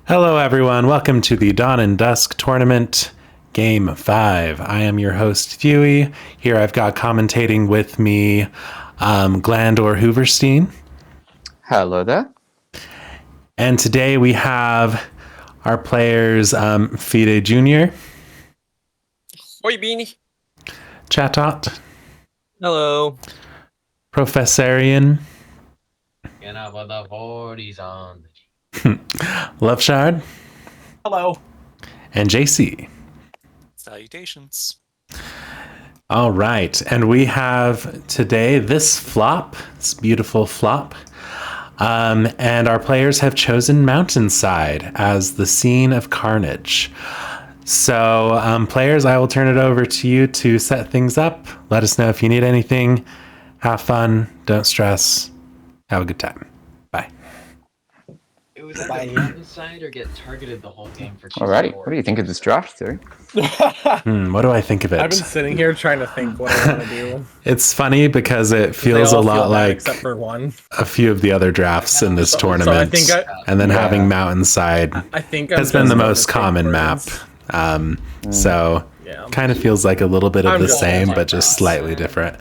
Hello, everyone. Welcome to the Dawn and Dusk tournament, Game 5. I am your host, Huey. Here I've got commentating with me, Glandor Hooverstein. Hello there. And today we have our players, Fide Jr., Oi, Beanie. Chatot, Hello. Professorian, Get up with the 40s on. Loveshard, Hello. and JC. Salutations. All right, and we have today this beautiful flop, and our players have chosen Mountainside as the scene of carnage. So, players, I will turn it over to you to set things up. Let us know if you need anything. Have fun. Don't stress. Have a good time. Bye. It was either Mountainside or get targeted the whole game for 2 Alrighty, scores. what do you think of this draft theory? What do I think of it? I've been sitting here trying to think what I want to do. It's funny because it They feels a all lot feel bad like except for one. a few of the other drafts in this So tournament. And then Yeah. having Mountainside I think has been the most common map. So Yeah. kind of feels like a little bit of I'm the just- same, but just slightly different.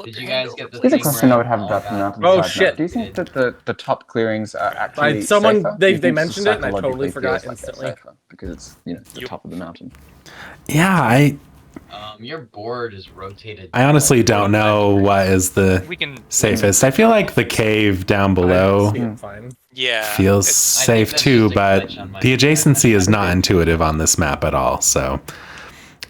Did you guys get the Here's a thing question where I would have all about the got- mountainside Oh, map. shit. Do you think that the top clearings are actually Someone- safer? they Do you think mentioned it and I psychologically totally forgot feels like they're instantly. safer because it's the top of the mountain. Yeah, Your board is rotated. I honestly don't 45 know degrees. what is the We can. safest. I feel like the cave down below I see it fine. Yeah. feels it's- safe that's too, just a but glitch on my the end. adjacency is not intuitive on this map at all. So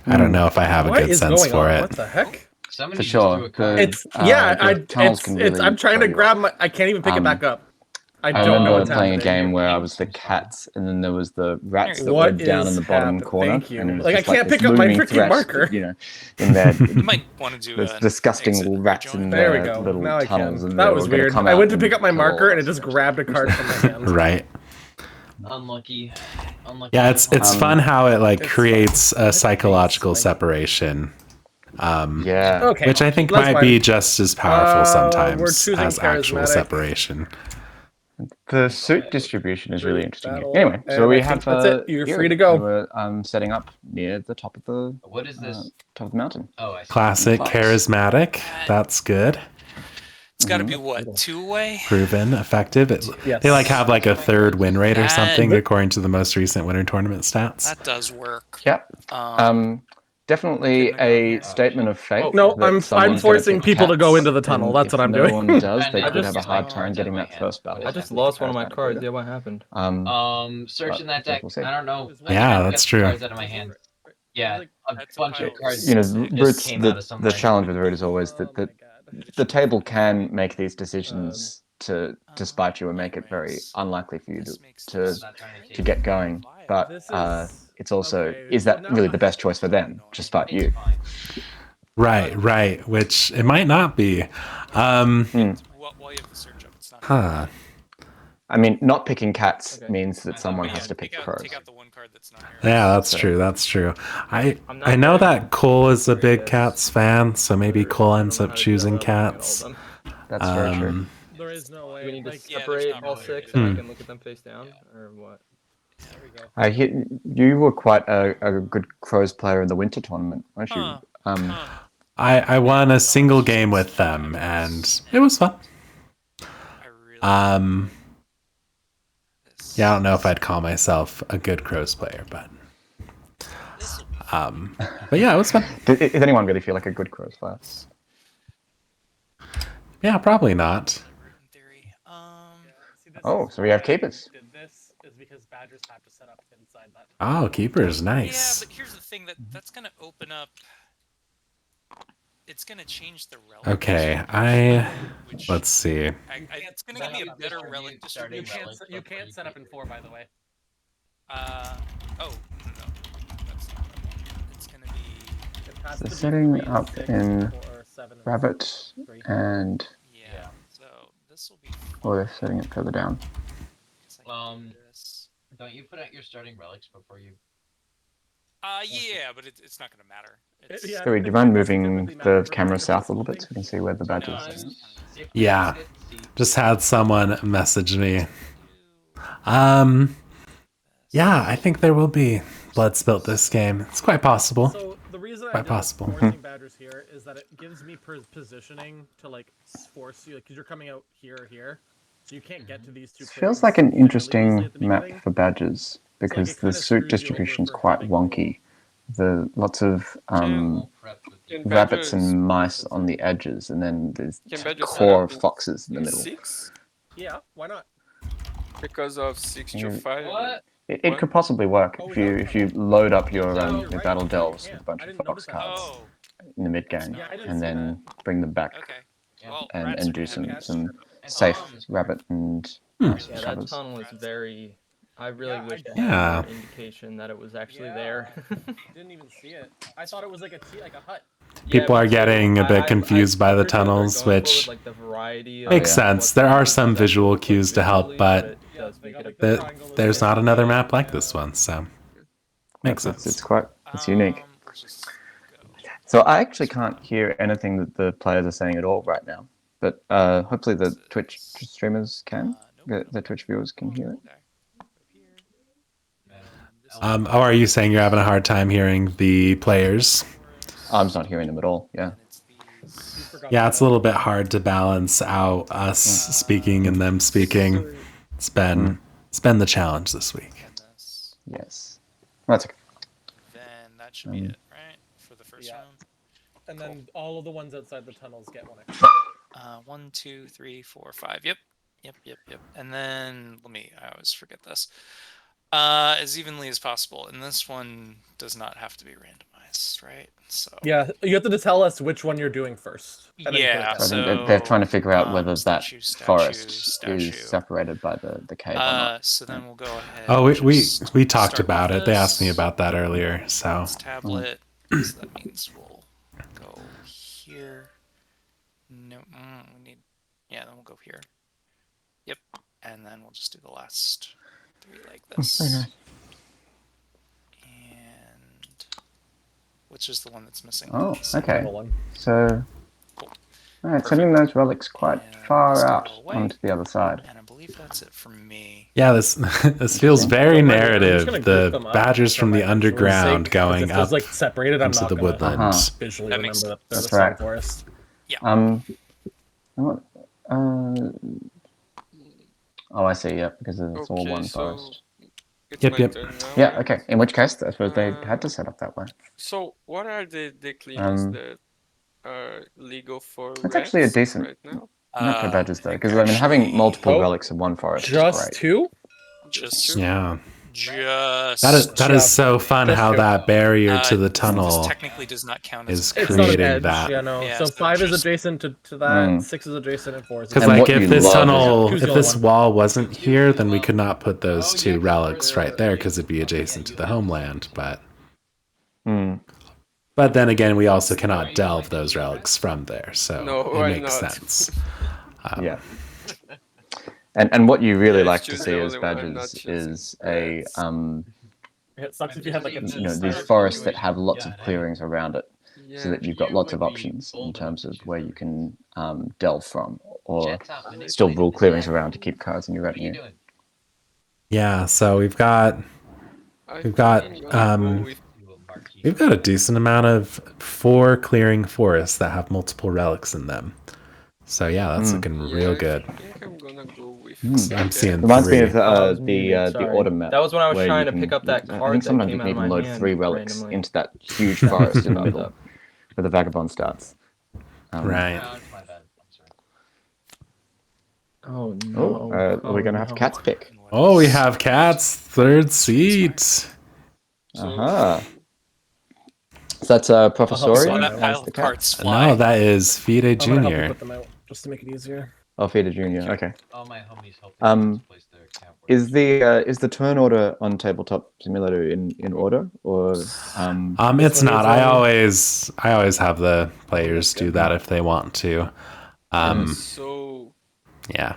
I don't know if I have a What good is sense going for on? it. What the heck? Somebody For just sure. threw a card. It's the tunnels it's, can it's. really I'm trying throw to you grab off. my. I can't even pick it back up. I I don't know remember what's playing a happening. game where I was the cats, and then there was the rats that What were down is in the bottom happening? corner. Thank you. And it was Like, I just can't this pick up my looming freaking threat, marker. in there. You might want to do There's an disgusting exit rats rejoin. in There we their go. little Now I tunnels. can. And That they was were gonna weird. come I out went to and pick up my kill all marker of and it us. just grabbed a card from my hand. Right. Unlucky. Yeah, it's fun how it like It's creates a psychological like- separation, Yeah. Okay. which I think that's might fine. be just as powerful We're sometimes choosing as actual charismatic. separation. The suit distribution is really interesting. Battle, Anyway, so and we I have think that's it. You're here, free to go. We're setting up near the top of the What is this? top of the mountain. Oh, I see. Classic, Nice. charismatic. That's good. It's got to be what, 2-way? Proven, effective. Yes. They like have like a third win rate or That- something according to the most recent winter tournament stats. That does work. Yep. Definitely a statement of faith. No, that I'm someone's gonna forcing pick people to go cats, into the tunnel. and That's if what I'm no doing. one does, they I could just have a hard got my time cards getting out that of my first hand. battle. I just lost one of my cards. Yeah, what happened? Searching that deck. we'll see. I don't know. I Yeah, can't that's get the true. Cards out of my hand. Yeah, a That's a bunch of pile. cards. You know, just Root's, came out of the somewhere. challenge with Root is always that Oh my the, God. the table can make these decisions to spite you and make it very unlikely for you This to makes to, this- Not trying to to take get going. But This is- it's also, okay, is that now- really the best choice for them to spite you? Right. Which it might not be. While you have the search up, it's not. Huh. I mean, not picking cats Okay. means that someone But has yeah, to pick take crows. out the one card that's not here. Yeah, that's true. That's true. I'm not I know very that Cole is a big curious. Cats fan, so maybe Cole ends up choosing Cats. That's very true. There is no way. Do we need to like, Yeah, separate there's not all really six a and I Hmm. can look at them face down, or what? there we go. I hit, you were quite a good crows player in the winter tournament, weren't you? Huh. I won a single game with them, and it was fun. I really this. Yeah, I don't know if I'd call myself a good Crows player, but yeah, it was fun. Did anyone really feel like a good crows player? Yeah, probably not. In theory. See, this Oh, is so we have why keepers. I did this is because Badgers have to set up inside that. Oh, keepers, Yeah, nice. but here's the thing that's gonna open up. It's gonna change the relic. Okay, which let's see. it's gonna give me a better relic Starting distribution. You can't set up in 4, by the way. Oh no, that's not the one. It's gonna be It has So to be setting 3 and up 6 in or 7 and Rabbit 3. and, yeah. So this will be. or they're setting it further down. It's like this. Don't you put out your starting relics before you? Yeah, but it's not gonna matter. It's, Yeah, So, do you mind moving the camera south a little bit so we can see where the badge No, is? it's- Yeah. Just had someone message me. Yeah, I think there will be blood spilt this game. It's quite possible. So the reason I Quite did possible. forcing badgers here is that it gives me positioning to like force you, because you're coming out here or here, so you can't get to these two. It feels like an clearings fairly easily interesting at the map beginning. for badgers because kinda the suit screws you over distribution is for quite having wonky. The lots of All prepped with the- Can rabbits badgers, and mice on the edges, and then there's can badgers core set of up foxes in the in middle. 6? Yeah, why not? Because of 6 to Yeah. 5. What? It What? could possibly work Oh, if you load up your Right, battle right, delves yeah, with a bunch I of didn't fox notice that. cards Oh, in the mid game, Yeah, I didn't and see then bring them back okay. Yeah. Well, and rats are do gonna have some And safe Tom is rabbit and Hmm. mouse Yeah, that covers. tunnel is very. I really Yeah, wish I- it Yeah. had more indication that it was actually there. Didn't even see it. I thought it was like like a hut. People me are too. getting a bit confused by the appreciate what they're tunnels, going for which with, like, the variety of makes yeah. sense. what There the are map some does actually visual look like cues to help, visually, but it Yeah, does they make got, it a like, the bit. triangle there's and not the- another map like this one, so makes sense. It's unique. let's just go. So I actually can't hear anything that the players are saying at all right now, but hopefully the Twitch streamers can, the Twitch viewers can hear it. Oh, are you saying you're having a hard time hearing the players? I'm just not hearing them at all. Yeah. Yeah, it's a little bit hard to balance out us speaking and them speaking. It's been the challenge this week. Yes. That's okay. Then that should be it, right? For the first Yeah. round. And then all of the ones outside the tunnels get one extra. 1, 2, 3, 4, 5. Yep. And then I always forget this. As evenly as possible. And this one does not have to be randomized, right? So Yeah, you have to tell us which one you're doing first. and then you put it yeah. down. So I think they're trying to figure out whether that statue, forest is separated by the cave or not. So then we'll go ahead. Oh, and we just talked start about with it. They asked me this. about that earlier. So This tablet. So that means we'll go here. No, we need. Yeah, then we'll go here. Yep, and then we'll just do the last 3 like this. Very nice. And which is the one that's missing? Oh, So- okay. Middle one. So, all right, sending those relics quite And far let's go out away. onto the other side. And I believe that's it for me. yeah, this this feels very I'm just narrative. gonna group The them up badgers for from my the visual underground sake, 'cause going if it feels up like separated, I'm into not the gonna woodland. Uh-huh. visually That makes remember that they're That's the same right. forest. What, oh, I see. Yep, because it's all one forest. It's Yep, my yep. turn now, Yeah. right? Okay. In which case, I suppose they had to set up that way. So, what are the cleaners Um, that are legal for That's actually a rats decent- right now? Not for badgers though, think because I mean, having actually multiple Oh, relics in one forest Just is great. 2? Just Yeah, just that is so fun. Just how two. that barrier to the This tunnel technically does not count is as It's not an creating edge, that. yeah, no. Yeah, so so 5 is just- adjacent to that, Mm. 6 is adjacent, and 4 is Because And like what if you this love is- tunnel, Who's if the this other one? wall wasn't here, then we could not put those Oh, two yeah, relics for right there because it'd be adjacent to the homeland. But Hmm. then again, we also cannot delve those relics from there, so No, it why makes not? sense. Yeah. And what you really Yeah, like it's to just see the as only one, not badgers choosing is a rats. It sucks if you had like a you know, these forests that have lots of clearings around it, Yeah. so that you've got lots of options in terms of where you can delve from, or Jets out, manipulating still rule the clearings deck. around to keep cards in your What are you retinue. doing? Yeah, so we've got I we've got, think I'm gonna go with- You little barkeep. we've got a decent amount of 4 clearing forests that have multiple relics in them. So yeah, that's looking real good. I think I'm gonna go with. I'm seeing Reminds me 3. of I was the muted, sorry. autumn map. That was when I was where you trying to can- pick up that I card think that sometimes came you out can of even my load hand 3 relics randomly. into that huge forest in the Fucked middle, up. where the vagabond starts. Right. Oh, it's my bad. I'm sorry. Oh Oh, no. we're gonna have cats pick. Oh, we have cats. 3rd seat. Uh-huh. So that's I'll Professorian help that Sorry, pile as of the cat. cards fly. No, that is Fida I'm gonna help you Junior. put them out just to make it easier. Oh, Feeder Junior. Okay. All my homies helping place their camp. Is the turn order on Tabletop Simulator in order, or It's one not. is, I always have the players do that if they want to. So. Yeah,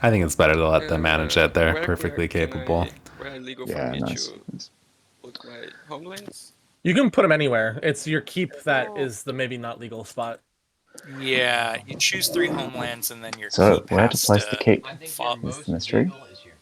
I think it's better to let them manage it. They're where perfectly can capable. Where I legal yeah, for me nice. to put my homelands? You can put them anywhere. It's your keep that is the maybe not legal spot. Yeah, you choose 3 homelands and then your So keep where to has place the keep? I think Fuck. your most mystery. legal is here.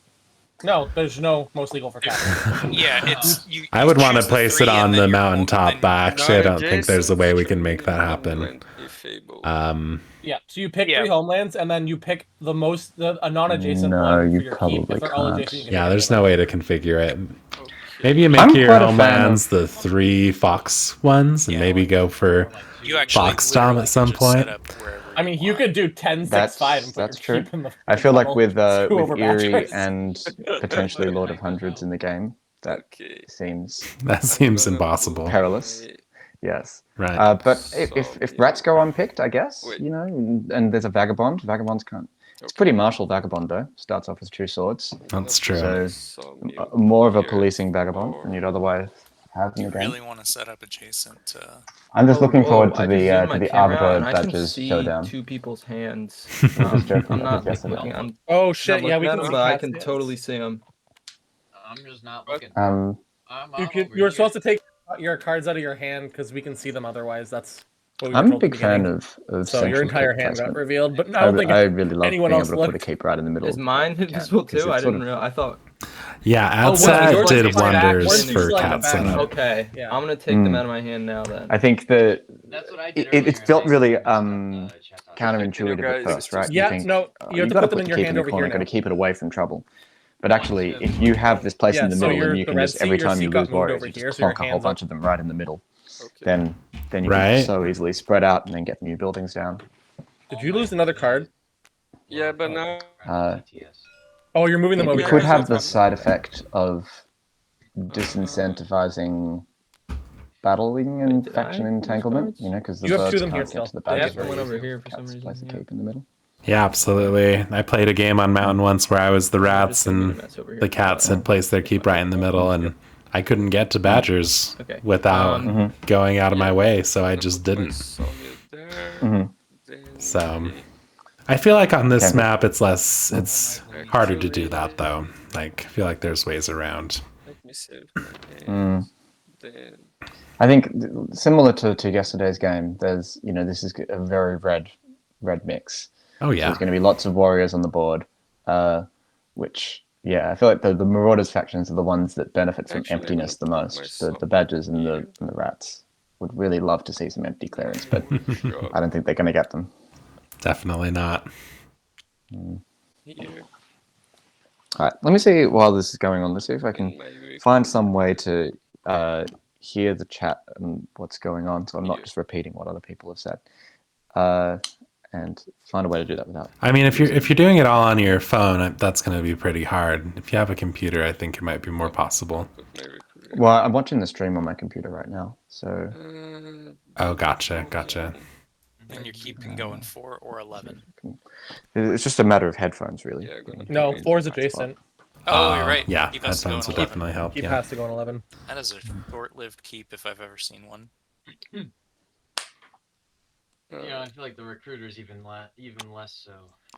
No, there's no most legal for cats. Yeah, it's you. I you would want to choose the place three it on and then the your mountaintop, then but actually, I don't think there's a Non-adjacent way we can make streaming that happen. homeland if able. Yeah, so you pick Yeah. 3 homelands, and then you pick a non-adjacent No, one you for your keep. probably If they're all can't. adjacent, you can Yeah, pick there's any no of way to configure it. Okay. Maybe you make I'm your quite a fan homelands the 3 fox ones, and Yeah, maybe like- go for You actually Fox Dom literally at some could just set point. up wherever I mean, you want. could do 10, 6, 5 and put That's your true. keep in the. I feel like tunnel. with Two with over Eerie Badgers. and potentially Lord of Hundreds in the game, that Okay. seems that I'm seems gonna impossible. put perilous. my- Yes. Right. But if rats go unpicked, I guess, Wait. you know, and there's a vagabond. Vagabonds can't. It's pretty martial vagabond though. Starts off with 2 swords. That's I'm gonna true. put So some more of a here policing vagabond for- than you'd otherwise have in You the game. really want to set up adjacent to. I'm just looking whoa, forward to I just zoomed my the camera out, Arbiter and I can Badgers see showdown. 2 people's hands. Just joking, I'm that not was yesterday. looking. I'm Oh not shit! Yeah, looking we at can them, see but I cats, can yes. totally see them. I'm just not What? looking. Um, You were supposed to take your cards out of your hand because we can see them otherwise. That's what we were I'm a told at the big fan beginning. of So your sentry entire keep hand got placement. revealed, but I I, don't think I really love anyone being else able to put a looked. cape right in the middle. Is mine of the cat, invisible because too? it's I sort didn't of- realize. I thought. Yeah, Oh, outside yours did is back. wonders Orange for is like cat the back. setup. Okay, Yeah. I'm gonna take them out of my hand now then. I think that That's what I did. it felt really counterintuitive counterintuitive at guys, first, it's right? just- You Yeah, think, no, you have you've to got put to them put in the your keep hand in the over corner, here got to now. keep it away from trouble. But actually, if you have this placed Yeah, in the so middle, your- then you the can red just every seat, your time you seat got lose moved warriors, over you here, just so your plonk a whole hands bunch up. of them right in the middle. Okay. Then you Right. can so easily spread out and then get new buildings down. Did you lose another card? Yeah, but now Oh, you're moving them over It here. could so have it's the not- side effect of disincentivizing battling and Did faction I lose entanglement, cards? you know, because the You have 2 birds of them here can't get to still. the Yeah, badgers I went very over easily. here for some Cats reason, place the yeah. cape in the middle. Yeah, absolutely. I played a game on Mountain once where I was the I'm rats just gonna and mess over here the for cats that. had placed their keep right in the middle, and I couldn't get to badgers Okay. without going out of my way, so I I'm gonna just put my didn't. sawmill there. Mhm. Then So I feel like on this Okay. map it's harder to do that though. Like I feel like there's ways around. let me save my hand. Then I think similar to yesterday's game, there's, you know, this is a very red mix. Oh So yeah. there's going to be lots of warriors on the board, which, yeah, I feel like the Marauders factions are the ones that benefit from Actually, I'm emptiness the gonna put most. my The Badgers and here. the Rats would really love to see some empty clearance, but Sure. I don't think they're going to get them. Definitely not. Here. All right, let me see while this is going on. Let's see if I in can my week. find some way to hear the chat and what's going on, so I'm not Yeah. just repeating what other people have said. And find a way to do that without. I mean, if you're doing it all on your phone, that's going to be pretty hard. If you have a computer, I think it might be more possible. Put my recruiter. Well, I'm watching the stream on my computer right now, so Oh, gotcha. And your keep can go in 4 or 11. it's just a matter of headphones, really. Yeah, gonna No, put it 4 is in my spot. adjacent. Oh, you're right. Yeah, Keep has to go in headphones would 11. definitely help. Keep Yeah. has to go in 11. That is a short-lived keep if I've ever seen one. You know, I feel like the recruiter's even less so.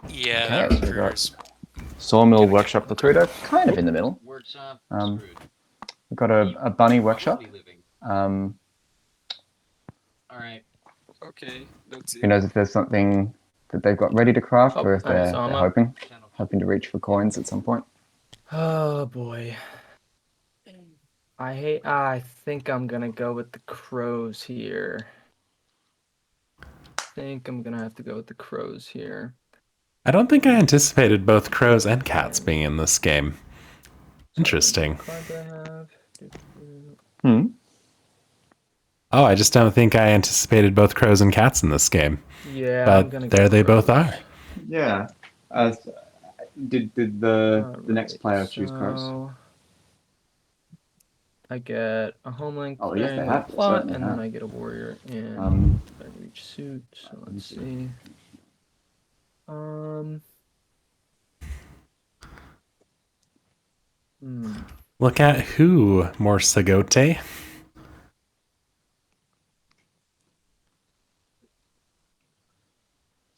Yeah, Okay, that so we got- recruiter's Sawmill Workshop Recruiter, kind of in the middle. Workshop Um, screwed. We've got a bunny workshop. Probably living. All right. Okay, that's it. Who knows if there's something that they've got ready to craft, Oh, or if alright, they're so I'm hoping Channel. to reach for coins at some point. Oh boy. I think I'm gonna go with the crows here. I think I'm gonna have to go with the crows here. I don't think I anticipated both crows and cats being in this game. Interesting. Card do I have? Hmm. Oh, I just don't think I anticipated both crows and cats in this game. Yeah, I'm But gonna go there they crows. both are. Yeah. Did the next player choose crows? So, I get a homeland Oh, yes, they clearing have. with a plot, Certainly and have. then I get a warrior and I reach suit. So let's see. Look at who, Morsagote.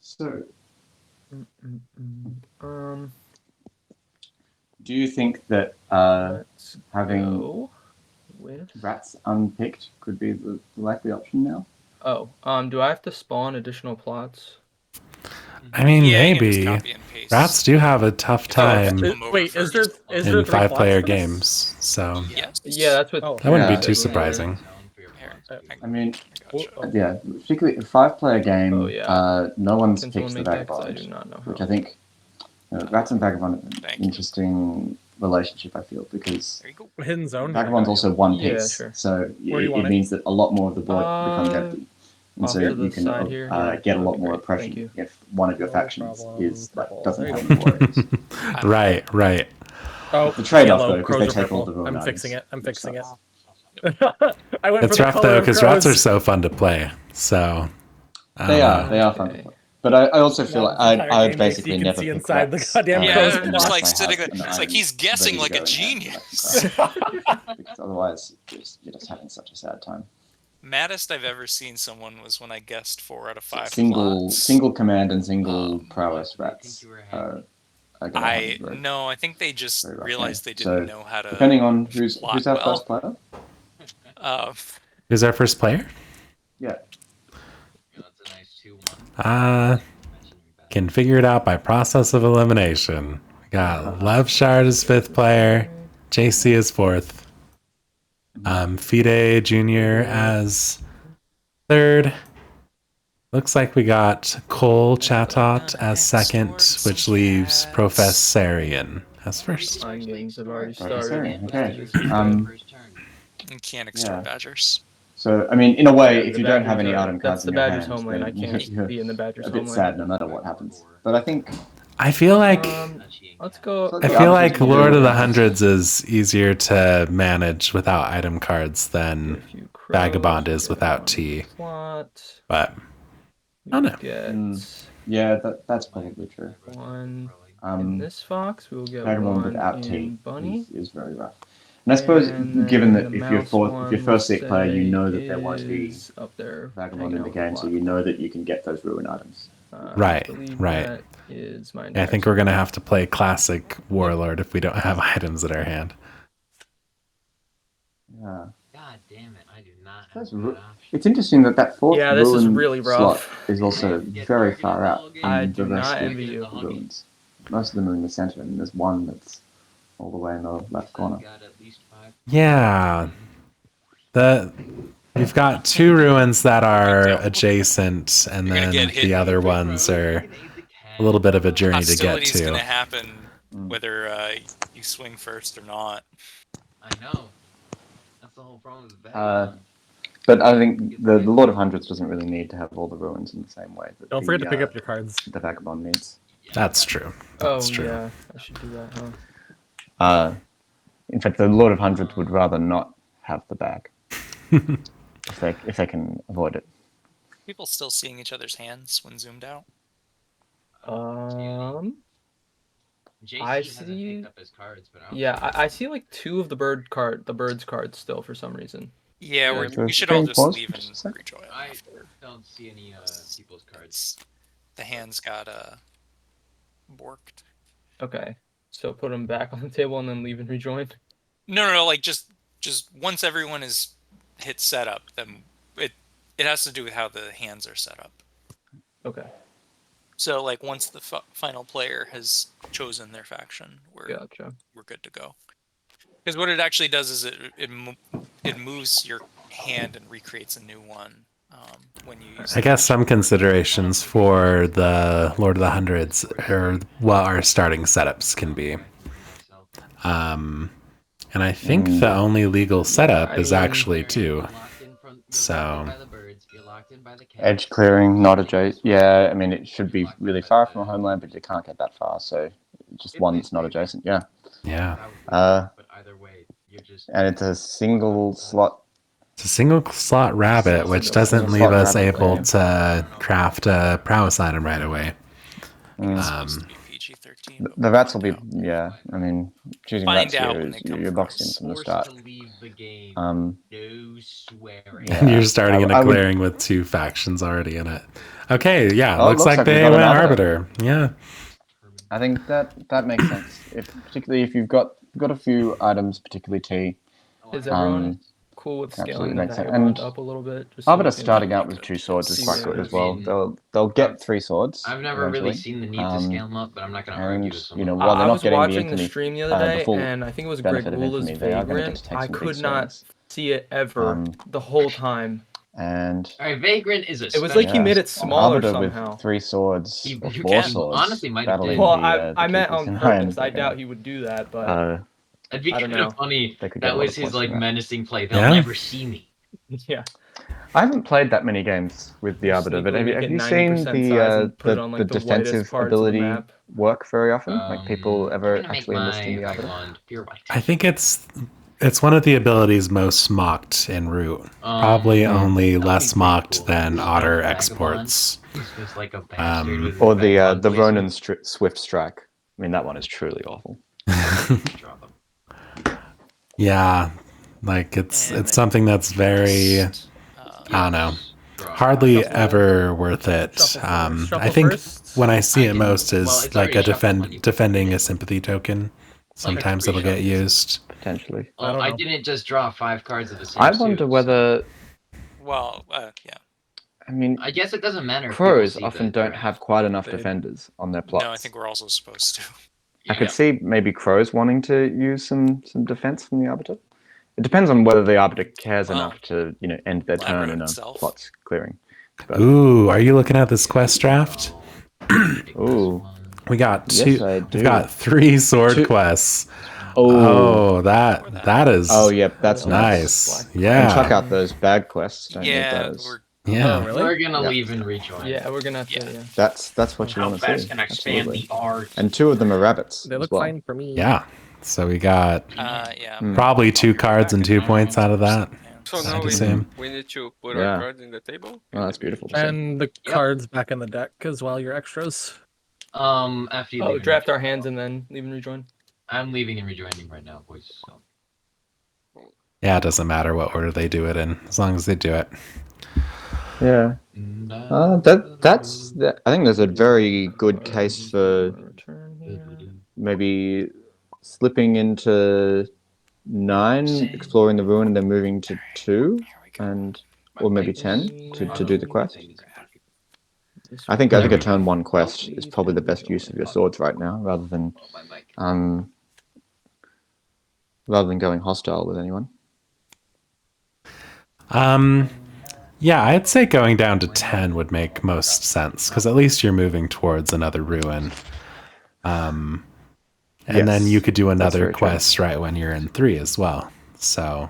So, Um, do you think that let's having go with. rats unpicked could be the likely option now? Oh, do I have to spawn additional plots? I mean, Yeah, you can just maybe. copy and paste. Rats do have a tough time Come over Wait, is there first. is there in 3 slots 5-player for this? games, so Yes. Yeah, that's what. Oh. that wouldn't Yeah. be too surprising. Here, I mean, gotcha. yeah, particularly a 5-player game. Oh, yeah. No one's Can picked someone the make that? 'Cause I Vagabond, do not know which how. I think Rats and Vagabond are Thank an you. interesting relationship. I feel because There you go. Hidden zone. Vagabond's also one Yeah, piece, sure. so Where do you it want it? means that a lot more of the board becomes empty, and Off so to you the can side here? Yeah, get a that'd lot be more great. Thank oppression you. if one of your No factions problem. is Purple. doesn't There have you any warriors. Right. Oh, The trade-off, yellow. though, 'cause Crows they are take all purple. the ruin I'm fixing it. items, I'm which fixing it. sucks. I went It's for the rough color though of because rats are crows. so fun to play. So I They don't are. know. They are fun to Okay. play. But I also feel Now like this entire I game basically you can never see pick inside the rats, goddamn Yeah, crow's I'm box. just like unless I have sitting. an It's like item he's guessing ready to like a go in hand genius. that I can craft. Because otherwise, you're just having such a sad time. Maddest I've ever seen someone was when I guessed 4 out of 5 Single plots. single command and single prowess What do you rats think you were having? are gonna have it very, No, I think they just very rough realized game. they didn't So know how to. depending on who's plot our well. first player. Uh, Who's our first player? Yeah. That's a nice 2-1. Can figure it out by process of elimination. We got Lev Shard as 5th player, JC as 4th, Fide Jr. as 3rd. Looks like we got Cole Chatot as 2nd, which leaves Professorian as 1st. Fine games have already Professorian, started. okay. you can't extort Yeah. badgers. So I mean, in a way, Yeah, if the you don't have Badgers any are- item cards that's the in your Badgers' hand, homeland. I then can't you're be in the Badgers' a bit homeland. sad no matter what happens. But I think I feel like Let's go. So I the feel options like you Lord do of the are- Hundreds is easier to manage without item cards than A few crows, Vagabond is get without one T. Slot. But I don't know. Get yeah, that's probably true. one in Um, this fox. We'll get Vagabond one without in T Bunny. is very rough. And I suppose, And given then that the if you're mouse if you're one, first six player, you say, know that there won't be is up there. Vagabond hanging in the out with game, so black. you know that you can get those ruin items. I Right, believe right. That is my I think we're gonna have to play classic Warlord if we don't have items in our hand. Yeah. God damn it! I do not That's have ru- that option. It's interesting that that fourth Yeah, this is ruin really slot rough. is also very far out I from do the rest not of envy the you. ruins. Most of them are in the center, and there's one that's all the way in the left corner. Got at least 5. Yeah. We've got 2 ruins that are adjacent, and You're gonna then get hit. the other ones are a little bit of a journey to get Hostility's gonna to. happen Mm. whether you swing first or not. I know. That's the whole problem with But I think the Lord of Hundreds doesn't really need to have all the ruins in the same way that Don't forget to pick up your cards. the Vagabond needs. That's true. Oh That's true. yeah, I should do that, huh? In fact, the Lord of Hundreds would rather not have the bag if they can avoid it. People still seeing each other's hands when zoomed out. I see. Yeah, I see like 2 of the bird's cards still for some reason. Yeah, So we should all screen just pause leave for and just a sec. rejoin I after. don't see any people's cards. The hands got borked. Okay, so put them back on the table and then leave and rejoin. No, like just once everyone is hit setup, then it has to do with how the hands are set up. Okay, So like once the final player has chosen their faction, we're gotcha. good to go. Because what it actually does is it moves your hand and recreates a new one when you use. I guess some considerations for the Lord of the Hundreds or what our starting setups can be. And I think the only legal setup is actually 2. So Edge clearing, not adjacent. Yeah, I mean, it should be really far from a homeland, but you can't get that far, so just one that's not adjacent, yeah. yeah. And it's a single slot. It's a single slot rabbit, which doesn't Single leave slot us rabbit, able yeah. to craft a prowess item right away. It's supposed to be PG-13. but The we'll rats will find be, out. yeah, I mean, choosing Find rats out here when is they come you're boxed in across. from the start. No swearing. Yeah. You're starting in a I would- clearing with 2 factions already in it. Okay, yeah, Oh, it looks looks like like we they got went another. Arbiter. Yeah. I think that makes sense. Particularly if you've got a few items, particularly T. Is everyone? cool with Absolutely scaling the makes sense. vagabond And up a little bit. Just so Arbiter we can- starting out with 2 swords is see quite where good it as well. is. They'll get 3 swords. I've never really eventually. seen the need to scale them up, but I'm not going to argue And with you know, someone. while they're I not was getting the watching the infamy, stream the other the day, full and I think it was Greg benefit of Gula's infamy, they are going to get Vagrant. to take I some big could not swings. see it ever the whole time. And All right, Vagrant is a. It was like he made it smaller Arbiter somehow. with 3 swords He- or you 4 can. swords. Honestly, might have battling did. Well, the I meant keepers on in purpose. line, I doubt he would do that, but It'd be I don't kind of know. funny. They could get That a lot was of his points like from that. menacing play. They'll Yeah. never see me. yeah. I haven't played that many games with the Arbiter, but have you seen the defensive ability work very often? Like people I'm ever gonna make actually enlisting my the Arbiter? Vagabond pure white. I think it's one of the abilities most mocked in Root. Probably only that'd be less pretty mocked cool. than Just Otter Vagabond. exports. He's just like a bastard with his Or the Vagabond blazer. Ronin Swift Strike. I mean, that one is truly awful. Drop him. Yeah, like it's And something that's very, I don't know, hardly ever worth it. Shuffle I think first. when I see I it can- most is well, it's like already shuffled when you defending a sympathy token. Sometimes it'll get used. Potentially. I don't I know. didn't just draw 5 cards of the same I suit, wonder so- whether, Well, yeah. I mean, I guess it doesn't matter. if crows people see often the don't draft. have quite enough They- defenders on their plots. No, I think we're also supposed to. I could see maybe crows wanting to use some defense from the Arbiter. It depends on whether the Arbiter cares Well, enough to, you know, end their turn Labyrinth in a itself. plots clearing. But, Ooh, are you looking at this quest draft? ooh. We got Yes, I do. We've got 3 sword Two- quests. Oh, Oh, that is. oh, yep, that's nice. And Yeah. chuck out those bag quests. Don't Yeah, need those. we're Yeah. Oh, really? We're gonna Yeah. leave and rejoin. Yeah, we're gonna have to. Yeah. Yeah. That's what you How want to fast see. can I expand Absolutely. the art? And 2 of them are rabbits. They as look well. fine for me. Yeah. So we got yeah. probably 2 cards and 2 points out of that. So Side now to same. we need to put Yeah. our cards in the table. Oh, that's beautiful to see. And the cards back in the deck as well, your extras. After you Oh, leave. draft our hands and then leave and rejoin. I'm leaving and rejoining right now, boys. So. Yeah, it doesn't matter what order they do it in, as long as they do it. Yeah. I think there's a very good case for Return here. maybe slipping into 9, exploring the ruin, and then moving to 2, and or maybe 10 to do the quest. I think a turn 1 quest is probably the best use of your swords right now, rather than going hostile with anyone. Yeah, I'd say going down to 10 would make most sense, because at least you're moving towards another ruin. And then you could do another very true. quest right when you're in 3 as well. So,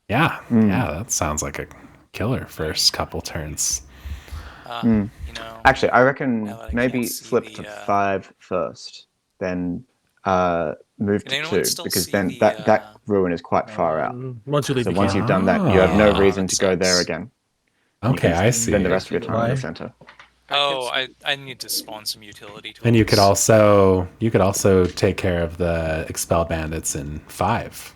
yeah, that sounds like a killer first couple turns. You know, Actually, I reckon Now that I maybe can't see slip the, to 5 first, then move Can to anyone 2, still because see then the, that ruin is quite far out. Once you leave So the once game. you've done that, you have no Ah, reason that to go there sucks. again. Okay, I see. Spend the rest of your time in Why? the center. Oh, I need to spawn some utility tools. And you could also take care of the expel bandits in 5.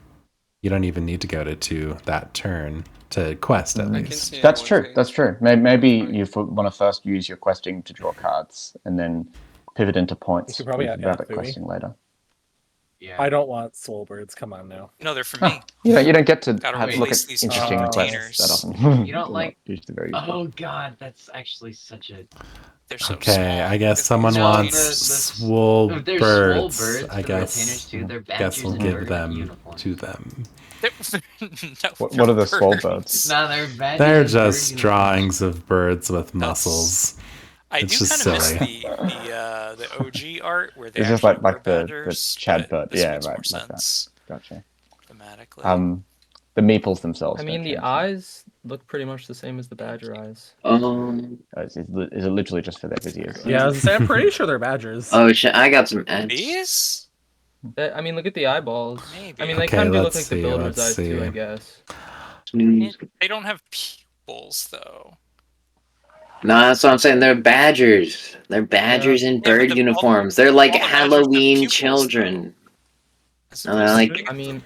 You don't even need to go to 2 that turn to quest at I can least. see That's one true. thing. That's true. Maybe you want to first use your questing to draw cards, and then pivot into points You could probably with add rabbit Yathui. questing later. Yeah. I don't want soul birds. Come on now. No, they're for me. You don't get to Gotta look replace at these interesting junk quests that containers. often. You don't They're like- not usually very useful. Oh god, that's actually such a. They're so Okay, small. I guess Because someone these wants containers- swole If there's birds. swole birds I for the retainers guess. too, they're Guess badgers we'll in give bird them uniforms. to them. No, What they're are the swole birds? No, they're badgers. They're in bird just uniforms. drawings of birds with muscles. I It's do just kind of miss silly. the OG art where they It's just actually like were the badgers, Chad but bird. this Yeah, makes right, more like that. sense Gotcha. thematically. The meeples themselves. I mean, don't the change. eyes look pretty much the same as the badger eyes. Is it literally just for their viziers? Yeah, I was gonna say, I'm pretty sure they're badgers. Oh shit! I got some ads. These? I mean, look at the eyeballs. Maybe. I mean, they Okay, kind of do look let's like see, the builder's let's eyes too, see. I guess. They don't have pupils though. No, that's what I'm saying. They're badgers. They're badgers in but bird all- uniforms. They're like all the badgers have Halloween pupils, children. As No, they're opposed like- to- I mean,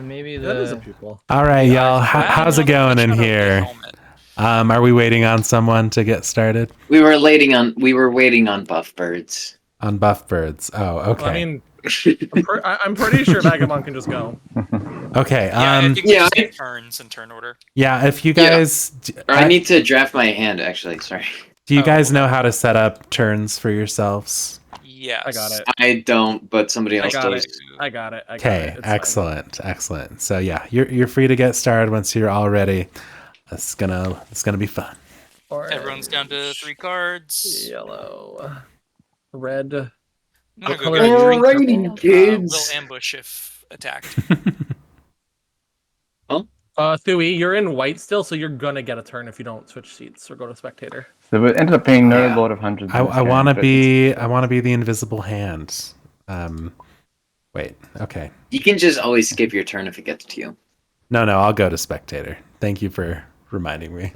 maybe That is a the. pupil. All right, y'all. I don't How's know, it going they in showed up the here? helmet. Are we waiting on someone to get started? We were waiting on buff birds. On buff birds. Oh, okay. Well, I mean, I'm pretty sure Vagabond can just go. Okay. I think we Yeah, just I- take turns in turn order. Yeah. If you Yeah. guys, Or I need to draft my hand, actually. Sorry. do you Oh, guys know okay. how to set up turns for yourselves? Yes. I got it. I don't, but somebody I else got does. it. I got it. Okay. It's fine. Excellent. So yeah, you're free to get started once you're all ready. It's gonna be fun. Everyone's down to 3 cards. Yellow, red. I'm gonna What go color get a are you? drink. Alrighty, kids. We'll ambush if attacked. Thuy, you're in white still, so you're gonna get a turn if you don't switch seats or go to spectator. There ended up being no Yeah. Lord of Hundreds. I want to be the invisible hand. Wait. Okay. You can just always skip your turn if it gets to you. No, I'll go to spectator. Thank you for reminding me.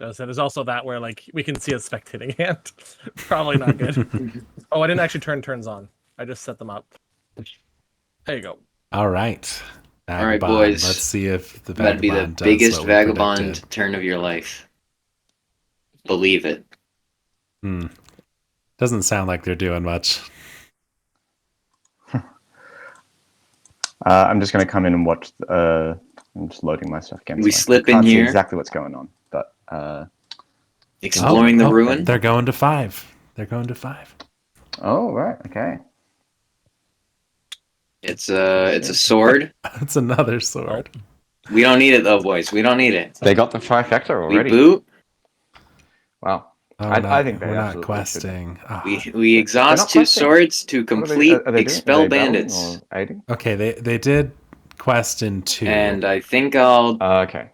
So there's also that where like we can see a spectating hand. Probably not good. Oh, I didn't actually turn turns on. I just set them up. There you go. All right. All right, Vagabond. boys. Let's see if the That'd be the vagabond does biggest what we vagabond predicted. turn of your life. Believe it. Doesn't sound like they're doing much. I'm just going to come in and watch. I'm just loading my stuff again. We so slip I can't in see here. exactly what's going on, but Exploring the Oh, ruin. They're going to 5. oh right, okay. It's a sword. That's another sword. We don't need it though, boys. We don't need it. They got the trifecta We already. boot. Wow. Oh, I think they we're not absolutely questing. Oh. We exhaust not 2 questing. swords to What complete are they expel doing? Are they battling bandits. or aiding? Okay, they did quest in 2. And I think I'll Okay.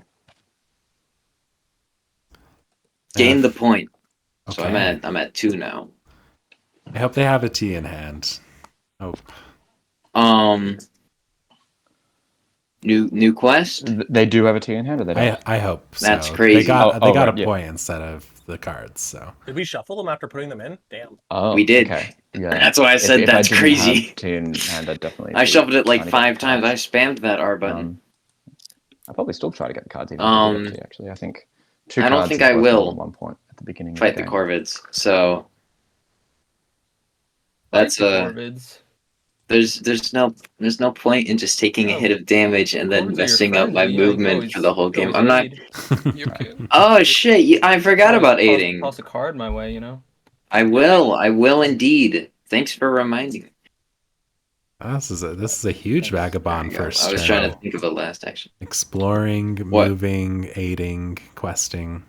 gain the point. So Okay. I'm at 2 now. I hope they have a T in hand. Oh, New quest. They do have a T in hand, or they don't? I hope so. That's crazy. They got right, a yeah. point instead of the cards. So Did we shuffle them after putting them in? Damn. Oh, We did. Okay. Yeah. That's why I said if that's I didn't crazy. Have T in hand, I'd definitely. I be shuffled it like trying to get 5 the times. I cards. spammed that R button. I'll probably still try to get the cards even if I do get T, actually. I think 2 I don't cards think is I worth will more than 1 point at the beginning Fight of the the game. Corvids. So that's Corvids. there's no point in just taking a Oh, hit of damage and then Corvids are your messing up friends, my you know, you can movement always- for the whole you can game. always I'm not. aid. You can. Oh shit! I forgot Always about aiding. Toss a card my way, you know. I will indeed. Thanks for reminding me. this is a huge vagabond There you go. first I was turn. trying to think of a last action. Exploring, What? moving, aiding, questing.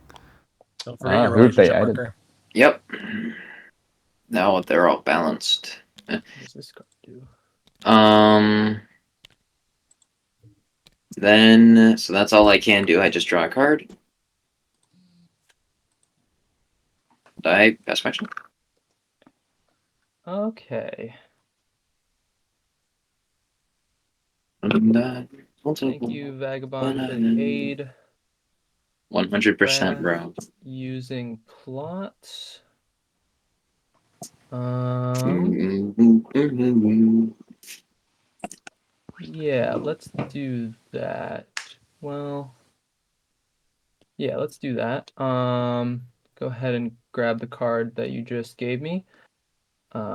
Don't forget your who have they relationship added? marker. Yep. Now they're all balanced. What does this card do? Then so that's all I can do. I just draw a card. Did I pass my turn? Okay. Thank you, Vagabond, for the aid. 100%, bro. Using plots. Yeah, let's do that. Well, yeah, let's do that. Go ahead and grab the card that you just gave me,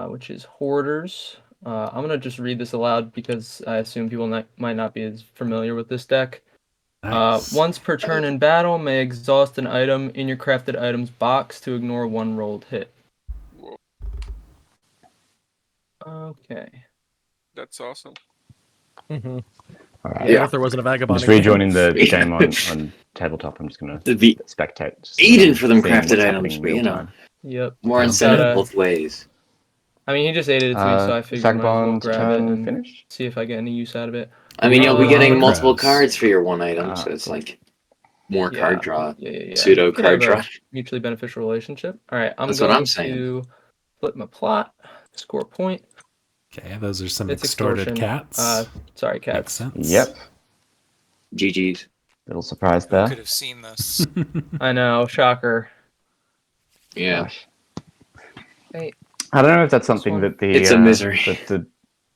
which is Hoarders. I'm gonna just read this aloud because I assume people might not be as familiar with this deck. Nice. Once per turn in battle, may exhaust an item in your crafted items box to ignore 1 rolled hit. Whoa, Okay. that's awesome. Mm-hmm. All right. Yeah. If there wasn't a I'm vagabond. just rejoining the Yeah. game on tabletop. I'm just going to The spectate. just Aiden for them seeing crafted what's items, happening in but you real know, time. Yep. more Yeah. incentive Uh, both ways. I mean, he just aided it to me, so I figured I might as well Vagabond's grab it turn and finished? see if I get any use out of it. I mean, you'll be Uh, getting Crows. multiple cards for your 1 item, so it's cool. like more Yeah. card draw. Yeah. Pseudo We could card have a draw. mutually beneficial relationship. All right, I'm That's what going I'm saying. to flip my plot, score a point. Okay, those are some It's extorted extortion. cats. Sorry, Makes cats. sense. Yep. GG's. Little surprise Who there. could have seen this? I know, shocker. Yeah. Gosh. Hey, I don't know if that's something one. that the It's a misery. that the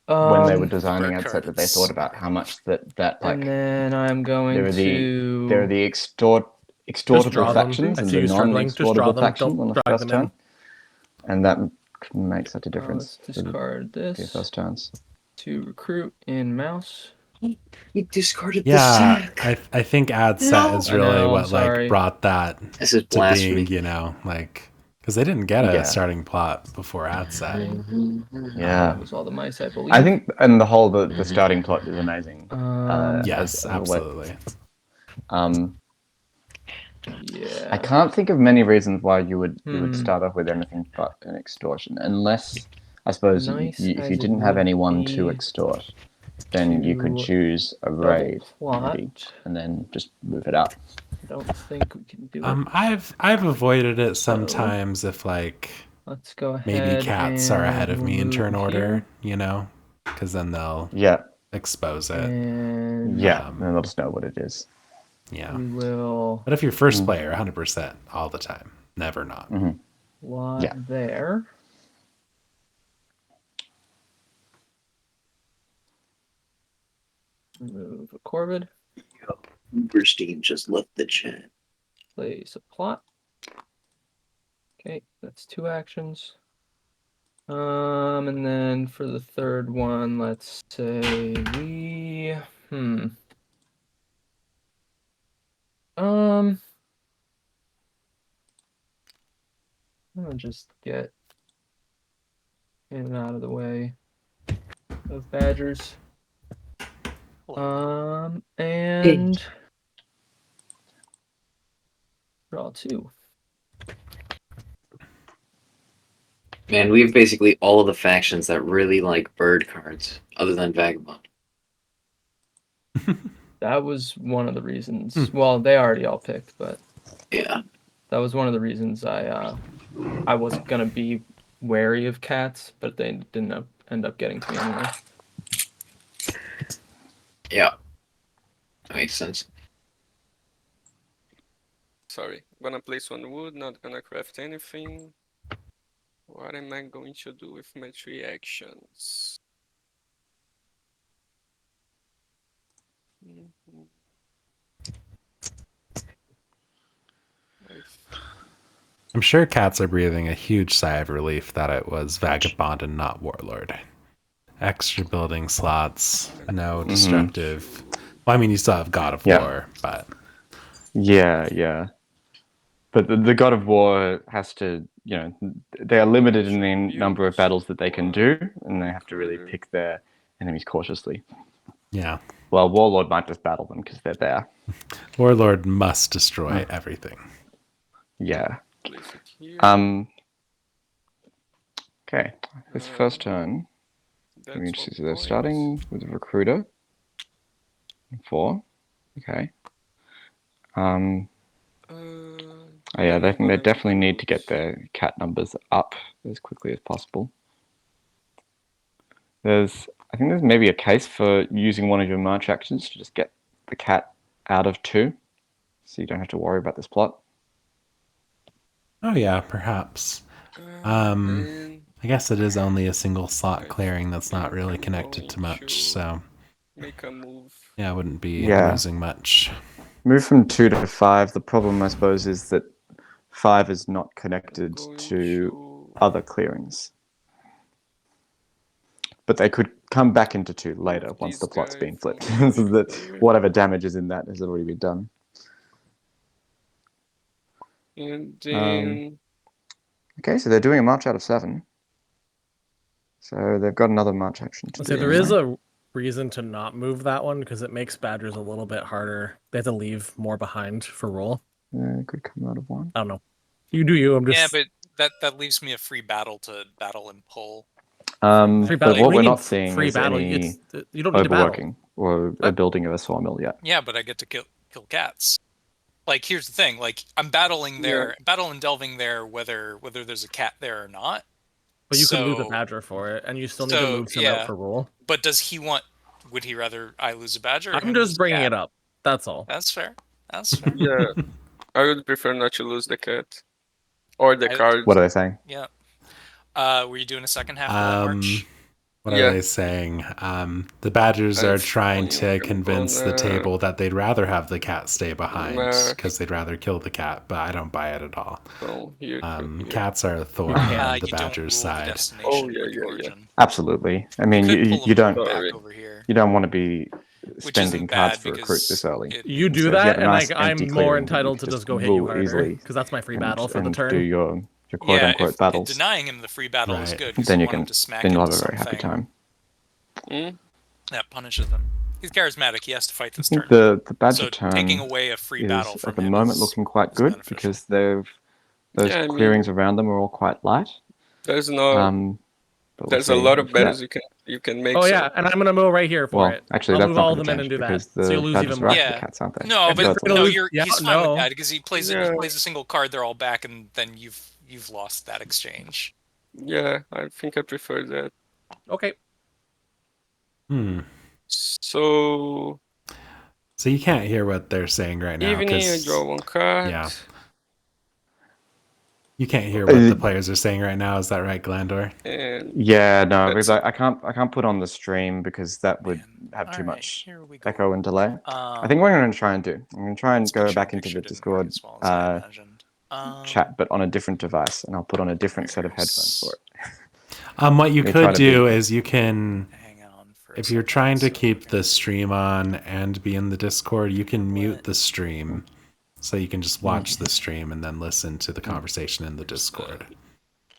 when they were Um, designing Bird it, said that they cards. thought about how much that like and then I'm going there are to. the draw extortable them. factions I and see the you struggling. Just draw non-extortable them. faction Don't on the drag first them in. turn, and that can make such a difference Let's for discard your this. first turns. to recruit in mouse. He discarded the Yeah, sack. I think ad set is I really know, what like sorry. brought that This is to being, blasphemy. like because they didn't get a Yeah. starting plot before ad set. Yeah. That was all the mice, I believe. I think, and the whole the starting plot is amazing. Yes, as a way- absolutely. Yeah. I can't think of many reasons why you would Hmm. start off with anything but an extortion, unless I suppose Nice if you as it didn't have would anyone to be extort, then you could to choose a double raid plot. maybe, and then just move it up. I don't think we can do it. I've avoided it sometimes if like Let's go ahead. maybe cats are ahead of me in move turn order, here. because then they'll Yeah, expose it. And yeah, and they'll just know what it is. Yeah. we will But if you're first player, 100% all the time, never not. lot Yeah. there. Remove a Corvid. Uberstein just left the chat. Place a plot. Okay, that's 2 actions. And then for the third one, let's say we I'm gonna just get in and out of the way of badgers. And draw 2. Man, we have basically all of the factions that really like bird cards, other than Vagabond. That was one of the reasons. Well, they already all picked, but Yeah. that was one of the reasons I wasn't gonna be wary of cats, but they didn't end up getting to me anyway. Yeah. That makes sense. Sorry, gonna place one wood, not gonna craft anything. What am I going to do with my 3 actions? I'm sure cats are breathing a huge sigh of relief that it was Vagabond and not Warlord. Extra building slots, no destructive. Well, I mean, you still have God of War, but Yeah. But the God of War has to, they are limited in the number of battles that they can do, and they have to really pick their enemies cautiously. yeah, Well, Warlord might just battle them because they're there. Warlord must destroy everything. Yeah. Place it here. Okay, this first turn, That's we all see they're points. starting with a recruiter. 4. Okay. Yeah, they think they definitely need to get their cat numbers up as quickly as possible. I think there's maybe a case for using one of your march actions to just get the cat out of 2, so you don't have to worry about this plot. Oh yeah, perhaps. I guess it is only a single slot clearing that's not really connected to much, so make a move. yeah, I wouldn't be Yeah. losing much. Move from 2 to 5. The problem, I suppose, is that 5 is not connected to other clearings. But they could come back into 2 later once the plot's been flipped. So that whatever damage is in that has already been done. And then Okay, so they're doing a march out of 7. So they've got another march action to do. So there is a reason to not move that one because it makes badgers a little bit harder. They have to leave more behind for roll. Yeah, it could come out of 1. I don't know. You do you. I'm just. Yeah, but that leaves me a free battle to battle and pull. Free battle. But what We we're need not seeing free is battle. any You don't need to battle. overworking or a building of a sawmill yet. Yeah, but I get to kill cats. Like, here's the thing. Like, I'm battling there, battle and delving there, whether there's a cat there or not. But you could lose a badger for it, and you still need to move some out for roll. But does he want? Would he rather I lose a badger? Or I'm him just lose a bringing cat? it up. That's all. That's fair. That's fair. yeah, I would prefer not to lose the cat or the card. What are they saying? Yeah. Were you doing a second half of that march? what are they saying? The badgers are I've trying to only convince the gonna- table that they'd rather have the cat stay behind Nah. because they'd rather kill the cat, but I don't buy it at all. From here to here. Cats are a thorn on the you don't badger's rule the side. destination, Oh, but yeah, the yeah, yeah. origin. Absolutely. I mean, Could you pull them don't back over here, you don't want to be which spending isn't cards bad for recruit because this early. You So do if you that, have a and nice I'm empty more clearing, then you entitled can to just go just hit you rule harder easily because that's my free and, battle for the and turn. do your quote yeah, unquote if battles. denying him the free battle is Right. good because Then you you want him can to smack then you'll into have a very happy something time. Hmm? that punishes him. He's charismatic. He has to fight this I turn. think the badger So turn taking away a free battle is from at the him moment is- looking quite is good beneficial. because those Yeah, I mean- clearings around them are all quite light. There's no. But we'll There's a see lot of if battles that- you can make. Oh so- yeah, and I'm gonna mill right here for Well, it. actually, I'll that's move not all going of to them in change and do because that. So you'll the lose badgers even are more. after Yeah. the cats, aren't they? No, If but you're gonna no, lose- you're yeah, he's fine no. with that because he plays Yeah. he plays a single card. They're all back, and then you've lost that exchange. Yeah, I think I prefer that. Okay. So So you can't hear what they're saying right now. evening, I 'Cause draw one card. yeah. You can't hear what the players are saying right now. Is that right, Glandor? And Yeah, no, because That's- I can't put on the stream because that would Man, have too alright, much here we go. echo and delay. I think what I'm going to try and do, I'm going to try and this go picture back into the didn't work Discord as well as I imagined. chat, but on a different device, and I'll put on a different set of headphones for it. What you Let me try could to do be- is you can, Hang on for a if you're second, trying to so keep we're the gonna- stream on and be in the Discord, you can mute the stream. So you can just watch the stream and then listen to the conversation in the Discord.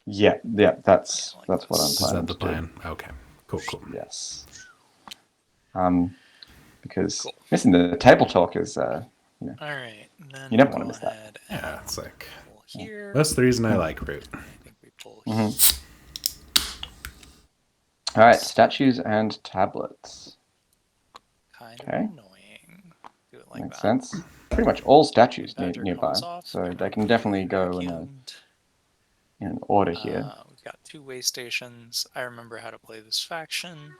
Yeah, that's like what I'm this. Is planning that the to do. plan? Okay. Cool. Yes. Because Cool. missing the table talk is All right, then You never we'll wanna go miss that. ahead Yeah, and it's like pull here. that's the reason I like Root. I think we pull Mhm. all right. Statues and tablets. kind Okay. of annoying. Do it like Makes that. sense. Pretty much all statues Badger nearby, comes off, so they're they not can definitely really go in vacuumed. an order here. We've got 2 way stations. I remember how to play this faction.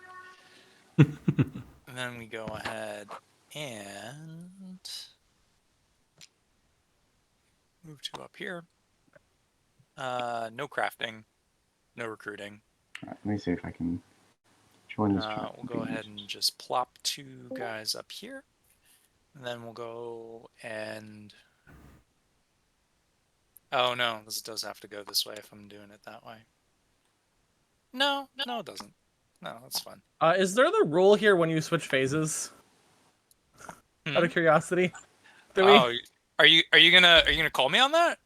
And then we go ahead and move 2 up here. No crafting, no recruiting. All right, let me see if I can join this. We'll go ahead and just plop 2 guys up here. And then we'll go and... Oh no, this does have to go this way if I'm doing it that way. No, it doesn't. No, that's fine. Is there the rule here when you switch phases? Out of curiosity. Do we? Oh, are you gonna call me on that?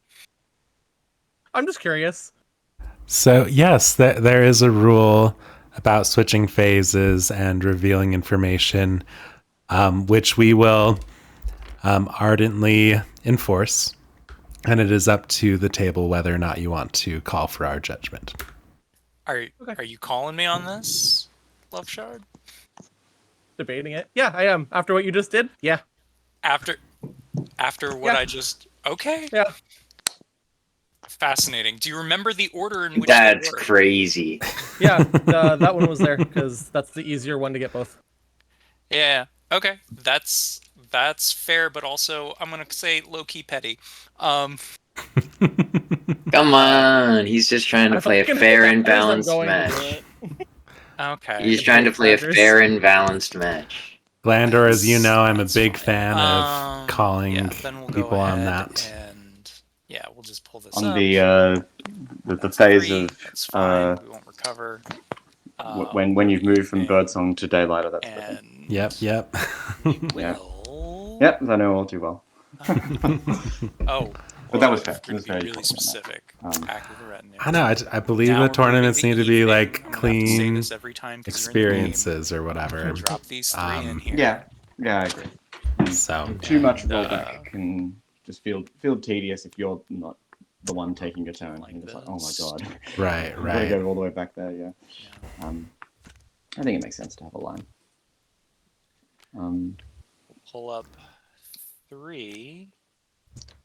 I'm just curious. So yes, there is a rule about switching phases and revealing information, which we will ardently enforce, and it is up to the table whether or not you want to call for our judgment. Are you calling me on this, Love Shard? Debating it. Yeah, I am. After what you just did? Yeah. After what Yeah. I just okay. Yeah. Fascinating. Do you remember the order in which they That's were? crazy. Yeah, that one was there because that's the easier one to get both. Yeah. Okay. That's fair, but also I'm gonna say low key petty. Come on, he's just trying to play a fair and balanced match. Okay. He's trying to play a fair and balanced match. Glandor, as you know, I'm a That's big fine. go of calling Yeah, then we'll go people on ahead that. And yeah, we'll just pull this On up. the That's phase 3, of that's fine. We won't recover. when you've moved from Birdsong to Daylighter, that's the thing. And Yep. Yeah. will... Yep, I know all too well. Oh. But that was well, fair. if It was we're gonna very be really cool on that. specific. Act with the retinue. I know. I believe Now the we're moving tournaments need to be evening. like I'm gonna have to say clean this every time 'cause you're in the game. experiences or whatever. Drop these 3 in here. Yeah, I agree. So Too much And, rollback can just feel tedious if you're not the one taking a turn. Like You're just like, oh this. my god. right. I've got to go all the way back there, yeah. I think it makes sense to have a line. Pull up 3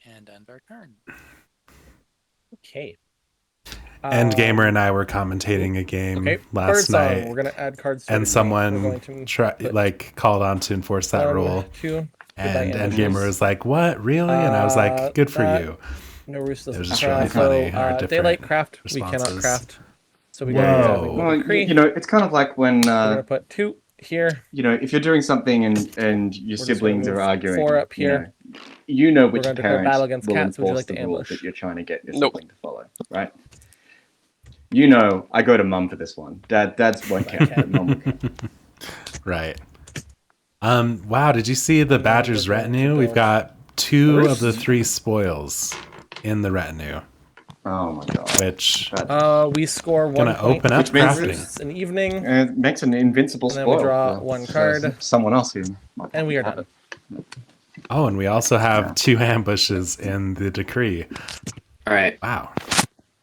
and end our turn. Okay. Endgamer and I were commentating a game Okay. last Birdsong. night, We're gonna add cards. To and the game. We're someone going to put called on to enforce that 1, rule. 2. And Goodbye, Endgamer images. was like, "What, really?" And I was like, "Good for that- you." No Roost doesn't was just craft. really funny, our Daylight different craft. We cannot responses. craft. So we got exactly Whoa. the Well, decree. you know, it's kind of like when We're gonna put 2 here. you know, if you're doing something and your We're just siblings gonna are move arguing, 4 up you here. know which gonna declare parent battle against will cats. Would you enforce like to the rules ambush? that you're trying to get your Nope. sibling to follow, right? You know, I go to mum for this one. Dad's won't care, but mum will care. Right. Wow, did you see the And then Badger's we're going to retinue? We've go got 2 of the first. 3 spoils in the retinue, Oh my god. which We score 1 gonna point. open up Which means crafting. It's an evening, It makes an invincible And then we spoil. draw for- 1 for card. someone else who might and we are have done. it. Oh, and we also have Yeah. 2 ambushes in the decree. All right. Wow.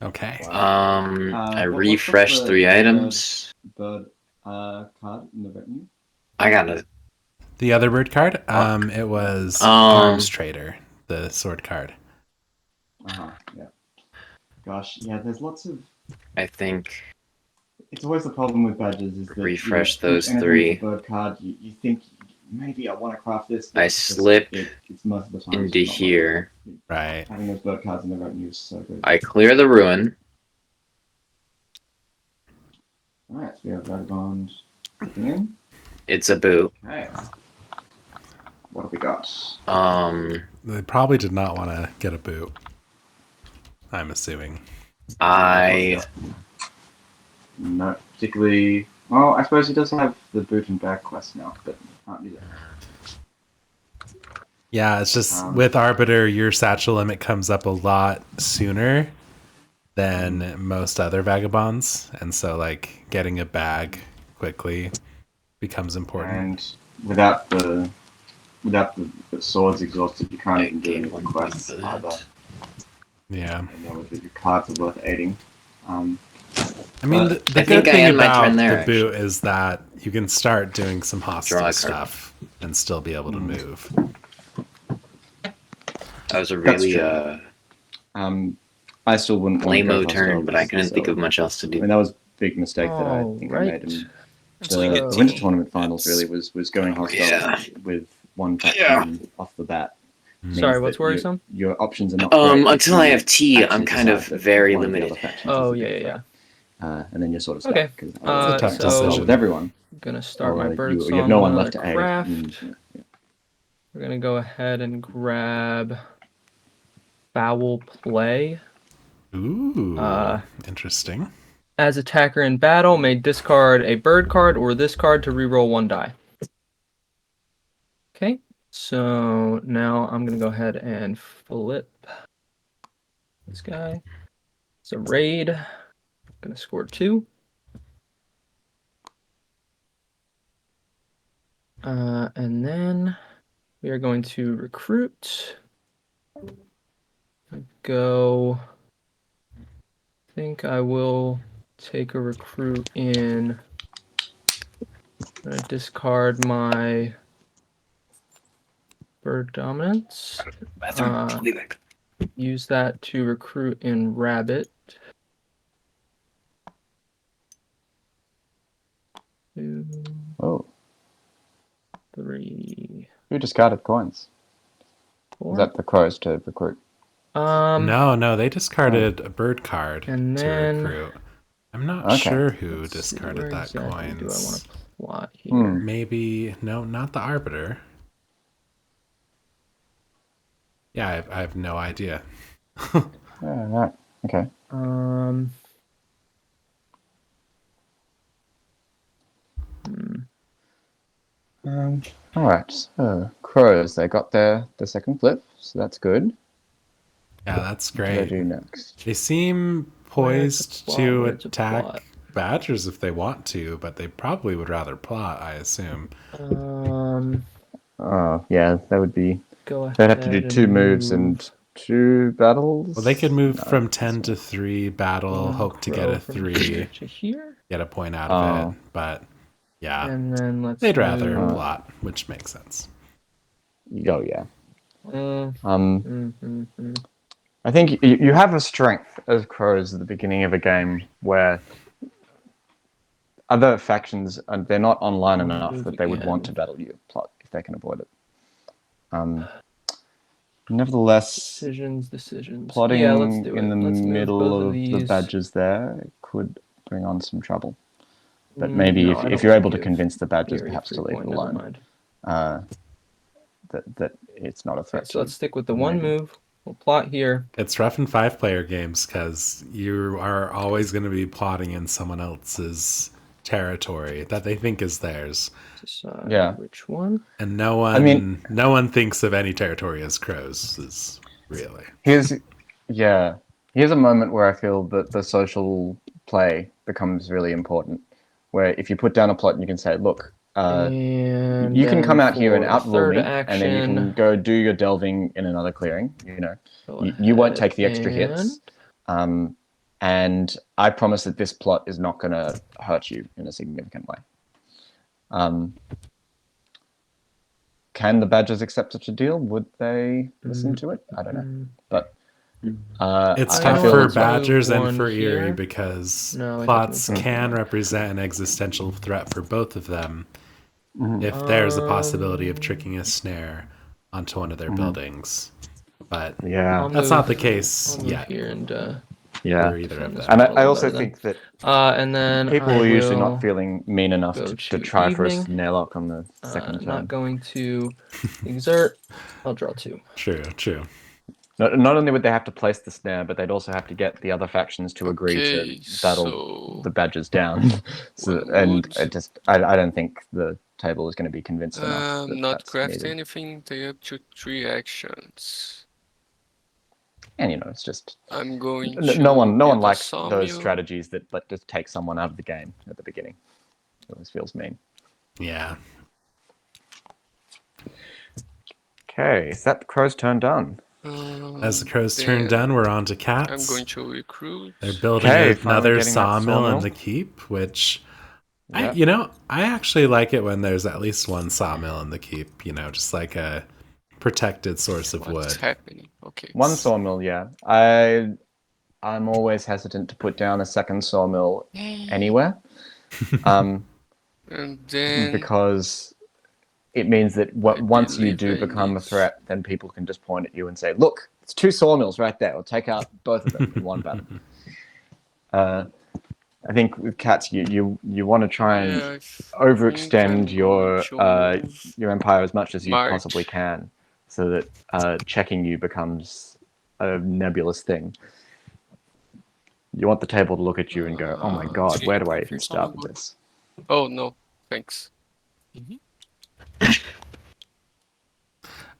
Okay. I what's refreshed the 3 items. bird card in the retinue? I got it. The other bird card, it was Um, Arms Trader, the sword card. Yeah. Gosh, yeah. There's lots of. I think It's always the problem with badges is that Refresh each those anything 3. with a bird card, you think maybe I want to craft this. But I it's just- slip it's most of the time into it's not here. Right. Having those bird cards in the retinue is so good. I clear the ruin. Alright, so we have Vagabond in. It's a boot. Okay. What have we got? They probably did not want to get a boot. I'm assuming. I Not particularly. Well, I suppose he does have the boot and bag quest now, but can't do that. Yeah, it's just with Arbiter, your satchel limit comes up a lot sooner than most other vagabonds, and so like getting a bag quickly becomes important. And without the swords exhausted, you can't I even do any gained of the 1 point quests for either. that. Yeah, You know, your cards are worth aiding. I mean the I good think I thing end my about turn there, the boot is that you can start doing some Draw a hostile card. stuff and still be able to move. That was a That's really true. I still wouldn't want to go lame-o hostile turn, but I because couldn't think so- of much else to I do. mean, that was a big mistake that I think I made. Alright. And Until you get the Winter T. Tournament finals really was going hostile Yeah. with one faction off the bat. Means Sorry, what's that worrisome? Your options are not great Until I have T, actually I'm kind of decide that very one of the other limited. factions is Oh, the yeah, big yeah, threat. And then you're sort of stuck. Okay. 'Cause It's a tough otherwise so- it's decision. with everyone. Gonna start or my bird you have no one left to aid. craft. Yeah. We're gonna go ahead and grab Foul Play. Ooh, Uh, interesting. As attacker in battle, may discard a bird card or this card to reroll 1 die. Okay, so now I'm gonna go ahead and flip this guy. It's a raid. I'm gonna score 2. And then we are going to recruit. Go. I think I will take a recruit in. I'm gonna discard my bird dominance. Use that to recruit in rabbit. 2, Oh, 3, who discarded coins? 4. Is that the crows to recruit? No, they discarded a bird card and to then- recruit. I'm not Okay. sure who let's see, discarded where that exactly coins. do I want to plot here? Maybe no, not the Arbiter. Yeah, I have no idea. Right. Okay. All right. So crows, they got their second flip, so that's good. Yeah, that's What do they great. do next? They seem Where's the poised plot? to Where's the attack plot? badgers if they want to, but they probably would rather plot, I assume. Oh, yeah, that would be. Go ahead. They'd have to do 2 moves move and 2 battles. Well, they could move No, from that's 10 not- to 3 battle, one hope to get crow a from 3, here to here, get a point out of Oh. it, but yeah, and then let's. they'd rather move- plot, which makes sense. Oh, yeah. Mm. I think you have a strength as crows at the beginning of a game where other factions they're not online I'll enough move that they would again. want to battle you plot if they can avoid it. Nevertheless, Decisions. plotting Yeah, let's do it. in the Let's move middle both of the these. badges there could bring on some trouble. But maybe No, I if don't you're think able to you have convince the badgers Area perhaps to 3 leave point, it never alone, mind. that it's not a threat. Okay, so let's to stick with the one maybe. move. We'll plot here. It's rough in 5-player games because you are always going to be plotting in someone else's territory that they think is theirs, Decide Yeah. which one. and no one, I mean- no one thinks of any territory as crows. Is really Here's a moment where I feel that the social play becomes really important. Where if you put down a plot and you can say, look, And you can come then out here and for outrule third me, and then you can action, go do your delving in another clearing. go You won't ahead take the extra hits. And I promise that this plot is not going to hurt you in a significant way. Can the badgers accept such a deal? Would they listen to it? I don't know. But it's I tough know for let's move badgers and one for Erie here. because No, we have to plots move one can here. represent an existential threat for both of them Mhm. if there's a possibility of tricking a snare onto one of their buildings. But yeah, I'll that's move, not the case I'll move yet here and yeah. for either of them. And I Probably also better think that and then people I are usually will not feeling mean enough go to to try for a evening. snare lock on the second turn. not going to exert. I'll draw 2. True. Not only would they have to place the snare, but they'd also have to get the other factions to agree Okay, to battle so the badgers down. one wood. I don't think the table is going to be convinced enough. That Not that's craft needed. anything. They up to 3 actions. And it's just I'm going to no one build a likes sawmill. those strategies that just take someone out of the game at the beginning. It always feels mean. Yeah. Okay, is that the crow's turn done? As the crow's turn then done, we're on to I'm cats. going to recruit. They're building Okay, finally another getting that sawmill in sawmill. the keep, which Yeah. I actually like it when there's at least one sawmill in the keep, just like a protected source of What's wood. happening? Okay. One sawmill, yeah. I'm always hesitant to put down a second sawmill anywhere. And then Because it means that once you do believe I become a need- threat, then people can just point at you and say, "Look, it's 2 sawmills right there. We'll take out both of them in one battle." I think with cats, you want to try and yeah, I think overextend I'm your going to move your empire as much as you March. possibly can, so that checking you becomes a nebulous thing. You want the table to look at you and go, "Oh my God, okay, where do I if even it's start only with wood. this?" Oh no, thanks.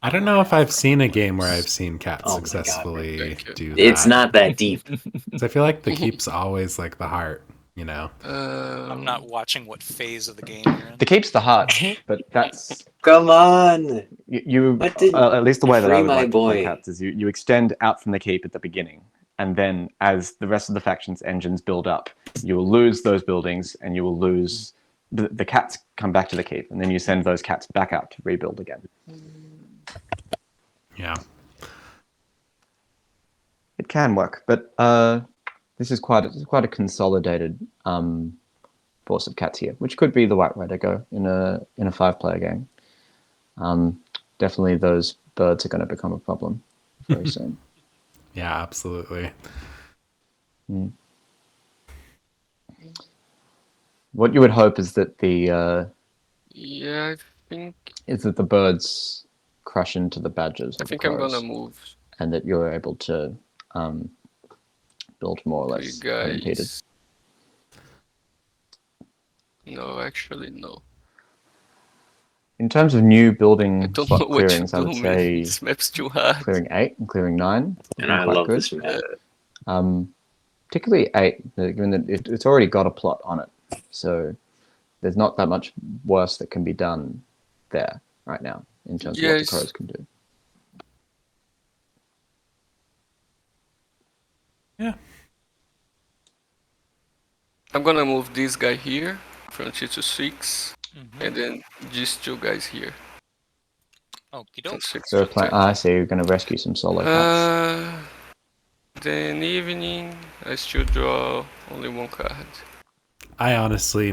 I don't know if I've seen a game where I've seen cats Oh my God, successfully thank you. do that. It's not that deep. 'Cause I feel like the keep's always like the heart, I'm not watching what phase of the game you're in. The keep's the heart, but that's Come on. you. What did- At least the way that I free would my like to play boy. cats is you extend out from the keep at the beginning, and then as the rest of the factions' engines build up, you will lose those buildings, and you will lose the cats come back to the keep, and then you send those cats back out to rebuild again. Yeah. It can work, but this is quite a consolidated force of cats here, which could be the right way to go in a 5-player game. Definitely, those birds are going to become a problem very soon. Yeah, absolutely. What you would hope is that the Yeah, I think birds crush into the badgers. I or the think I'm crows, gonna move and that you're able to build more or 3 less unimpeded. guys. No, actually no. In terms of new I building don't know slot what clearings, to I do, would man. say This map's too hard. clearing 8 and clearing 9 would And be I quite love good. this map. Particularly 8, given that it's already got a plot on it, so there's not that much worse that can be done there right now in terms of what the Yes. crows can do. Yeah. I'm gonna move this guy here from 2 to 6, Mhm. and then these 2 guys here. Okey From doke. 6 So to 10. I see you're going to rescue some solo cats. Then evening, I still draw only 1 card. I honestly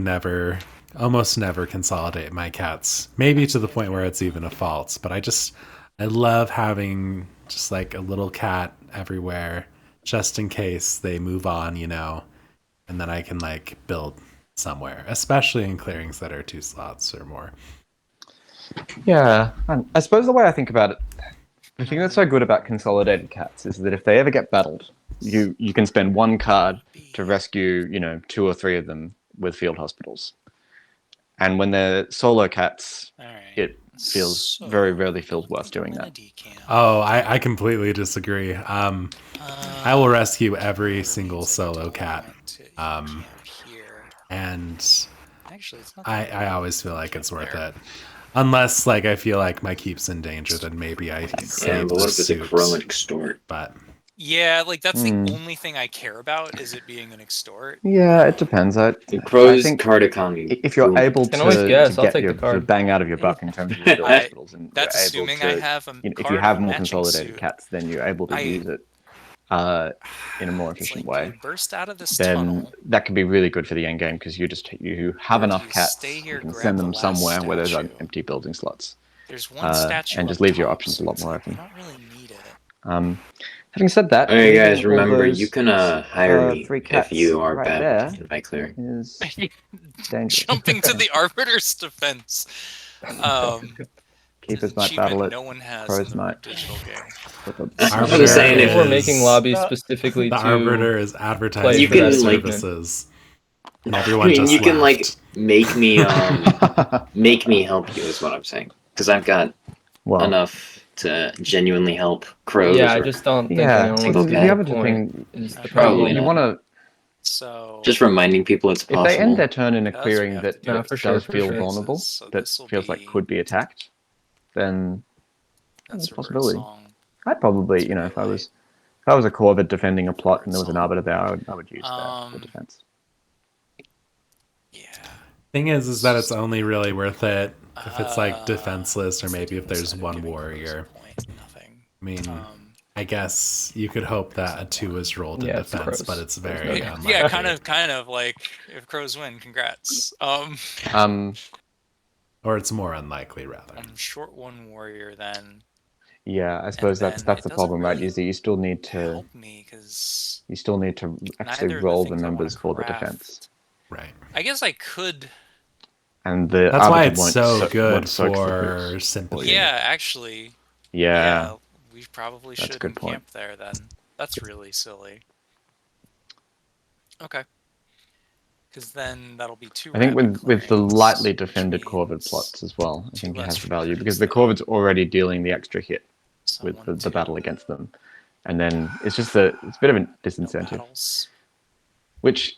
almost never consolidate my cats. Maybe to the point where it's even a fault, but I love having just like a little cat everywhere, just in case they move on, and then I can like build somewhere, especially in clearings that are 2 slots or more. Yeah, and I suppose the way I think about it, the thing that's so good about consolidated cats is that if they ever get battled, you can spend 1 card to rescue, 2 or 3 of them with field hospitals. And when they're solo cats, it feels very rarely feels worth doing that. Oh, I completely disagree. I will rescue every single solo cat. And I always feel like it's worth it. Unless, like, I feel like my keep's in danger, then maybe I save but the what if it's a suit. crow and extort? But Yeah, like that's the only thing I care about is it being an extort. Yeah, it depends. I Crow's think card economy. if you're able Can always to guess, I'll get take your the card. bang out of your buck in terms of your hospitals, and That's you're able assuming to, I have a if card you have of more matching consolidated suit. cats, then you're able to use it in a more It's efficient like way. you burst out of this Then tunnel. that can be really good for the end game because you have Or enough you cats, stay here, you can grab send the them last somewhere where there's statue. empty building slots, There's one statue and up just leaves your top, options so a lot it's more like, open. I don't really need it. Having said that, Alright, guys, leaving all remember, those, you can hire me 3 if cats you are right bad there with my clearing. is dangerous. Jumping to the Arbiter's defense. Keepers an might battle achievement it. no one has Crows in the might. digital game. I'm just saying, People if are making lobbies specifically the to Arbiter is play advertising for their that services. And I everyone mean, just you can like laughed. make me help you is what I'm saying, because I've got Well, enough to genuinely help crows. Yeah, I or- just don't think yeah. anyone Take wants a to bit. do The the other point. thing, Is the Probably problem. you not. want to. So Just reminding people it's If possible. they end their turn in a That's what clearing we have that to do No, for sure, does for feel sure. vulnerable, So that this'll feels like be- could be attacked, then that's it's a a possibility. song. I'd probably, It's if I really was a Corvid defending a plot and there was an song. Arbiter there, I would use that for Um, defense. Yeah. Thing is that it's only really worth it if it's like defenseless, or what's the maybe if downside there's of one giving crows a warrior. point? Nothing. I mean, Um, I guess you could hope that a 2 is rolled in Yeah, it's defense, crows. but it's There's very no- unlikely. yeah, kind of like if crows win, congrats. Or it's more unlikely, rather. Short 1 warrior then. Yeah, I suppose then that's it the doesn't problem, right? really Is that you still need to help me because actually neither of roll the things I wanna numbers for the craft. defense, Right. I guess I could. and the That's why Arbiter it's won't so won't good soak the for hoops. sympathy. Yeah, actually. Yeah, We probably That's a should good point. camp there then. That's really silly. Okay. Because then that'll be 2 I think rapid with the clearings, lightly which defended Corvid means plots as well, I 2 think it less has the value because recruits the there. Corvid's already dealing the extra hit So with 1, the 2, battle against them, and then it's just it's a bit of a no disincentive, battles. which,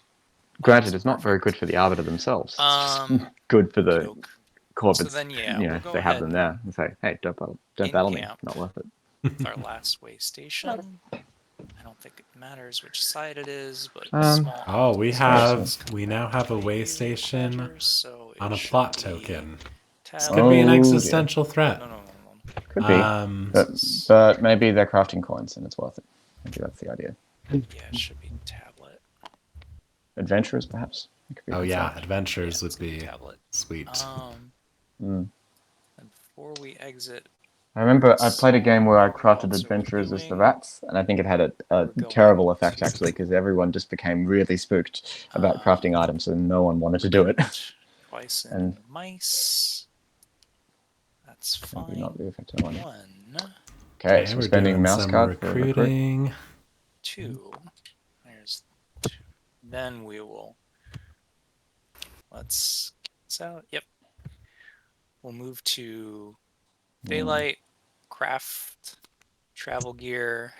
granted, is not very good for the Arbiter themselves. It's just good for the Joke. Corvids. So then, yeah, we'll if go they have ahead them there and say, "Hey, don't in battle me. camp. Not worth it." With our last way station. I don't think it matters which side it is, but small. Oh, we obstacles come we back now have a to way you, station Badger, so it on a should plot be token. This tab- could be an Oh, dear. existential threat. No. Could be, but maybe they're crafting coins and it's worth it. Maybe that's the idea. Yeah, it should be tablet. Adventurers, perhaps. It could be Oh a yeah, concept. adventures Yeah, it's would be tablet. sweet. And before we exit, I remember I played a game where I crafted Also adventurers as the doing- rats, and I think it had a going terrible effect to- actually, because everyone just became really spooked about crafting items, and no one wanted to do it. twice in And- mice. That's Maybe fine. not the effective one. 1, Okay, so we're spending doing mouse some card for recruit. recruiting. 2. There's 2. Then we will. Let's get this out. Yep. We'll move to daylight, craft, travel gear,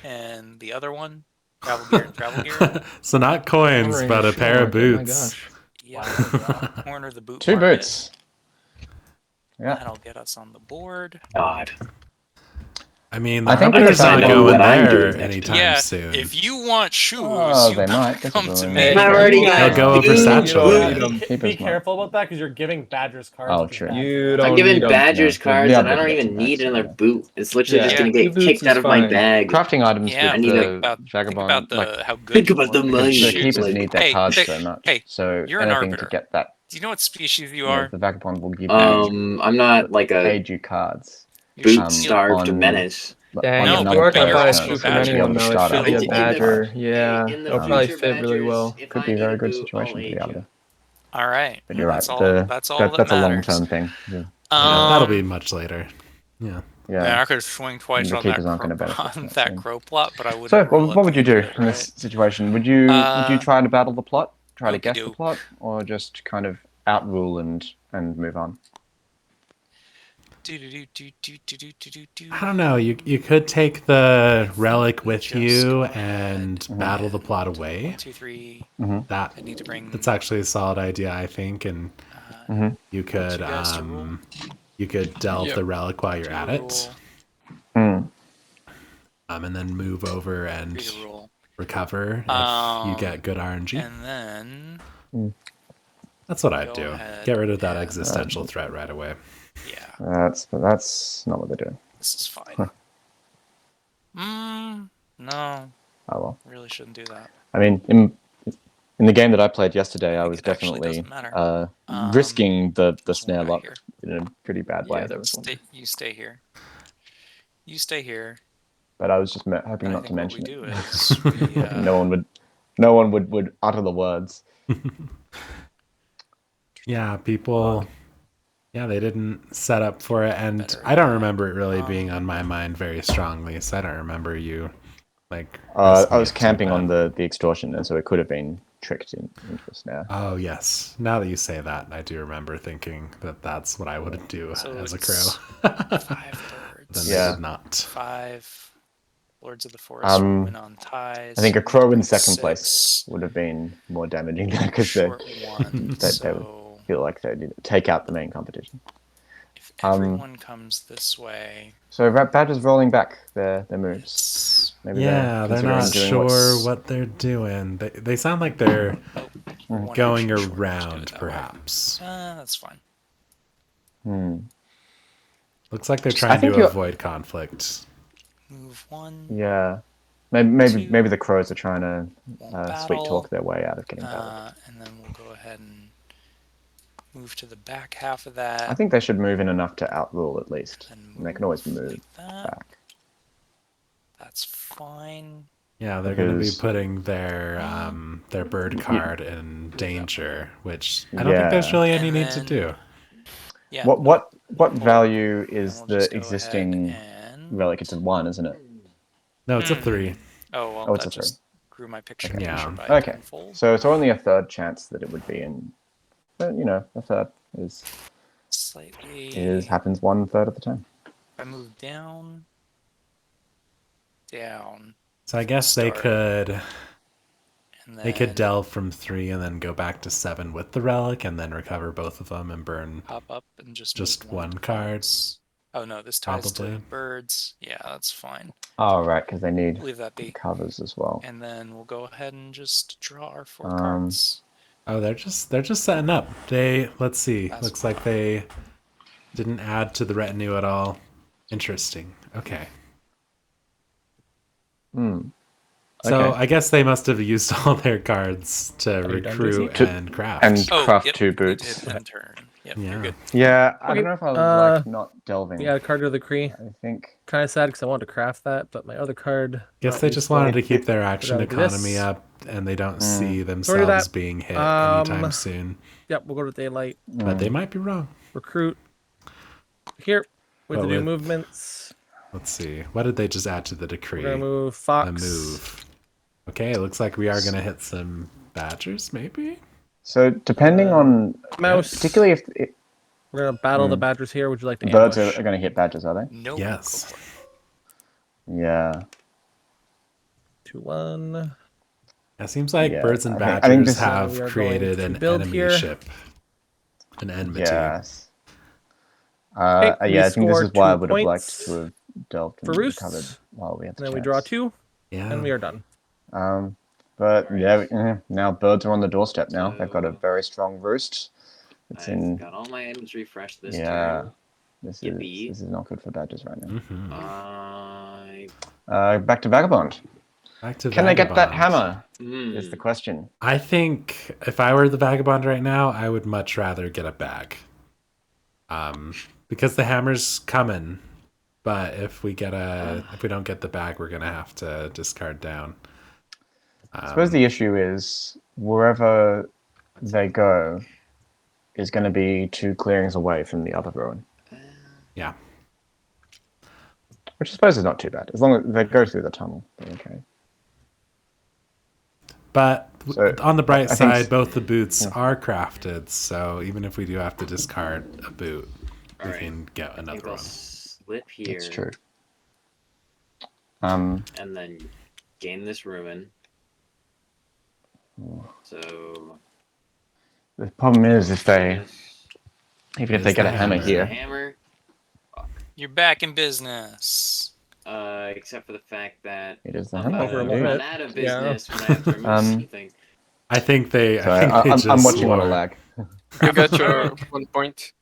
and the other one. Travel gear and travel gear. So not coins, Cornering but the a shoe pair of market, my boots. gosh. Yeah. Corner the boot. 2 market. boots. Yeah. That'll get us on the board. God. I mean, I the think Arbiter's they're not saying going what I'm there doing next anytime Yeah, soon. if you want shoes, Oh, you they might. come to Hey, me. I already They'll got go over food. satchel. You then. don't need 'em. Keep Be as much. careful about that because you're giving Badgers cards. Oh, which is true. bad. You I'm don't giving need 'em. Badgers Yeah, cards the and I other don't bits even and need bats, another yeah. boot. It's literally just Yeah, gonna two get boots kicked is out of my fine. bag. Crafting items Yeah, with need think the about vagabond, the like, how good think you about the are with money. the shoes. keepers Like, need their hey, cards hey, so much. hey, so you're an anything arbiter. to get that, Do you know what species you yeah, are? the vagabond will give you I'm not like a aid you cards. You're boot starved on- menace. Dang, No, if but you are you're gonna buy a also swoop a from badger. anyone, though, it Start should out be a with badger. 45. Yeah, in the it'll probably future fit really badgers, well. if Could I be a need very to good move, situation I'll to be aid able you. to. All right. But you're right. That's all that That's a long matters. term thing. Yeah. That'll be much later. Yeah. Man, I could swing twice The on keepers that aren't going to benefit on from it, that so. crow plot, but I wouldn't. So, roll what up would you into do it, in this situation? Would you try to battle the plot, try to guess the Okey-doke. plot, or just kind of outrule and move on? I don't know. You could take the relic with Just you go and ahead battle the and plot away. 1, 2, 3. That I need to bring. that's actually a solid idea, I think. And you could you guys to rule. you could delve Yep. the relic while you're To at it, rule. and then move over and Free to rule. recover if you get good RNG. And then That's what I'd go do. ahead Get rid of that and- existential threat right away. yeah, That's not what they're doing. this is fine. No, Oh well. really shouldn't do that. I mean, in the game that I played yesterday, I think was it actually definitely doesn't matter. risking the There's one snare guy lock here. in a pretty bad way. Yeah, there was one. You stay here. You stay here. But I was just hoping And I not to think mention what we it. do is we, No one would utter the words. Yeah, people. Yeah, they didn't set up for it, and Better I don't remember it really being on my mind very strongly. So I don't remember you like. I risking was it too camping on bad. the extortion, and so it could have been tricked into a snare. Oh yes, now that you say that, I do remember thinking that that's what I would do So as a it's crow. 5 Then birds. they Yeah. did not. 5 Lords of the Forest win on ties. I think a crow in Bring second 6, place would have been more damaging because they short 1. would So feel like they did take out the main competition. if everyone comes this way, So Badger's rolling back their moves. it's Maybe Yeah, they're considering not doing sure what's- what they're doing. They sound like they're one going action short to do it around, that way. perhaps. That's fine. Looks like they're I trying think to you're- avoid conflict. Move 1. Yeah. Maybe Two. the crows are trying to Won't sweet battle. talk their way out of getting battled. And then we'll go ahead and move to the back half of that. I think they should move in enough to outrule at least. and And they can always move like that. back. That's fine. Yeah, they're going to be Because- putting their bird card in danger, which I don't think there's Yeah. really any And need to then- do. Yeah. What value and is we'll the just go existing ahead and... relic? It's a 1, isn't it? No, it's a 3. Oh, well, Oh, it's that a just grew my picture. Okay. Yeah. by Okay. tenfold. So it's only a third chance that it would be in. But a third Slightly. happens 1/3 of the time. If I move down. So I guess they Start. could And they could then delve from 3 and then go back to 7 with the relic and then recover both of them and burn pop up and just just move one card. Oh no, this ties Probably. to birds. Yeah, that's fine. Oh, right, because they need Leave that be. covers as well. And then we'll go ahead and just draw our 4 Um, cards. Oh, they're just setting up. Let's see. That's Looks like they didn't add to the retinue at all. Interesting. Okay. So Okay. I guess they must have used all their cards to you done, recruit JC? and craft. And craft yep, 2 it boots. did end turn. Yep, Yeah. you're good. Yeah, I Okay, don't know if I like not delving. Yeah, a card to the Cree. I think. Kind of sad because I wanted to craft that, but my other card. Guess not they just useful. wanted to keep their action gotta do this. economy up, and they don't see Sorry themselves that. being hit anytime soon. Yep, we'll go to daylight. But they might be wrong. Recruit. Here. We have Oh, to do with- movements. Let's see. What did they just add to the decree? We're gonna move Fox. A move. Okay, it looks like we are going to hit some badgers, maybe? So depending on Mouse. particularly if We're gonna battle the Badgers here. Would you like to birds ambush? are going to hit badgers, are they? No. Yes. Go for it. Yeah. 2-1. It seems like Yeah, birds and I think badgers this- we are have going created to an build enemy here. ship. An enmity. Yes. Okay, we Yeah, I think this score is why I 2 would have liked points to have delved and for Roost. recovered while we had the And then we chance. draw 2, Yeah. and we are done. But yeah, now birds are on the doorstep now. They've got a very strong roost. It's I've in. got all my items refreshed this Yeah. turn. This Yippee. is not good for badgers right now. Mhm. Back to Vagabond. Back to Can they get that Vagabond. hammer? Is the question. I think if I were the Vagabond right now, I would much rather get a bag. Because the hammer's coming. But if we don't get the bag, we're gonna have to discard down. I suppose the issue is wherever they go is going to be 2 clearings away from the other ruin. Yeah. Which I suppose is not too bad. As long as they go through the tunnel, they're okay. But So, on the bright I think side, both the boots are crafted, so even if we do have to discard a boot, we Alright. can get I think another I'll one. slip here. It's true. And then gain this ruin. So The problem is if they, this even if Is they get the a hammer hammer. here, hammer. You're back in business. Except for the fact that it is the I'm hammer. about to Over a run minute. out of Yeah. business when I have to remove something. I think they. So I think they just I'm watching on a swore. lag. You got your 1 point.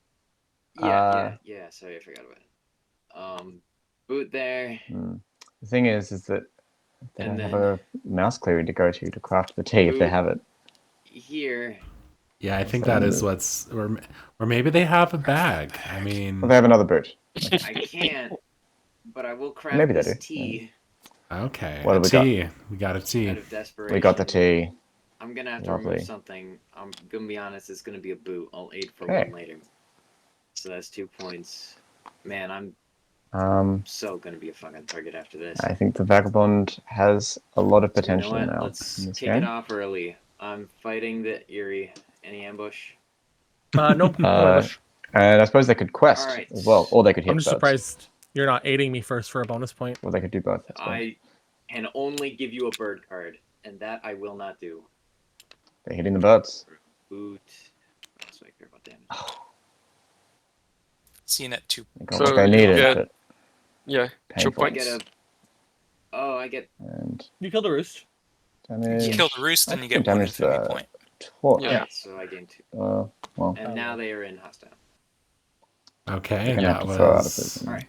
Yeah. Sorry, I forgot about it. Boot there. The thing is that they And don't have then- a mouse clearing to go to craft the tea if they Ooh. have it. Here. Yeah, I think that is what's, or maybe they have a bag. I mean, Well, they have another boot. I can't, but I will craft Maybe they this do. tea okay. What a have we got? tea. We got a tea. out of desperation. We got the tea. I'm gonna have to Lovely. remove something. I'm gonna be honest, it's gonna be a boot. I'll aid for Okay. one later. So that's 2 points. Man, I'm so gonna be a fucking target after this. I think the Vagabond has a lot of So you know potential what? now Let's in this kick game. it off early. I'm fighting the Eerie. Any ambush? Nope. no Uh, ambush. And I suppose they could quest Alright. as well, or they could hit I'm just birds. surprised you're not aiding me first for a bonus point. Or they could do both. I suppose. I can only give you a bird card, and that I will not do. They're hitting the birds. Boot. So I care about damage. Seeing at 2. They got So what they you needed, get- but Yeah, 2 painful. I get points. a. Oh, I get. And You killed a roost. damage. You kill the roost, and I you think get 1 damage infinity the point. torch. Yeah. So I gain 2. Well, And now they are in hostile. Okay, you're gonna that have to throw out of was prison. Alright.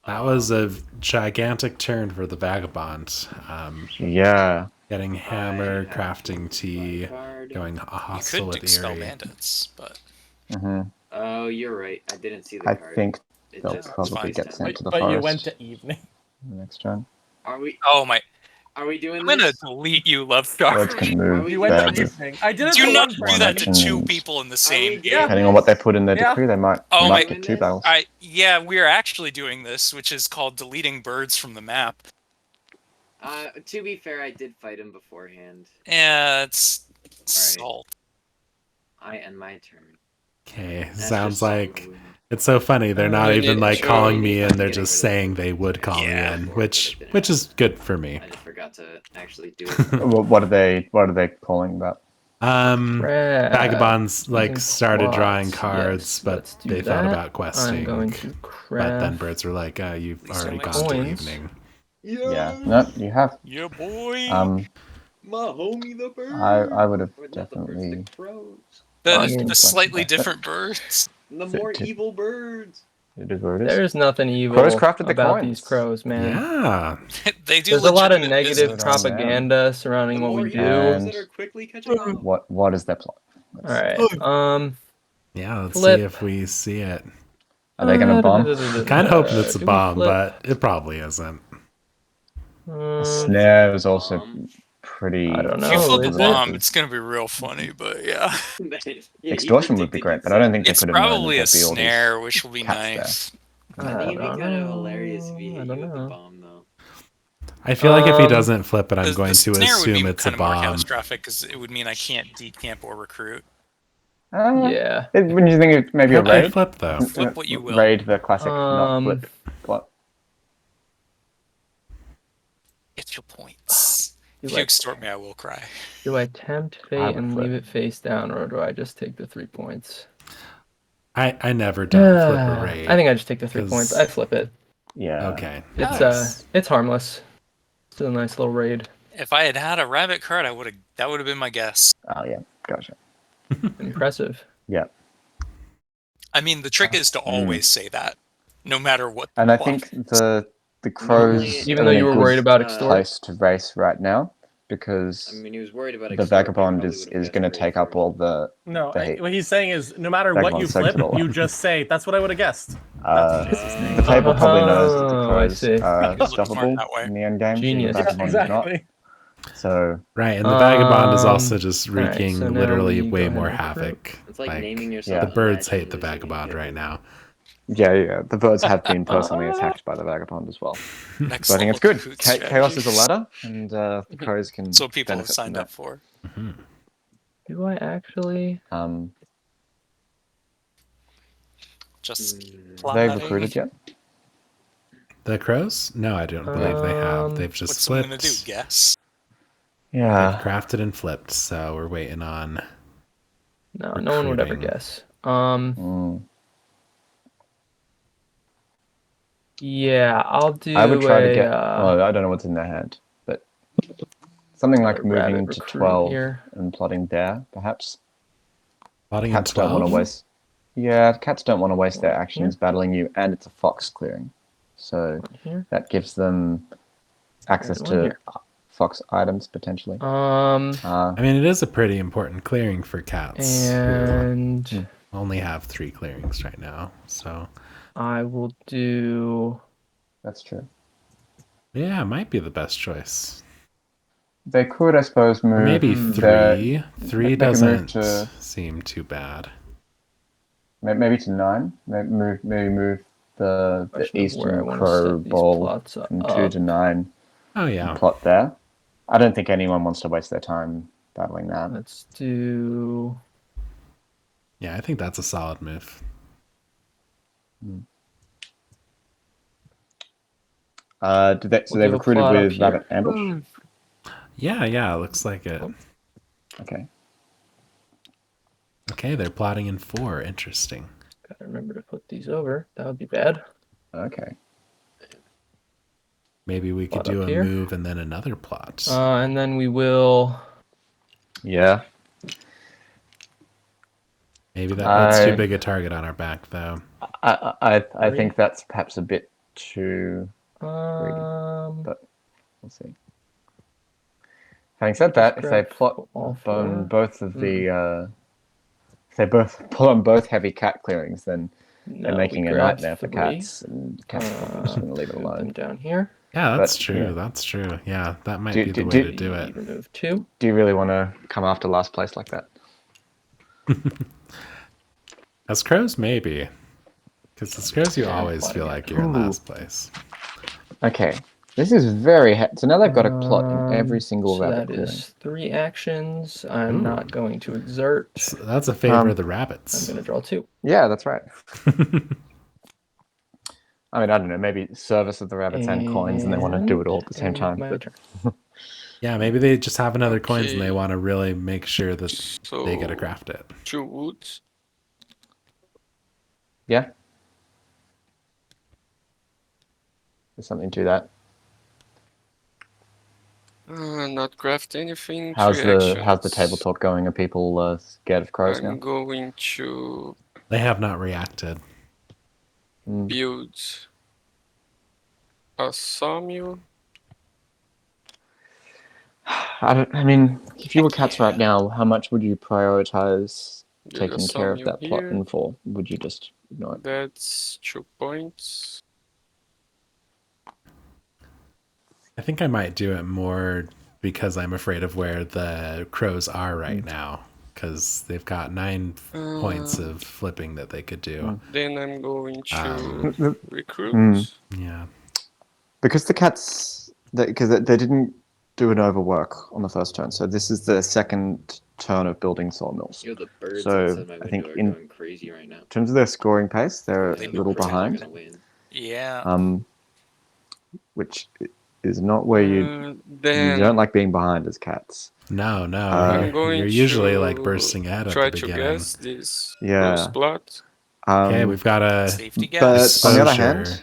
that was a gigantic turn for the Vagabond. Yeah. Getting hammer, I have crafting tea, Card. going You hostile could with dispel Eerie. bandits, but hmm Oh, you're right. I didn't see the I card. think It they'll just probably fine. get sent to the But forest you went to evening. next turn. Are we? oh my! Are we doing I'm gonna this? delete you, Love Star. Birds can move. we You went there, to evening. I did it Do for not one do One that person. to 2 action. people in the Are same we game. good? Depending on what they put in their Yeah. decree, they might, Oh might my- get 2 battles. Yeah, we're actually doing this, which is called deleting birds from the map. To be fair, I did fight him beforehand. Yeah, it's salt. I end my turn. Okay, That's sounds just salt in like the wound. it's so funny. They're not you even need like to- calling me in. They're Getting just rid of saying it. they would call Yeah. me in, which is good for me. I just forgot to actually do it. What are they calling about? Crap. Vagabonds like Using started plots. drawing cards, Yes, but let's do they thought that. about questing. I'm going to craft. But then birds were like, "You've Least already I gone like to coins. evening." Yeah. No, you have. Yeah, boy. My homie the bird. I would have Or not the birds, definitely. the crows. the onion the slightly like that. different birds. The Fit more to- evil birds. It is what it is. There's nothing evil Crows crafted the about coins. these crows, man. Yeah, They do. There's a lot of legitimate negative business. Put it on propaganda surrounding The what more we evil do. birds And- that are quickly catching on. What is their plan? All right. yeah. Let's Flip. see if we see it. Are they going to bomb? Kind of hoping it's a do we bomb, flip? but it probably isn't. Snare is also Bomb. pretty. I don't If you know, flip a is it? bomb, it's gonna be real funny. But yeah, Yeah, Extortion would be great, but I don't think they it's could have known probably a that there'd be all these- snare, which will be cats there. nice. I think it'd be I kind of don't hilarious if he know. I hit don't you with the know. bomb, though. I feel like if he Um, doesn't flip it, I'm The going to snare would be assume it's a kind of more bomb. catastrophic because it would mean I can't decamp or recruit. Yeah. When you think it's maybe a Okay, raid? flip though. Flip what you will. Raid the classic, not Um, flip. What? Get your points. Do If you I, extort me, I will cry. do I tempt I fate would and flip. leave it face down, or do I just take the 3 points? I never don't flip a raid. I think I just take the 3 'cause- points. I flip it. Yeah. Okay. It's nice. it's harmless. It's a nice little raid. If I had had a rabbit card, that would have been my guess. Oh yeah. Gotcha. Impressive. Yeah. I mean, the trick is to always say that, no matter what. And I plot. think the crows. Normally- Even are though in you a were good worried about uh, extort. place to race right now. because I mean, he was worried about the extort, he vagabond probably is would've guessed going to great take up first. all the. No, the what he's saying is no matter what you Vagabond flip, Sentinel. you just say, that's what I would have guessed. Uh, That's just his the table probably knows that the Oh, I crows see. are Looks smart stoppable that way. in the end game. so the Genius. vagabond is not. exactly. So Right, and the vagabond is Um, also just alright, wreaking so now literally we go way ahead more and recruit. havoc. It's like naming yourself. Yeah. The birds hate the imaginatively vagabond right singing. now. yeah, the birds have been personally attacked by the vagabond as well. Next So I think level it's good. Kahoot Chaos is a strategy. ladder, and the crows can So people have benefit from signed that. up for. Mhm. Do I actually? Just Have they plotting. recruited yet? The crows? No, I don't believe they have. They've just What's someone flipped. gonna do? Guess. They've Yeah. crafted and flipped, so we're waiting on. No, no one would ever Recruiting. guess. Mm. Yeah, I'll do I would try to get. a Well, I don't know what's in their hand, but something like rabbit moving to recruit 12 here. and plotting there, perhaps. Plotting in Cats don't want 12? to waste. Yeah, cats don't want to waste their actions battling you, and it's a fox clearing, so One here. that gives them access And one to here. fox items potentially. I mean, it is a pretty important clearing for cats who And only have 3 clearings right now. So, I will do. That's true. yeah, it might be the best choice. They could, I suppose, move. Maybe their- 3. 3 they could move doesn't to- seem too bad. Maybe to 9. Maybe move the Question of where I eastern wanna crow set these ball plots from 2 up. to 9. Oh, yeah. And plot there. I don't think anyone wants to waste their time battling that. Let's do. Yeah, I think that's a solid move. So We'll they do a recruited plot up with here. rabbit ambush. Yeah, it looks like it. Okay. Okay, they're plotting in 4. Interesting. Gotta remember to put these over. That would be bad. Okay. Maybe we could Plot do up a here. move and then another plot. And then we will. Yeah. Maybe that's too I- big a target on our back, though. I think that's perhaps a bit too. But we'll see. Having said that, if they grab plot all bone 4. both of the, if they both pull on both heavy cat clearings, then they're No, making we a grab nightmare for 3. cats, and cats are just going to leave it Move them alone. down here. Yeah, that's But, true. yeah. That's true. Yeah, that might Do- be the do- way do- to do it. Remove 2. Do you really want to come after last place like that? As crows, maybe. Because as crows, you always plot feel again. like you're in Ooh. last place. Okay. This is very. So now they've got a plot in every single So rabbit that clearing. is 3 actions. I'm Ooh. not going to exert. So that's a favor of the I'm rabbits. going to draw 2. Yeah, that's right. I mean, I don't know. Maybe service of the rabbits and coins, and they want to do it all at the same And time. my But turn. Yeah, maybe they just have another coins and they Okay. want to really make sure that So they get to craft it. 2 woods. yeah, there's something to that. Not craft anything. How's 3 the actions. table talk going? Are people scared of crows I'm now? going to They have not reacted. build a sawmill. I mean, if you were cats right now, how much would you prioritize Build a taking care of sawmill that plot here. in for? Would you just ignore it? That's 2 points. I think I might do it more because I'm afraid of where the crows are right now. Because they've got 9 points of flipping that they could do. Then I'm going to Mm. recruit. Yeah. Because the cats, because they didn't do an overwork on the first turn, so this is the second turn of building sawmills. Yo, the birds So, outside my I think window are in- going crazy right now. In terms of their scoring pace, they're They a little do pretty behind, Gonna win. Yeah. which is not where you Then don't like being behind as cats. No, I'm you're, going you're usually to like bursting ahead at try the to beginning. guess this Yeah. rose plot. Okay, we've got a Safety But guess. on the other exposure.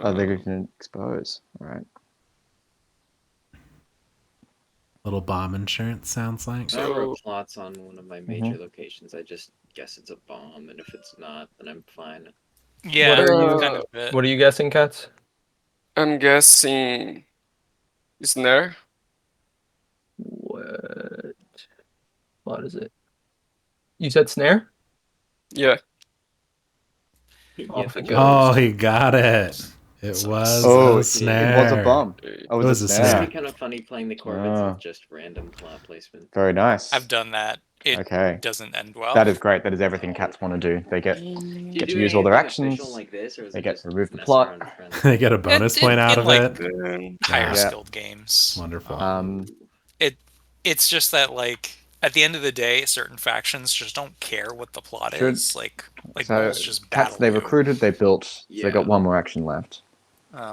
hand, they can expose. All right. Little bomb insurance sounds like. So- Whenever a plot's on one of my major locations, I just guess it's a bomb, and if it's not, then I'm fine. Yeah, What are you- kind of it. What are you guessing, Cats? I'm guessing snare. plot is it? You said snare? Yeah. Off it Oh, goes. he got it. It So- was Oh, a it snare. was a bomb. Oh, It was a a It'd snare. snare. be kind of funny playing the Corvids Ah. with just random plot placement. Very nice. I've done that. It Okay. doesn't end well. That is great. That is everything cats want to do. They get Do you get do to use all their anything actions. official like this, or is They it get just to remove the mess plot. around with friends? They get a bonus point out in of like it. Then higher Yeah. skilled games. Wonderful. It's just that like at the end of the day, certain factions just don't care what the plot Should- is. Like So moles just cats battle they you. recruited, they built. So they Yeah. got one more action left.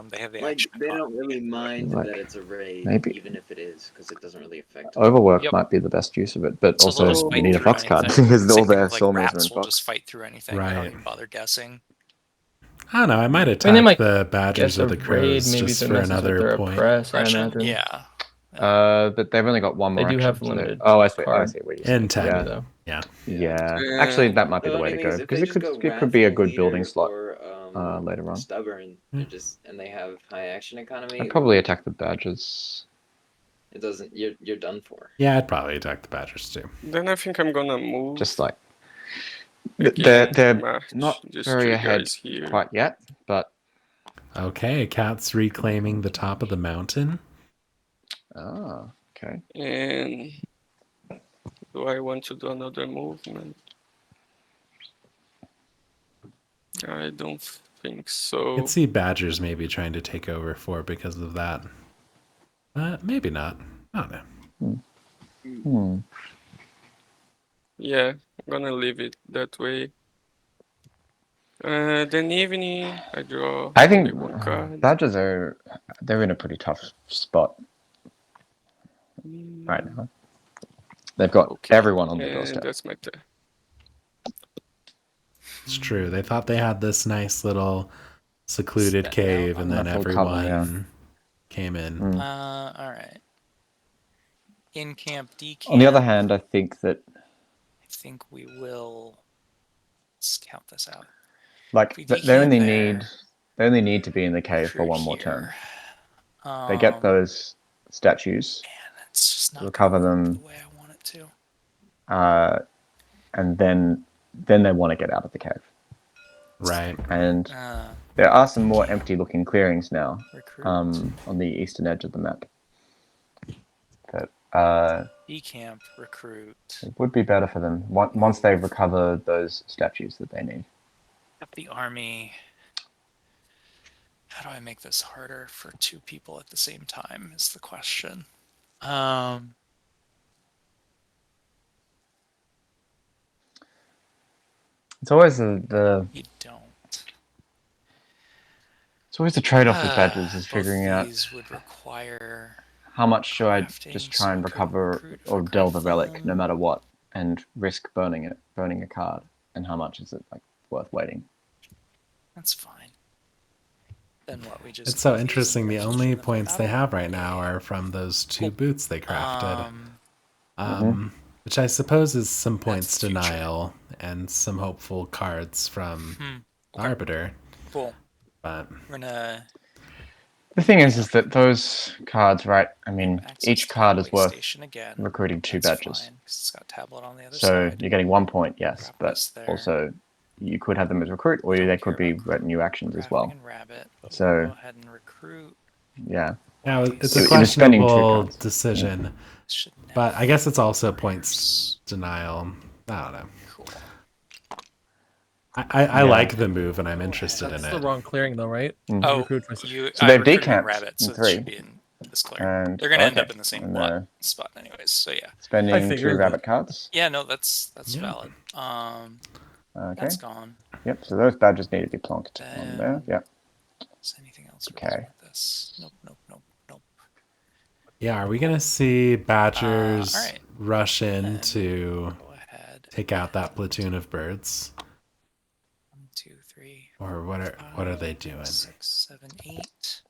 They have the Like action. they don't really mind Like, that it's a raid, maybe- even if it is, because it doesn't really affect. Overwork Yep. might be the best use of it, but So they'll also just you fight need a through fox card anything. because Same all thing their with, like, sawmills are in rats will fox. just fight through anything. I don't Right. even bother guessing. I don't know. I might they attack might the badgers Guess a or the raid, crows maybe just they're for messes with another their point. press, I Impression? imagine. Yeah. But they've only got one more. They do action, have so limited Oh, I see. I card see what you're In saying. tech. Yeah. though. Yeah. Yeah. Actually, that might be The the way only to thing is go if they because just go it could be a wrathful good building here slot or later on. stubborn, Hmm. and they have high action economy. I'd probably attack the badgers. It doesn't. You're done for. Yeah, I'd probably attack the badgers too. Then I think I'm gonna move. Just like again to they're match not these very two ahead guys here. quite yet, but Okay, cat's reclaiming the top of the mountain. okay. And do I want to do another movement? I don't think I so. could see badgers maybe trying to take over for because of that. Maybe not. I don't know. Hmm. Yeah, I'm gonna leave it that way. Then evening, I draw I think only one card. badgers they're in a pretty tough spot Mm, right now. They've got Okay, everyone on their and doorstep. that's my turn. It's true. They thought they had this nice little secluded Step cave, out and on then that full everyone cover, yeah. came in. Mm. All right. In camp, decamp. On the other hand, I think that I think we will. Let's count this out. like If we they only decamp there, need to be in the cave for recruit one more turn. here. They get those statues, Man, it's just not recover going them. the way I want it to. And then they want to get out of the cave. Right. And Uh, there are some more empty-looking clearings now recruit. on the eastern edge of the map. But Decamp, recruit. it would be better for them once they recover those statues that they need. Up the army. How do I make this harder for two people at the same time is the question. It's always the You don't. it's always the trade-off with badges is Both figuring out these would require how much should I crafting, just so try and I could recover recruit or for delve the relic no crafting. matter what, and risk burning a card, and how much is it like worth waiting? That's fine. Then what we just It's so use interesting. The versus only in the points they battle? have right now are from those two boots they crafted. Um, Which I suppose is some points the future. denial and some hopeful cards from okay, Arbiter. cool. But We're gonna The thing is that those cards, right? I mean, access each card is worth station again. recruiting 2 That's badges. fine, 'cause it's got tablet on the other So side. you're getting 1 point, yes, Grab but this there. also you could have them as recruit, or Don't they care could be about retinue actions as well. Crafting and rabbit, but So- we'll go ahead and recruit. Yeah. yeah, it's It- a it was spending 2 questionable cards. decision. Should But never I guess it's also warriors. points denial. I don't know. Cool. I Yeah. like the move and I'm interested That's in the it. wrong clearing though, right? Mm. Oh, Recruit for- you. So I they've recruited in decamped rabbit, so in it 3. should be in this clear. And They're gonna end okay. up in the same And, spot, anyways. So yeah. I spending figured 2 that. rabbit cards. Yeah, no, that's Yeah. valid. Okay. That's gone. Yep. So those badges need to be plonked on Then- there. Yep. Is anything else Okay. wrong with this? Nope. Yeah, are we gonna see badgers alright. rush in Then to Go ahead. take out that platoon of birds? 1, 2, 3. Or what are they doing? 6, 7, 8.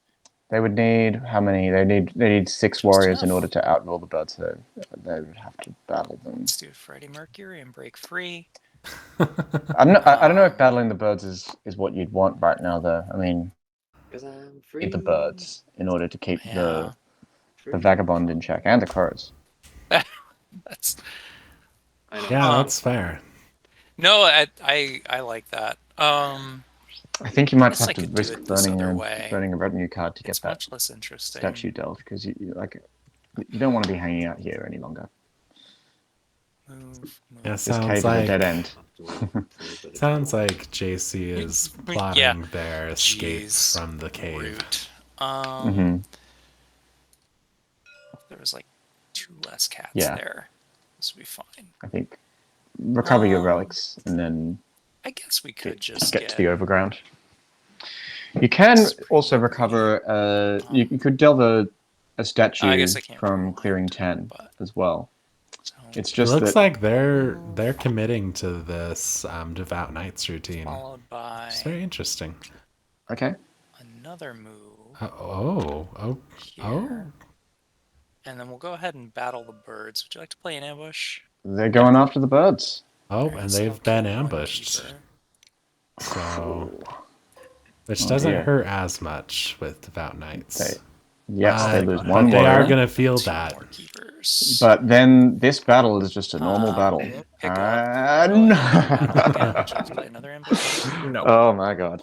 They would need how many? They need 6 Just warriors in enough. order to outrule the birds. So they would have to battle them. Let's do Freddie Mercury and break free. I don't know if battling the birds is what you'd want right now, though. I mean, 'Cause I'm free. need the birds in order to keep Yeah. the vagabond in check and the crows. That's I know. Yeah, that's fair. No, I like that. I think you might guess I have to could do risk it this burning other a way. retinue card to get It's that much less interesting. statue delved because you don't want to be hanging out here any longer. Move. Yeah, This sounds cave is like a dead end. sounds like JC is plotting their escape Jeez, from the cave. Root. Mhm. If there was like 2 less cats Yeah. there, this would be fine. I think recover your Um, relics and then I guess we could just get to the overground. You can also recover. You could delve a statue I guess I can't from rewind, clearing 10 but- as well. So, It's It just looks that like they're committing to this devout knights routine. followed by It's very interesting. okay. another move Oh. here. And then we'll go ahead and battle the birds. Would you like to play an ambush? They're going after the birds. Oh, Alright, and so they've I'll kill been one ambushed. keeper. So, which Oh, doesn't dear. hurt as much with devout knights. Yes, they But- lose but one they are warrior. gonna feel 2 that. more keepers. But then this battle is just a normal Um, battle. pick up, Ah, go ahead, battle again. Would you like to no. play another ambush? No. Oh my god.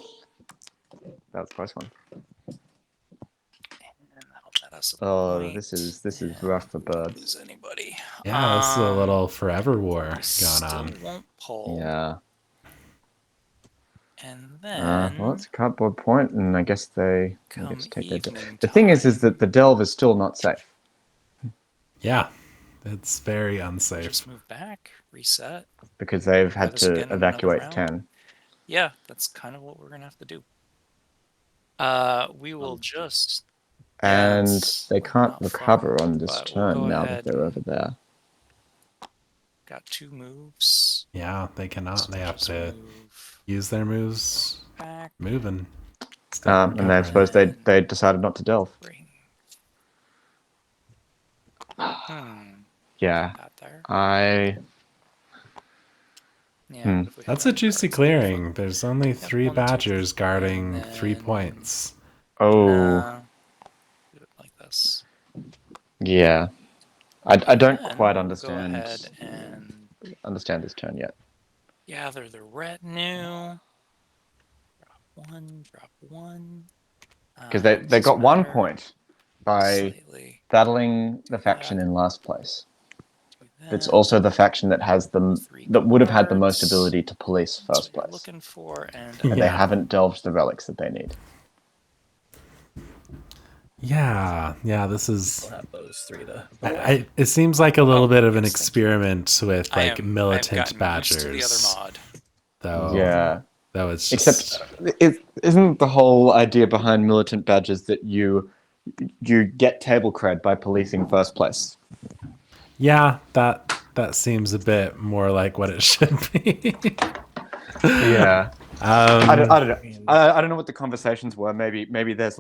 That was a close one. And that'll net us a Oh, point, this is and rough for we don't birds. lose anybody. Yeah, this is a little forever war going Still on. won't pull. Yeah. And then Well, it's a cardboard point, and I guess they come get to take their. evening The thing is time, that the delve is still not safe Yeah, it's very unsafe. just move back, reset. because they've Try had this again to in another evacuate round. 10. Yeah, that's kind of what we're gonna have to do. We will just And Yes, they can't not recover far, on this but we'll turn go now ahead that they're and- over there. got 2 moves. Yeah, they cannot. So They have just to move use their moves back. moving. instead of And I recovering. suppose they decided not to delve. Bring. Yeah. Got there. I. Yeah. Hmm. but if we That's have a juicy birds, clearing. There's only 3 1, 2, badgers guarding and 3 then- points. Oh, do it like this. yeah. I don't Then quite we'll Go ahead understand this turn yet. gather the retinue. Drop 1, drop 1. Because they got 1 point by Slightly battling the faction in last place. do It's that. also the faction that has that would have had the most cards. ability to police That's first what you're place, looking for, and and they Yeah. haven't delved the relics that they need. Yeah, this is. We'll have those 3 to. It seems like a little bit of an yes, thank you. experiment with like I've militant gotten used to the badgers. other mod. Though, Yeah, though it's just, except isn't the whole idea behind militant badges that you get table cred by policing first place? yeah, that seems a bit more like what it should be. Yeah. I don't know. mean- I don't know what the conversations were. Maybe there's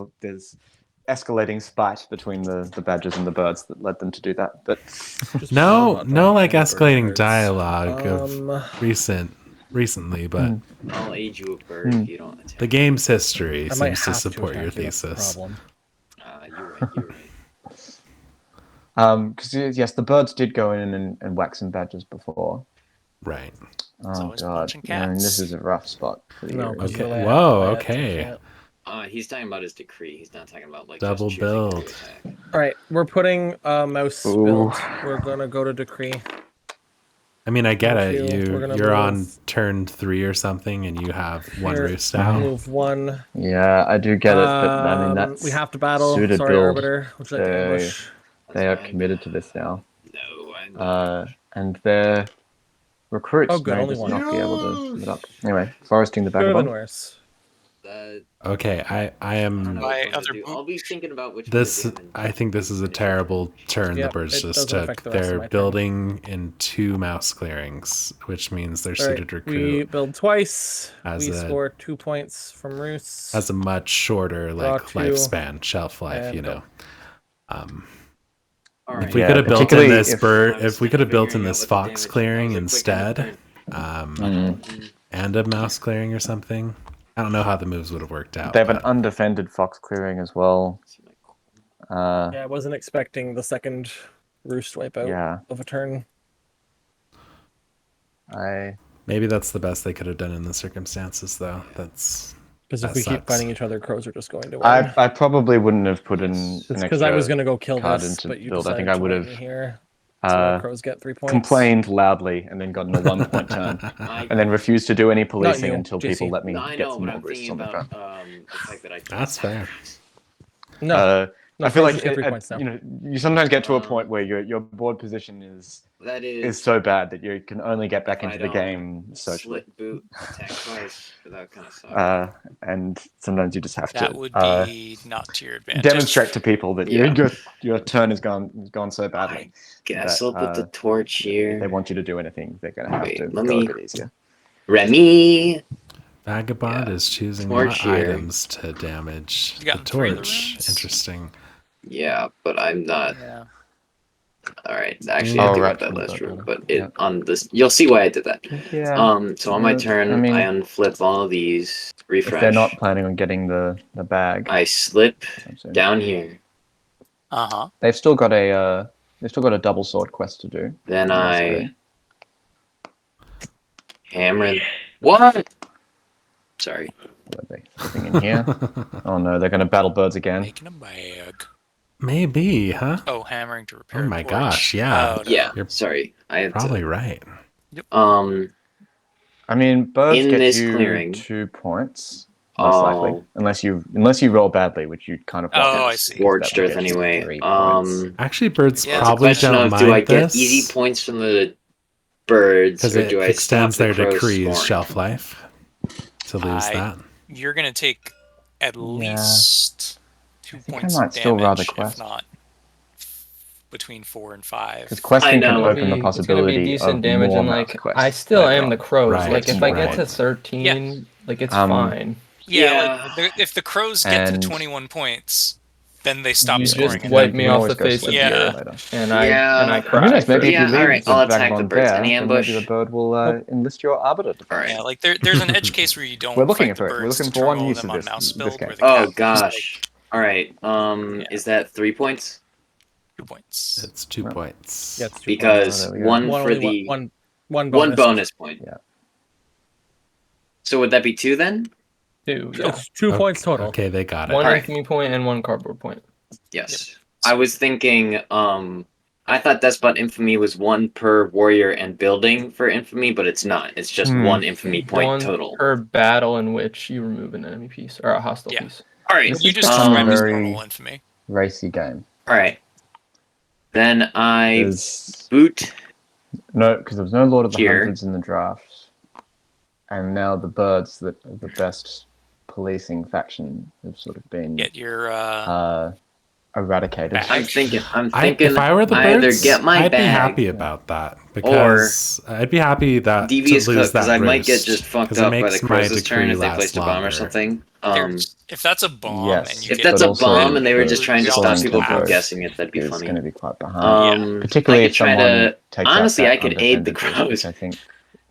escalating spite between the badgers and the birds that led them to do that. But Just No, not no, like dropping bird escalating cards. dialogue of recently, but I'll aid you a bird if you don't attack. the game's history I might seems to have support your attack you, that's the thesis. problem. You're right. because yes, the birds did go in and whack some badgers before. Right. It's Oh always god, punching I mean, this cats. is a rough spot for the No, area. 'cause Okay. the way I Whoa, play it, okay. you can't. He's talking about his decree. He's not talking about like Double just choosing who to build. attack. All right, we're putting mouse Ooh. build. We're gonna go to decree. I mean, I get Thank it. you. We're gonna You're on move- turn 3 or something, and you have 1 Here, roost out. Move 1. Yeah, I do get it, but I mean that's We have to battle. suited Sorry, build. Arbiter. Would you like to They- ambush? They are That's fine. committed to this now, No, I'm not. and their recruits Oh, good, may only just one. not be able to sum it up. Anyway, foresting the Could have been vagabond. worse. Okay, I I don't am. know My which one to other do. boot- I'll be thinking about which This, one to do. I think this is a terrible turn Yep, the birds it just doesn't took. affect the rest of They're my turn. building in 2 mouse clearings, which means their All right, suited we recruit build twice. As We a- score 2 points from roosts. has a much shorter Draw like 2, lifespan, shelf life. and You go. know. All If right. we Yeah, could have built in particularly this if- bird, I was if we could have built in figuring out this what the fox damage- clearing that was a quick enough instead, turn. and a mouse clearing or something, I don't know how the moves would have worked out. They have an but- undefended fox clearing as well. Yeah, I wasn't expecting the second roost wipeout Yeah. of a turn. Maybe that's the best they could have done in the circumstances, though. Because if we keep fighting each other, crows are just going to win. I probably wouldn't have put in It's an because I was extra going to go kill card this, into but you build. I decided think I to would wait have me here. So our crows get 3 points. complained loudly and then gotten a 1 point turn, and then refused to do any policing you, until JC. people let me No, I get know, some but more I'm boosts thinking on the about front. the fact that I. That's fair. No, I feel crows like just get 3 points now. you sometimes get to a point where your board position is so bad that you can only get back into the game socially. Slit boot attack twice, but that kind of sucks. And sometimes you just have That to would be not to your advantage. demonstrate to people that Yeah. your turn has gone so badly. Guess that, I'll put the torch If here. they want you to do anything, they're going to have to let go me- a bit easier. Remy. Vagabond Yeah. is choosing Torch what here. items to damage You the gotten 3 of the torch. runes? Interesting. Yeah, but I'm not. Yeah. All right, actually, I Oh, do right, have that from the last room, bottom. but Yeah. on this, you'll see why I did that. Yeah. So on my Yeah, turn, I mean- unflip all of these. Refresh. If they're not planning on getting the bag, I slip sometime down here. they've still got a double sword quest to do. Then That's I great. hammer. What? Sorry. What are they slipping in here? Oh no, they're going to battle birds again. Making a bag. Maybe, huh? Oh, hammering to repair. Oh a my torch. gosh, yeah. Oh, no. Yeah. You're Sorry. I had Probably right. I mean, birds In get this you clearing- 2 points, most likely, unless you roll badly, which you kind of want. Oh, I see. Scorched That will Earth get you anyway. 3 points. Actually, birds Yeah, it's a probably Question don't of mind do I get this easy points from the birds, because or it do I extends stop their the crows decree's scoring? shelf life to lose that. You're going to take at least 2 think I points might of still damage, rather if quest. not between 4 and 5. Because questing can know. open the It's gonna possibility be decent of damage, more and mouse like quests I still later am on. the crows. Right, Like if I get to right. 13, like it's Um, fine. Yeah, Yeah. if the crows get to And- 21 points, then they stop You scoring. just and wipe then- me You can off always the go face of slip Yeah. the earth, later. and Yeah. I Who cry. knows? Maybe if Yeah, you leave alright, the I'll attack vagabond the birds. there, Any then ambush? maybe the bird will enlist your arbiter defense. Alright. Yeah, like there's an edge case where you don't We're looking fight the for it. We're birds looking to for one turn use them of on this- mouse this build, game. where the Oh cat gosh. All right. Yeah. Is that 3 points? 2 points. It's 2 points. Yeah, it's 2 Because there we go. one points. for Only the one one bonus point. Yeah. So would that be 2 then? 2. Yeah. It's 2 points total. Okay, they got it. One Alright. infamy point and 1 cardboard point. Yes. I was thinking. I thought Despot Infamy was 1 per warrior and building for infamy, but it's not. It's just 1 infamy point 1 total. per battle in which you remove an enemy piece or a hostile Yeah. piece. All right. This You is just becoming described as very normal infamy. racy game. All right. Then I There's boot. no, because there was no Lord of the Here. Hundreds in the draft, and now the birds that are the best policing faction have sort of been Get your eradicated. Back. I'm thinking. If I were the birds, either get my I'd be bag happy about that because I'd be happy that devious to lose because that I might get roost, just fucked 'cause it up by makes the my crows' turn decree if they last placed a bomb or longer. something. if that's a bomb yes. and you If get that's but a also bomb and they were just the trying to stop Golden people from Path guessing it, that'd be is funny. going to be quite behind. Yeah. Particularly I if could try someone to- takes honestly, out I that could aid the undefended boost, which crows. I think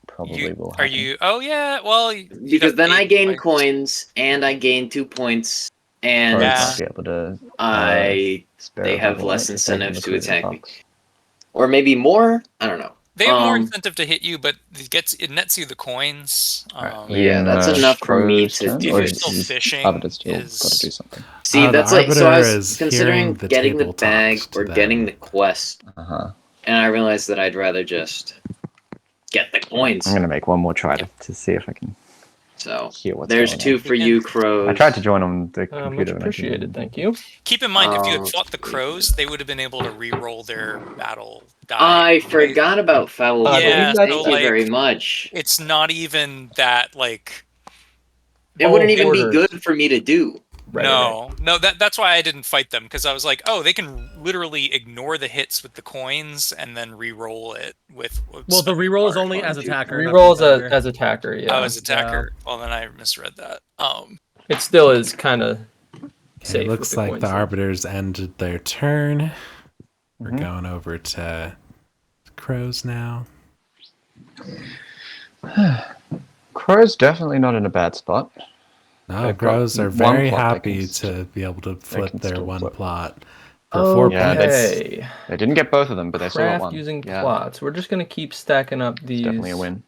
probably you will are happen. you oh yeah well you Because got then I paid gain by- coins and I gain 2 points and Crows Yeah. might be able to spare they a have bubble less if they can incentive to recruit a attack me. fox. Or maybe more? I don't know. They have more Um, incentive to hit you, but it nets you the coins. Yeah, that's enough for me Crow's to turn, if or you're is- still is fishing, Arbiter's still is- got to do something. See, the that's like so I arbiter was is considering hearing the getting the table bag talk to or getting them. the quest, and I realized that I'd rather just get the coins. I'm going to make one more try to see if I can So hear what's there's going 2 on. for you, crows. I tried to join on the Much computer. and I appreciated. couldn't. Thank you. Keep in mind, if you Oh. had fought the crows, they would have been able to re-roll their battle die. I right? forgot about foul. Yeah, Thank so, you like, very much. It's not even that like. It wouldn't even be orders. good for me to do. Right, No, that's why I didn't fight them, because I was like, oh, they can literally ignore the hits with the coins and then re-roll it with. Well, the reroll is Spark. only as attacker. not Reroll defender. as attacker. Yeah. Oh, as attacker. Well, then I misread that. It still is kind of safe. It with looks the like coins the there. arbiters ended their turn. We're going over to crows now. Crow's definitely not in a bad spot. No, They've got crows are one very plot they happy can to be able to flip can their still one flip. plot for 4 Yeah, points. Okay. They didn't get both of them, but they still got Craft one. using Yeah, plots. We're just gonna keep stacking up it's these definitely a win.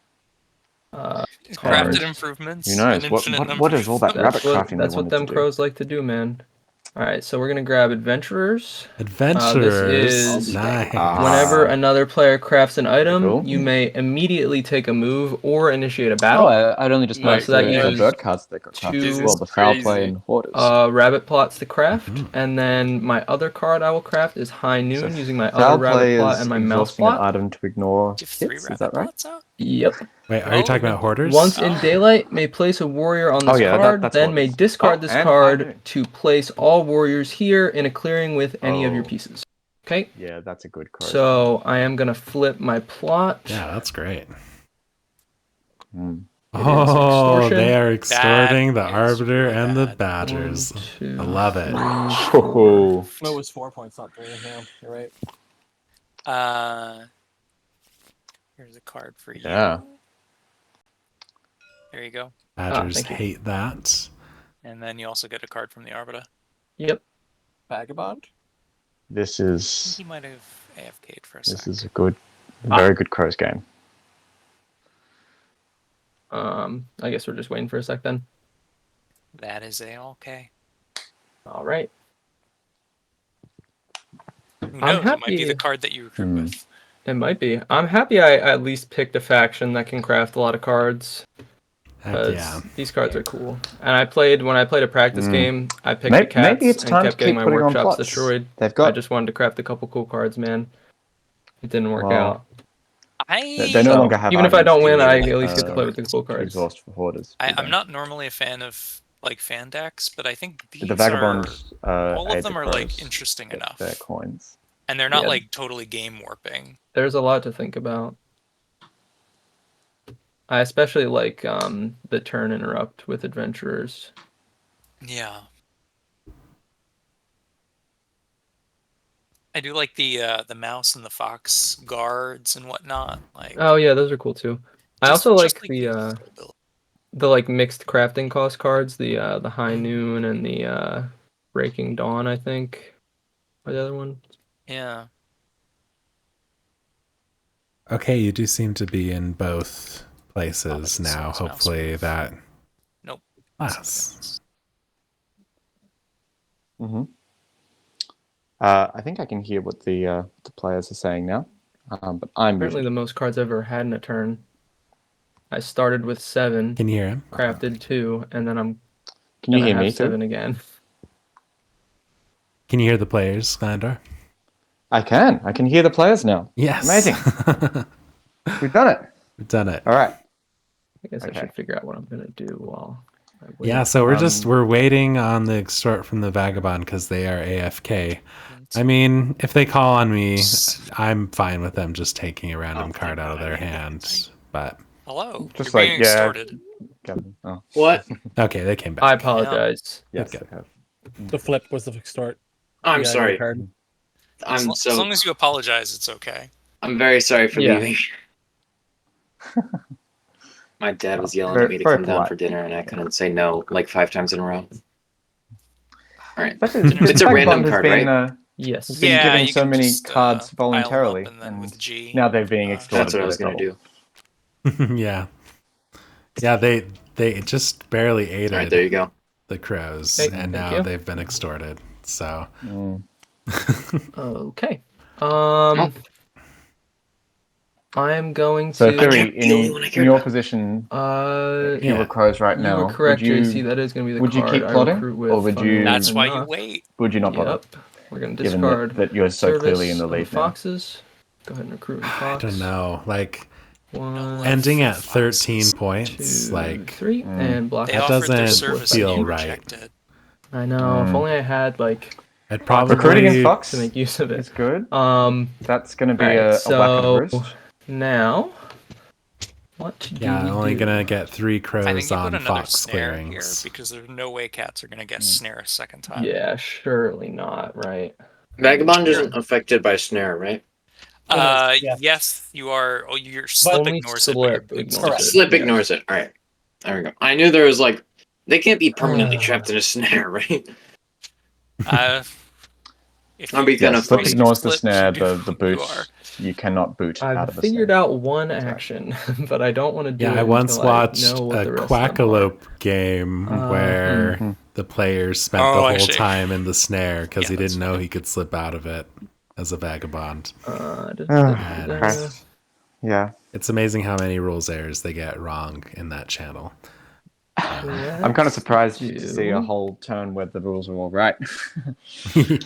Crafted improvements. Who knows? an What infinite number what is all that of- rabbit crafting they That's what wanted them to do? crows like to do, man. All right, so we're gonna grab adventurers. Adventurers. is nice. Whenever another player crafts an item, Cool. you may immediately take a move or initiate a Oh, battle. I'd only just So noticed that the uses bird cards that got crafted as two- well, the foul This is play crazy. and hoarders. Rabbit plots to craft, and then my other card I will craft is High Noon So using my foul other rabbit play plot is and my mouse exhausting an plot. item to ignore Do you have 3 hits, rabbit is that right? plots out? Yep. Wait, are you Oh, talking about no. hoarders? Once in Oh. daylight, may place a warrior on this Oh, yeah, card, that's then what may it is. discard Oh, this and High card Noon. to place all warriors here in a clearing with any of your Oh. pieces. Okay, Yeah, that's a good card. so I am gonna flip my plot. Yeah, that's great. Hmm. It is Oh, extortion. they are extorting the That is arbiter really and the bad. badgers. 1, 2, I love it. 3, 4. Oh, No, it was 4 points, not 3. Yeah, you're right. Here's a card for you. Yeah. There you go. Badgers thank you. hate that. And then you also get a card from the Arbiter. Yep. Vagabond? this I think is he might have AFK'd for a this second. is a good, very good crows game. I guess we're just waiting for a sec then. That is okay. All right. Who knows? It might be happy- the card that you recruit Hmm. with. It might be. I'm happy I at least picked a faction that can craft a lot of cards. Heck 'Cause yeah. these cards are cool. And when I played a practice game, I picked the Maybe, cats maybe it's and time to kept getting keep my putting on workshops plots. destroyed. They've I got just wanted to craft a couple cool cards, man. It didn't work Well, out. they no So, longer have. even if I items don't win, to, I at least get to play with the cool to cards. exhaust for hoarders. I'm not normally a fan of like fan decks, but I think these The vagabond. are all aid of them the are like crows interesting get enough, their coins. and they're not Yeah. like totally game warping. There's a lot to think about. I especially like the turn interrupt with adventurers. Yeah. I do like the mouse and the fox guards and whatnot. Like, Oh yeah, those are cool too. I just- also just like the full build. like mixed crafting cost cards, the High Mhm. Noon and the Breaking Dawn, I think. Or the other one. Yeah. Okay, you do seem to be in both places Oh, now. that's mouse Hopefully move. that Nope. lasts. Mm-hmm. I think I can hear what the players are saying now, but I'm Apparently muted. the most cards I've ever had in a turn. I started with 7, Can you hear him? crafted 2, and then I'm Can you gonna hear have me 7 too? again. Can you hear the players, Glandor? I can. I can hear the players now. Yes. Amazing. We've done it. We've done it. All right. I guess I Okay. should figure out what I'm gonna do while I wait. Yeah, so Um, we're waiting on the extort from the vagabond because they are AFK. I mean, if they call on me, I'm fine with them just taking a random card out of their hand. But Hello. Just You're like, being yeah. extorted. Gavin. Oh, What? okay, they came back. I apologize. yes. Okay. I have. The flip was the extort. I'm Yeah, sorry. card. As long as you apologize, it's okay. I'm very sorry for Yeah. leaving. My dad was yelling Very- at me to very come down polite. for dinner, and I couldn't say no like 5 times in a row. All right. But It's a random Vagabond has card, been, right? Yes. Has been Yeah, giving you so can many just, cards pile 'em up voluntarily, and then with G. now they're being extorted. That's what I was by gonna double. do. Yeah. Yeah, they just barely ate All right, there you go. the crows, Okay, and thank now you. they've been extorted. So Mm. Okay. Oh. I'm going So, to. Fury, kept the only one I in cared your about. position, Uh, if you Yeah. were crows right you now, were correct, would you, JC. That is going to be the would you card keep I plotting, recruit with. or would funnily you- That's why you enough. wait. would you not bother? Yep. We're going to Given discard. that you're so clearly in the Service of lead now. Foxes. Go ahead and recruit a I fox. don't know. Like 1, ending at Foxes. 13 points, 2, like 3, Mm. and block. They That offered their doesn't service feel and you right. rejected. I know. If Mm. only I had like I'd Recruiting probably in Fox to make use of is it. good. That's going to be alright, a whack so- of roost. Now, what do yeah, we only do? gonna get 3 I think crows you put on another fox snare here clearings. because there's no way cats are gonna get snare a second time. Yeah, surely not. Right. Vagabond isn't affected by snare, right? Yes. Yes, you are. Oh, your slip Only ignores it. But your slip boots ignores do. it. Slip yes. ignores it. All right. There we go. I knew there was they can't be permanently trapped in a snare, right? Uh, If I'll be you gonna Yes, flip fight. ignores the flip, snare, you do- the you boot. are. You cannot boot out I've of the figured snare. out one That's right. action, but I don't want to do Yeah, it I once until watched I know what a the rest of them are. Quackalope game where Mhm. the players spent Oh, the I whole see. time in the snare because Yeah, he that's didn't know fine. he could slip out of it as a vagabond. Christ. Yeah. It's amazing how many rules errors they get wrong in that channel. I'm kind of surprised to see a do- whole turn where the rules are all right.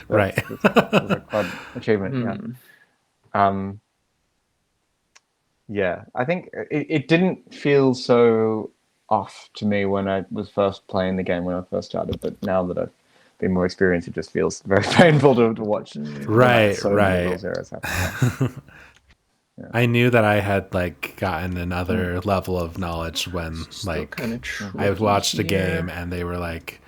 Right. That's quite an achievement. Yeah. Yeah, I think it didn't feel so off to me when I was first playing the game when I first started, but now that I've been more experienced, it just feels very painful to watch. Right, so many right. rules errors happen. I knew that I had like gotten another level of knowledge when like kind I of watched a game and they were like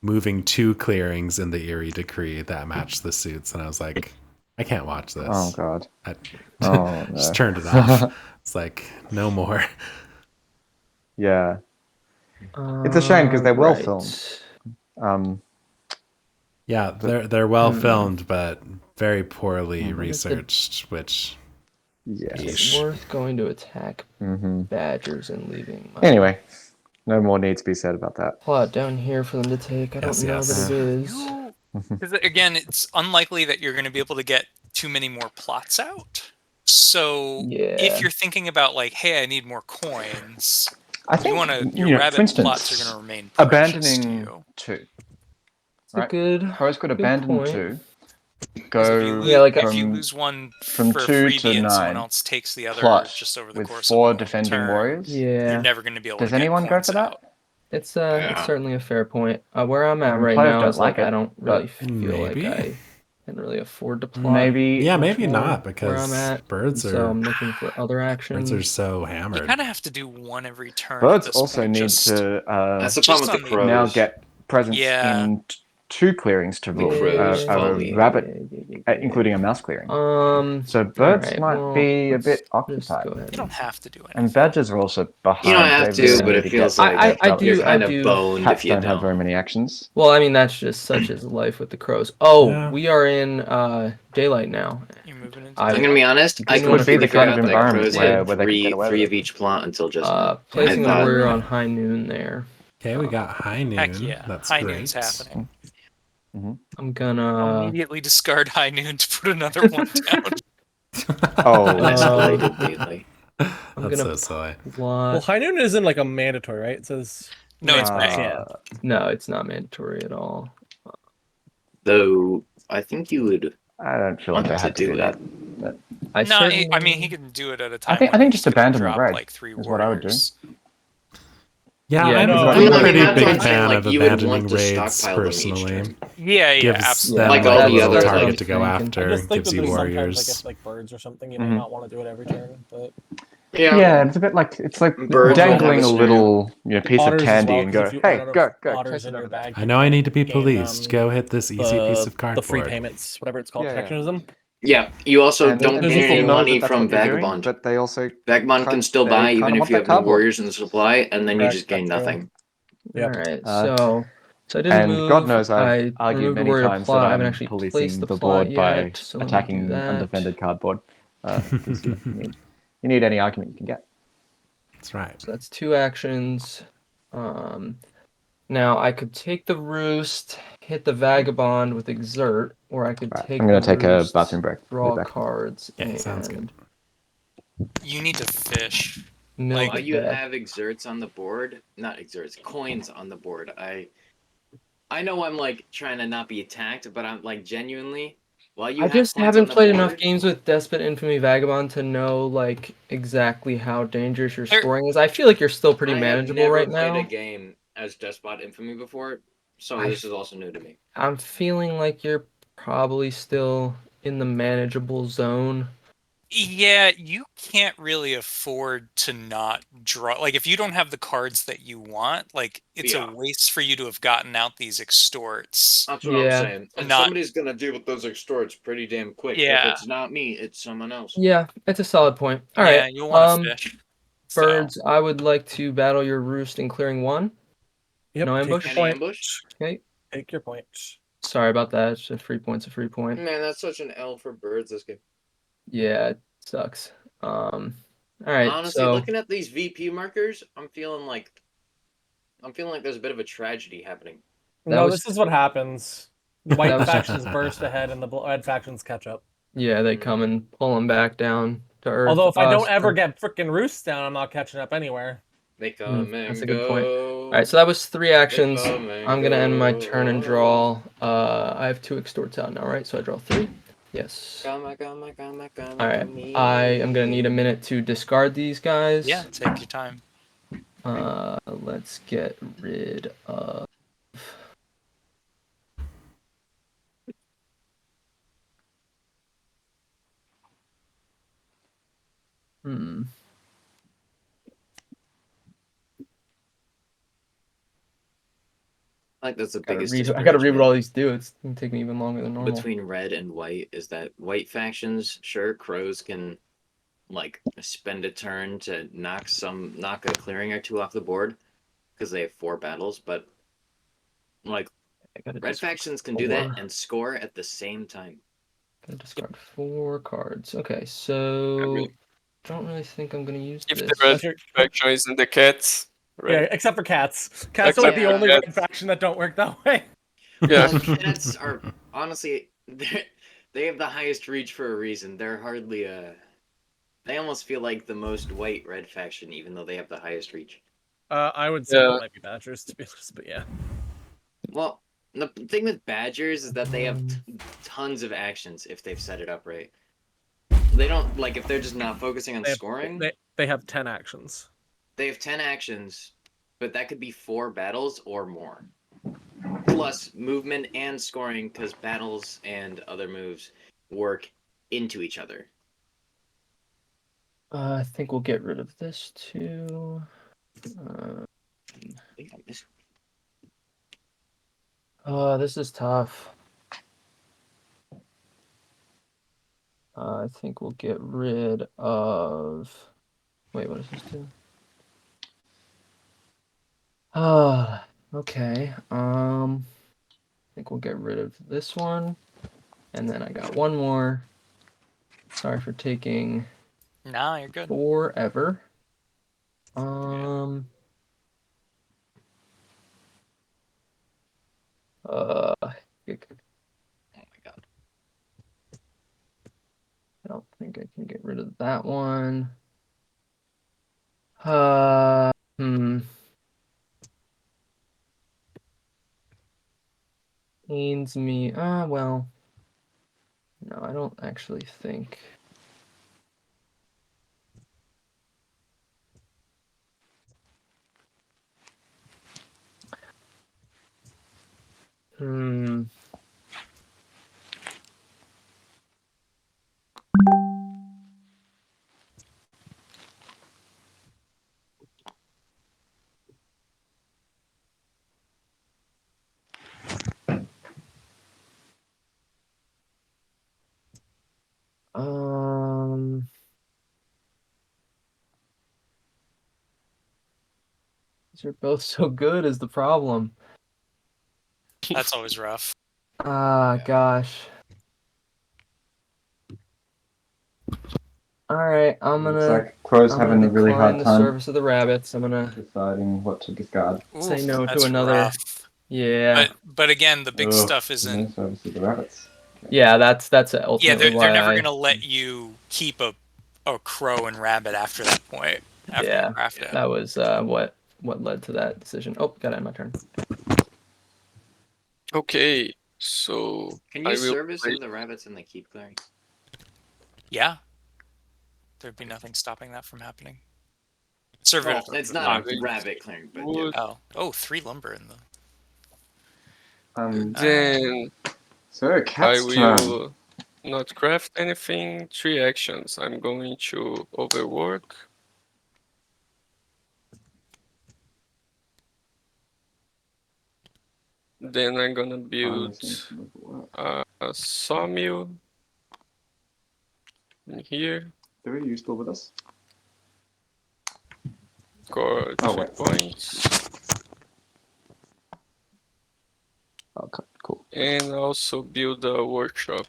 moving 2 clearings in the Erie Decree that matched the suits, and I was like, I can't watch this. Oh God! I Oh no! just turned it off. It's like no more. Yeah, it's a shame because they're well right. filmed. Yeah, they're well filmed, but very poorly researched, which Yeah. Is it worth going to attack badgers and leaving? Anyway, no more needs to be said about that. Plot down here for them to take. I don't know that it is. Because again, it's unlikely that you're going to be able to get too many more plots out. So if you're thinking about like, hey, I need more coins, I think your rabbit for instance, plots are going to remain precious to abandoning you. 2. It's a good. Host could good abandon point. 2. If you lose one from for a 2 freebie to and someone 9 else takes the other plot just over the with course 4 of a defending turn, warriors. you're never going to be able Does to get anyone go coins for that? out. It's certainly a fair point. Where I'm at I mean, right players now don't is like like I it, don't really but feel like maybe. I can really afford to plot. Maybe. Yeah, much maybe more not where I'm because at. birds So are I'm looking for other actions. birds are so You hammered. kind of have to do one every turn. Birds at this also point, need just, to That's the problem with the crows. now get presence Yeah. in 2 clearings to rule. crows A follow me. rabbit, including a mouse clearing. So birds alright, might be a bit just occupied. go ahead. You don't have to do anything. And badgers are also behind. You don't have They to, really but need it to feels get like that you're stuff. kind of boned Cats if you don't have very many actions. Well, I mean that's just such as life with the crows. Oh, Yeah. we are in daylight now. You're moving into I'm gonna be honest. I This couldn't would be the figure kind out of that environment crows where had they can get away three with of each plot until just now. Placing I the thought- warrior on high noon there. Okay, we got high noon. Heck yeah, That's high great. noon's happening. I'm I'll gonna immediately discard high noon to put another one down. Less belated lately. I'm That's gonna so silly. Well, high noon isn't like a mandatory, right? It says No, it's you May. can. No, it's not mandatory at all. Though I think you would I don't feel like want they to have to do that. But I mean he can do it at a time. I think when just he's gonna abandon the drop raid like 3 is what I would do. warriors. Yeah, Yeah, I'm no, a I mean, pretty that's big what I'm saying, fan like, of you would abandoning want to raids stockpile them each personally. turn. Yeah, Gives absolutely. them Like like all a the little other, target like- to go I after. just think Gives that you there's sometimes, I warriors. guess, like birds or something, you might not want to do it every turn. But yeah, it's a bit like it's like Birds will have dangling a a snare. little piece otters of as candy well, and 'cause go, if you hey, run out go, of go, otters chase in it your over there. bag, I know I need to be gain, policed. Go hit this easy piece of the free cardboard. payments, whatever it's called, Yeah, yeah. protectionism. Yeah, you also And don't people gain any know money that's from what you're doing, Vagabond. but they also Vagabond can still they buy kinda even if want you that have no cardboard. warriors in the supply, and then you Correct, just gain that's true. nothing. Yep. Alright, Uh, so I didn't And move. God knows I I've argued removed the many warrior times plot. that I haven't I'm actually placed policing the the plot board by yet, so let me do attacking that. undefended cardboard. 'Cause you need any argument you can get. That's right. So that's 2 actions. Now I could take the roost, hit the vagabond with exert, or I could take. I'm going the to take a roost, bathroom break. Be Draw back. cards. Yeah, and sounds good. You need to fish. milk While you that. have exerts on the board, not exerts, coins on the board, I know I'm like trying to not be attacked, but I'm like genuinely. While you I have just coins haven't on the played enough board- games with Despot Infamy Vagabond to know like exactly how dangerous your There- scoring is. I feel like you're still pretty I have manageable never right played now. a game as Despot Infamy before, so I- this is also new to me. I'm feeling like you're probably still in the manageable zone. Yeah, you can't really afford to not draw. Like, if you don't have the cards that you want, like, it's Yeah. a waste for you to have gotten out these extorts. That's what I'm Yeah. saying. And Not- somebody's gonna deal with those extorts pretty damn quick. Yeah. If it's not me, it's someone else. Yeah, it's a solid point. All right, Yeah, you'll want to fish. So, birds. I would like to battle your roost in clearing 1. Yep. No take ambush? your Any point. ambush? Okay. Take your point. Sorry about that. It's a free point's a free point. Man, that's such an L for birds this game. Yeah, it sucks. All right. Honestly, so looking at these VP markers, I'm feeling like there's a bit of a tragedy happening. No, this is what happens. The That white was- factions burst ahead, and the red factions catch up. yeah, they come and pull them back down to earth. Although if I don't so- ever get freaking roosts down, I'm not catching up anywhere. They come that's and a good point. go. All right, so that was 3 actions. come and I'm gonna end my go. turn and draw. I have 2 extorts out now, right? So I draw 3. Yes. Come, All right. I am gonna need a minute to discard these guys. Yeah, take your time. Let's get rid of. I think that's the Gotta biggest. I gotta read what all disparagement these do. It's gonna take me even longer than normal. between red and white is that white factions, sure, crows can like spend a turn to knock a clearing or 2 off the board because they have 4 battles, but like I gotta red discard factions can do that 4. and score at the same time. Gotta discard 4 cards. Okay, so don't really think I'm gonna use If this. the red faction is in the cats, Yeah, right? except for cats. Cats are like the Except only for red cats. faction that don't work that way. Yeah. Well, cats are honestly they have the highest reach for a reason. They're hardly they almost feel like the most white red faction, even though they have the highest reach. I would say Yeah. it might be Badgers, to be honest, but yeah. Well, the thing with Badgers is that they have tons of actions if they've set it up right. They don't like if they're just not focusing on scoring. They have 10 actions. They have 10 actions, but that could be 4 battles or more. Plus movement and scoring, because battles and other moves work into each other. I think we'll get rid of this too. This is tough. I think we'll get rid of. Wait, what does this do? Okay. I think we'll get rid of this one, and then I got one more. Sorry for taking Nah, you're good. forever. Oh my god. I don't think I can get rid of that one. Pains me. Well. No, I don't actually think. These are both so good is the problem. That's always rough. Gosh. All right, I'm Looks gonna. like Crow's I'm having gonna a really decline hard the time service of the rabbits. I'm gonna deciding what to discard. say Oof, no to that's another. rough. Yeah. But again, the big Ugh, stuff isn't. no service of the rabbits. Yeah, that's Yeah, ultimately they're why never I. gonna let you keep a crow and rabbit after that point. After Yeah, you craft it. that was what led to that decision. Oh, gotta end my turn. Okay, so Can you service some of the rabbits and they keep clearing? Yeah. There'd be nothing stopping that from happening. Serve Well, it. it's not a rabbit clearing, but yeah. Oh, 3 lumber in the. Then So I cat's turn. will not craft anything. 3 actions. I'm going to overwork. Then I'm gonna build a sawmill in here. Very useful with us. Score 3 points. Okay, cool. And also build a workshop.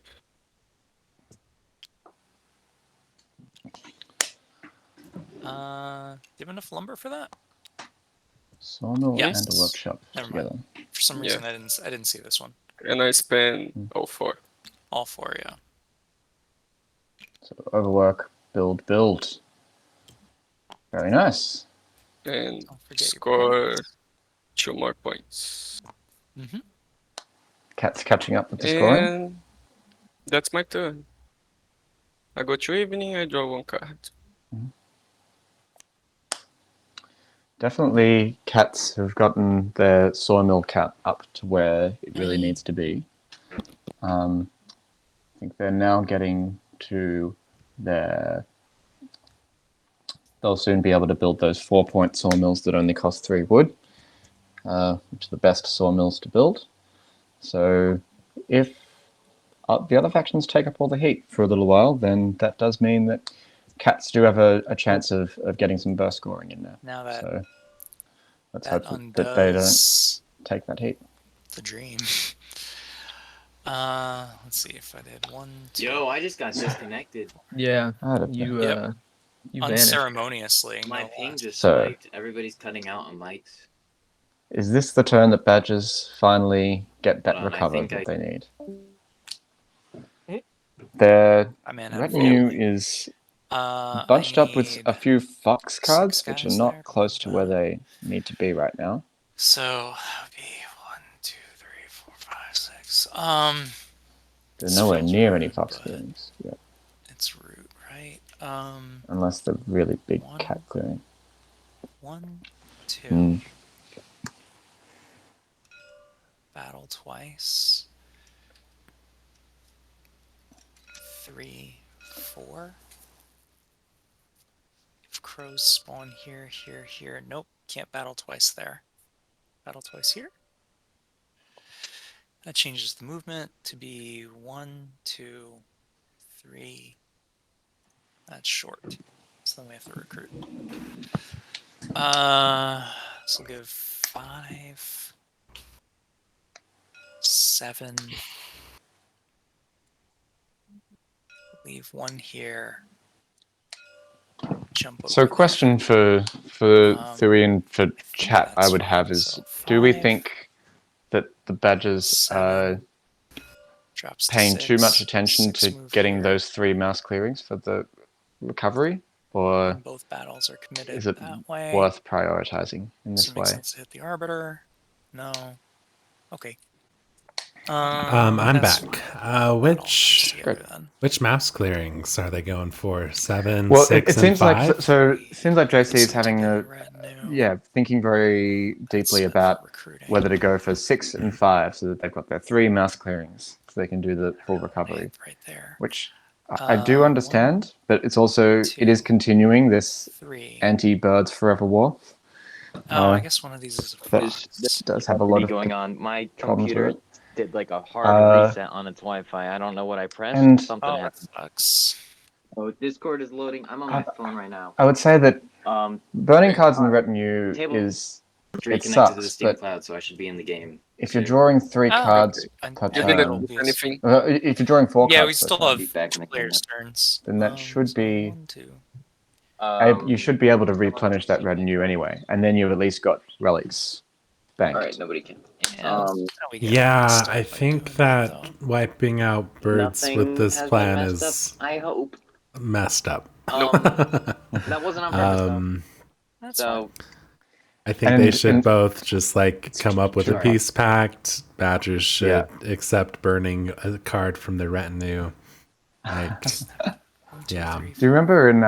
Do you have enough lumber for that? Sawmill Yes. and a workshop Never together. mind. For some reason, I didn't see this one. And I spend all 4. All 4, yeah. So overwork, build. Very nice. And Don't forget your score points. 2 more points. Mm-hmm. Cat's catching up with the scoring. And that's my turn. I go to evening, I draw 1 card. Definitely cats have gotten their sawmill count up to where it really needs to be. I think they're now getting to their... They'll soon be able to build those 4-point sawmills that only cost 3 wood, which are the best sawmills to build. So if the other factions take up all the heat for a little while, then that does mean that cats do have a chance of getting some burst scoring in there. Now that So let's that hope that they don't undoes take that heat. the dream. Let's see if I did 1, 2. Yo, I just got disconnected. Yeah, I don't know. you Yep. you vanished. Unceremoniously. My no ping less. just So- spiked. Everybody's cutting out on mics. Is this the turn that badgers finally get that Hold on, I recover think that I- they need? Their I man, I'm retinue failing. is I bunched up with need- a few fox 6 cards, which are guys not there. close to where they need to be right now. So that would be 1, 2, 3, 4, 5, 6. They're This nowhere feels near rude, any fox but- clearings yet, It's root, right? unless they're really big One. cat clearing. 1, 2. Mm. Battle twice. 3, 4. If crows spawn here, here, here. Nope, can't battle twice there. Battle twice here. That changes the movement to be 1, 2, 3. That's short. So then we have to recruit. So we'll give 5, 7. Leave 1 here. Jump over. So, there. question for Thuy and for chat, I that's would have fine. is: So do we 5, think that the badgers are 7, drops to paying too much 6, attention 6 to move getting here, those 3 mouse clearings for the recovery, or and both battles are committed is it that way? worth prioritizing in Does this it make way? sense to hit the arbiter? No. Okay. I'm that's back. fine. Which Together, then. mouse clearings are they going for? 7, Well, 6, it and seems 5? like it seems like JC is So having together, a retinue. thinking very deeply That's about for recruiting. whether to go for 6 and 5, so that they've got their 3 mouse clearings, so they can do the full recovery. Right there. Which I do 1, understand, but it's also it is 2, continuing this 3. anti-birds forever war. I guess one of these is a That fox. does have a lot of going on. My problems computer with it. did like a hard reset on its Wi-Fi. I don't know what I pressed. And- Something Oh, that happened. sucks. Oh, Discord is loading. I'm on my phone right now. I would say that burning Okay. cards in the retinue Table- is Reconnected sucks, to the Steam but- Cloud, so I should be in the game. if you're soon. drawing 3 Oh, cards I- per You I didn't turn, will be- anything. if you're drawing 4 Yeah, cards we per still turn, have Be back in the players' turns. then that should So be 1, 2. you should be able to replenish that retinue anyway, and then you've at least got relics banked. All right, nobody can. Yeah, now we get Yeah, messed up I by think doing that though. wiping out birds Nothing with this has been plan messed is up, I hope. messed up. That wasn't on purpose though. That's So I think they And- should and- both just like come up with a Sure. peace pact. Badgers should Yeah. accept burning a card from their retinue. Like, 1, 2, yeah. 3, Do you remember in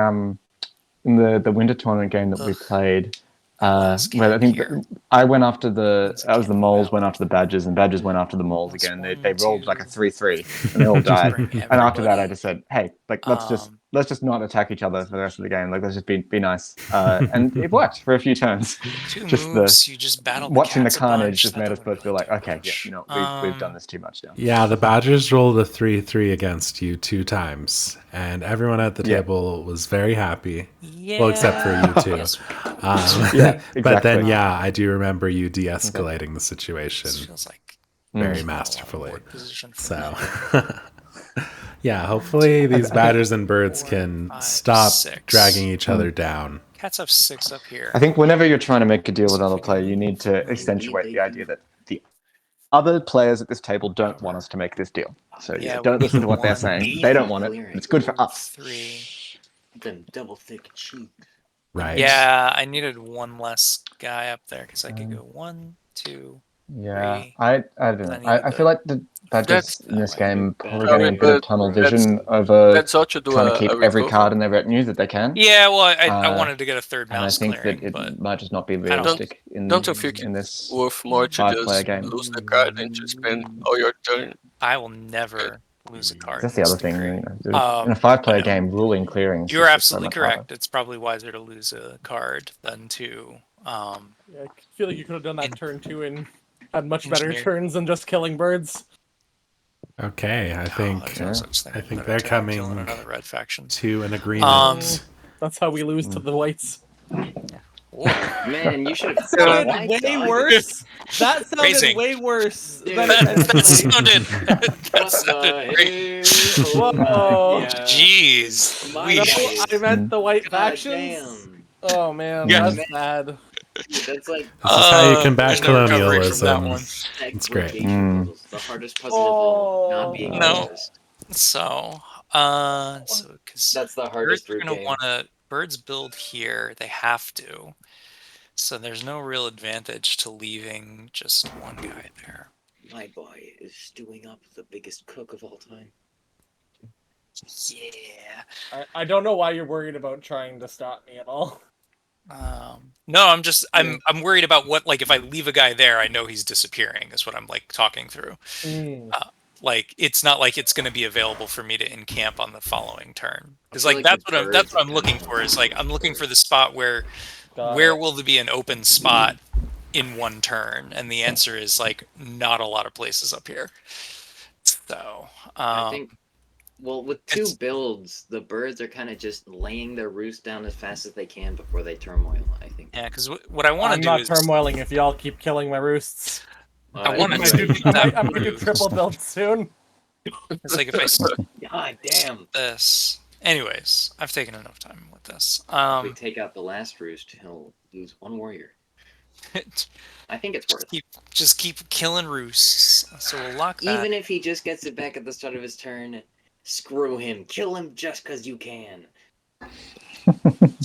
the winter tournament game that we played, last where I game think here. I went after Once that was the again, moles well, went after the badgers, and badgers went after the moles Once again. They 1, rolled like a 2, 3-3, and they all died. bring And after that, I everybody. just said, "Hey, like let's just not attack each other for the rest of the game. Like let's just be nice." And it worked for a few turns. 2 just moves, you just battle Watching the cats a carnage bunch, just that made us doesn't both feel really like, do okay, much. we've done this too much now. Yeah, the Badgers rolled a 3-3 against you 2 times, and everyone at the Yeah. table was very happy. Yeah. Well, except for you two. Yes, Yeah, But then, exactly. yeah, I do remember you de-escalating the situation. this feels like very Mm. masterfully. Board position for So, me. yeah, hopefully these I badgers and birds 4, can 5, stop 6. dragging each other down. Cats have 6 up here. I think whenever you're trying to make a deal with So another if I player, you move, need to maybe accentuate they the can- idea that the other players at this table don't want Over. us to make this deal. So Yeah, we don't need listen to what they're 1, saying. They don't want it. It's good for us. 3. Them double thick cheek. Right. Yeah, I needed 1 less guy up there because I could go 1, 2. Yeah, 3. I don't I know. needed I feel like the badgers That's- in this that way. game probably Sorry, getting a bit of but tunnel that's- vision over Let's also do trying to keep every recover. card in their retinue that they can. Yeah, well, I Uh, wanted to get a third And I mouse think clearing, that it but might just not be don't- realistic in Don't you think in it's this. worth more to 5-player just game. lose the card and to spend all your turn? I will never lose a card. That's in the this other thing. degree. You know, in a 5-player no. game, ruling clearings. You're is just so absolutely much harder. correct. It's probably wiser to lose a card than to Yeah, I feel like you could have done that In- turn 2 and had much better Engineer. turns than just killing birds. Okay, I Oh, think there's no such thing I as think better they're than killing coming another red faction. to an agreement. That's how we lose to the whites. Whoa. Man, you should have. That Oh my sounded way God. worse. That sounded Phrasing. way worse. Dude, than that, it that sounded. sounded that What sounded the great. hell? Whoa. Yeah. Jeez. My Louise. God. I meant the white God factions. damn. Oh man, Yeah. that's bad. That's like This is how you combat there's no recovery from that colonialism. one. It's great. exploitation puzzles, the hardest puzzle of all. Not being No. racist. So, because That's the birds hardest are root gonna game. want to birds build here. They have to. So there's no real advantage to leaving just one guy there. My boy is stewing up the biggest cook of all time. Yeah. I don't know why you're worried about trying to stop me at all. No, I'm worried about what, like, if I leave a guy there, I know he's disappearing. Is what I'm like talking through. Like, it's not like it's going to be available for me to encamp on the following turn. Because like that's what I'm looking for. Is like I'm looking for the spot where will there be an open spot in one turn, and the answer is like not a lot of places up here. So I think. Well, with two builds, the birds are kind of just laying their roost down as fast as they can before they turmoil, I think. Yeah, because what I want to I'm do not is turmoiling if y'all keep killing my roosts. I want I'm to do gonna do triple build soon. It's like if I God damn. this. Anyways, I've taken enough time with this. If we take out the last roost, he'll lose one warrior. I think it's worth it. Just keep killing roosts. So we'll lock that. Even if he just gets it back at the start of his turn, screw him. Kill him just because you can.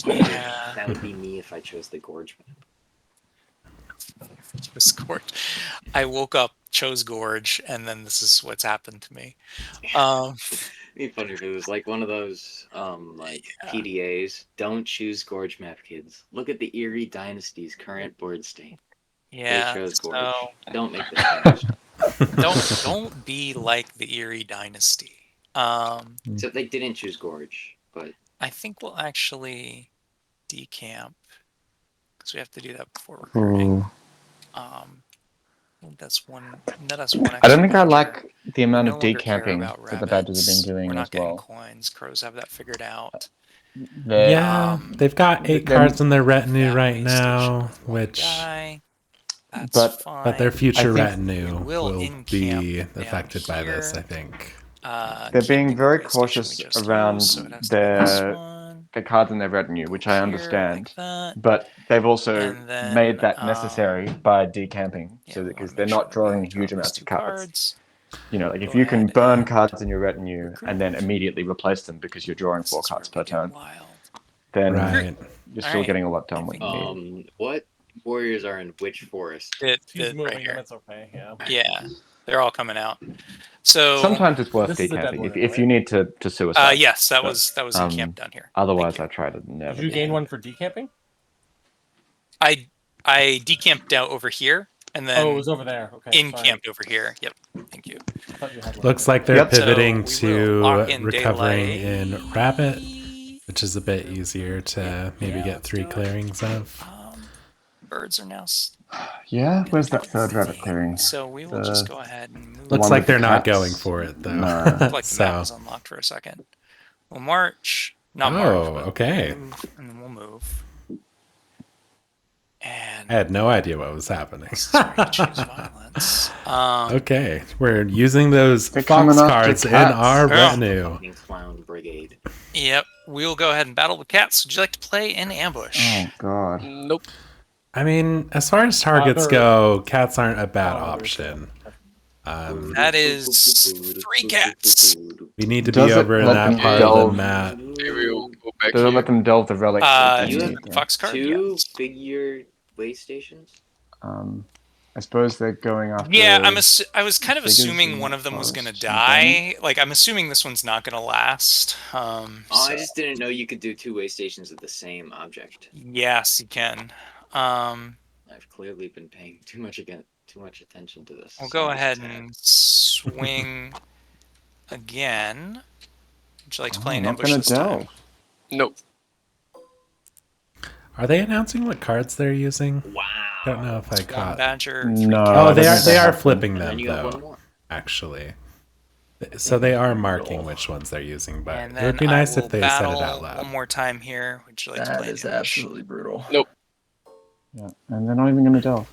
Yeah. That would be me if I chose the Gorge map. Gorge. I woke up, chose Gorge, and then this is what's happened to me. It'd be funny if it was like one of those PDAs. Don't choose Gorge map, kids. Look at the Eerie Dynasty's current board state. Yeah. They chose Gorge. So Don't make this change. don't be like the Eerie Dynasty. Except they didn't choose Gorge, but I think we'll actually decamp because we have to do that before recruiting. That's one. That's one. I don't think I extra like the amount no of longer care decamping about that the badgers have rabbits. been doing We're as not getting well. coins. Crows have that figured out. Yeah, they've got 8 cards in their retinue right now, which, Guy. That's But- fine. but their future I think retinue we will will encamp be down affected by this, here. I think. They're being camping very the way station we cautious just around used, so it has to be this their one, the cards in their retinue, which I here, understand. like that. But they've also And then, made that necessary by decamping, yeah, so we because wanna they're make sure not that we drawing draw huge these amounts two of cards. You know, like if Go you can ahead burn and cards in your retinue recruit. and then immediately replace them because you're drawing 4 This is cards where per we get turn, wild. then Right. you're still Alright. getting a lot done when you need. what warriors are in which forest? She's moving Right them. here. It's okay. Yeah. Yeah, they're all coming out. So Sometimes it's worth This is a dead decamping word, if you right? need to suicide. yes, that But, was in camp down here. Otherwise, Thank I try to never. Did you gain one for decamping? I decamped out over here and then Oh, it was over there. Okay. in sorry. camped over here. Yep. Thank you. I thought you had one. Looks like they're Yep. pivoting So we will lock to in recovering daylight. in Rabbit, which is a bit easier to maybe get 3 clearings of. Birds are now. Yeah, where's that third rabbit clearing? So we will just go ahead and move. Looks one like with the they're not cats? going for it, though. No. Like the map So, was unlocked for a second. We'll march. Not oh, march. But okay. move, and then we'll move. And I had no idea what was happening. this is where you choose violence. Okay, we're using those They're fox coming after cards in cats. our Yeah. retinue. Fucking Clown Brigade. Yep, we'll go ahead and battle the cats. Would you like to play in ambush? Oh god. Nope. I mean, as far as targets Other- go, cats aren't a bad Others. option. That is 3 cats. We need to Does be it over in let that them part of delve? the map. Maybe we'll go back Does it here. let them delve the relics? that you they have need, Fox card. Two Yes. figure way stations. I suppose they're going after. Yeah, I was kind of figures assuming in one of them was forest gonna and die. Like, I'm assuming this one's not gonna last. Oh, So- I just didn't know you could do two-way stations of the same object. yes, you can. I've clearly been paying too much attention to this. We'll go Somebody's ahead tab. and swing again. Would you like to play I'm an not ambush gonna this time? delve. Nope. Are they announcing what cards they're using? Wow. I don't know if I One caught. badger. 3 No. cats. Oh, I they don't are. think They they are have them. flipping And then them you got one though. more. Actually, so they are marking which ones they're using. But And it then would be I nice will if they said it battle out loud. one more time here. Would you like to play That an is ambush? absolutely brutal. Yeah, and they're not even gonna delve.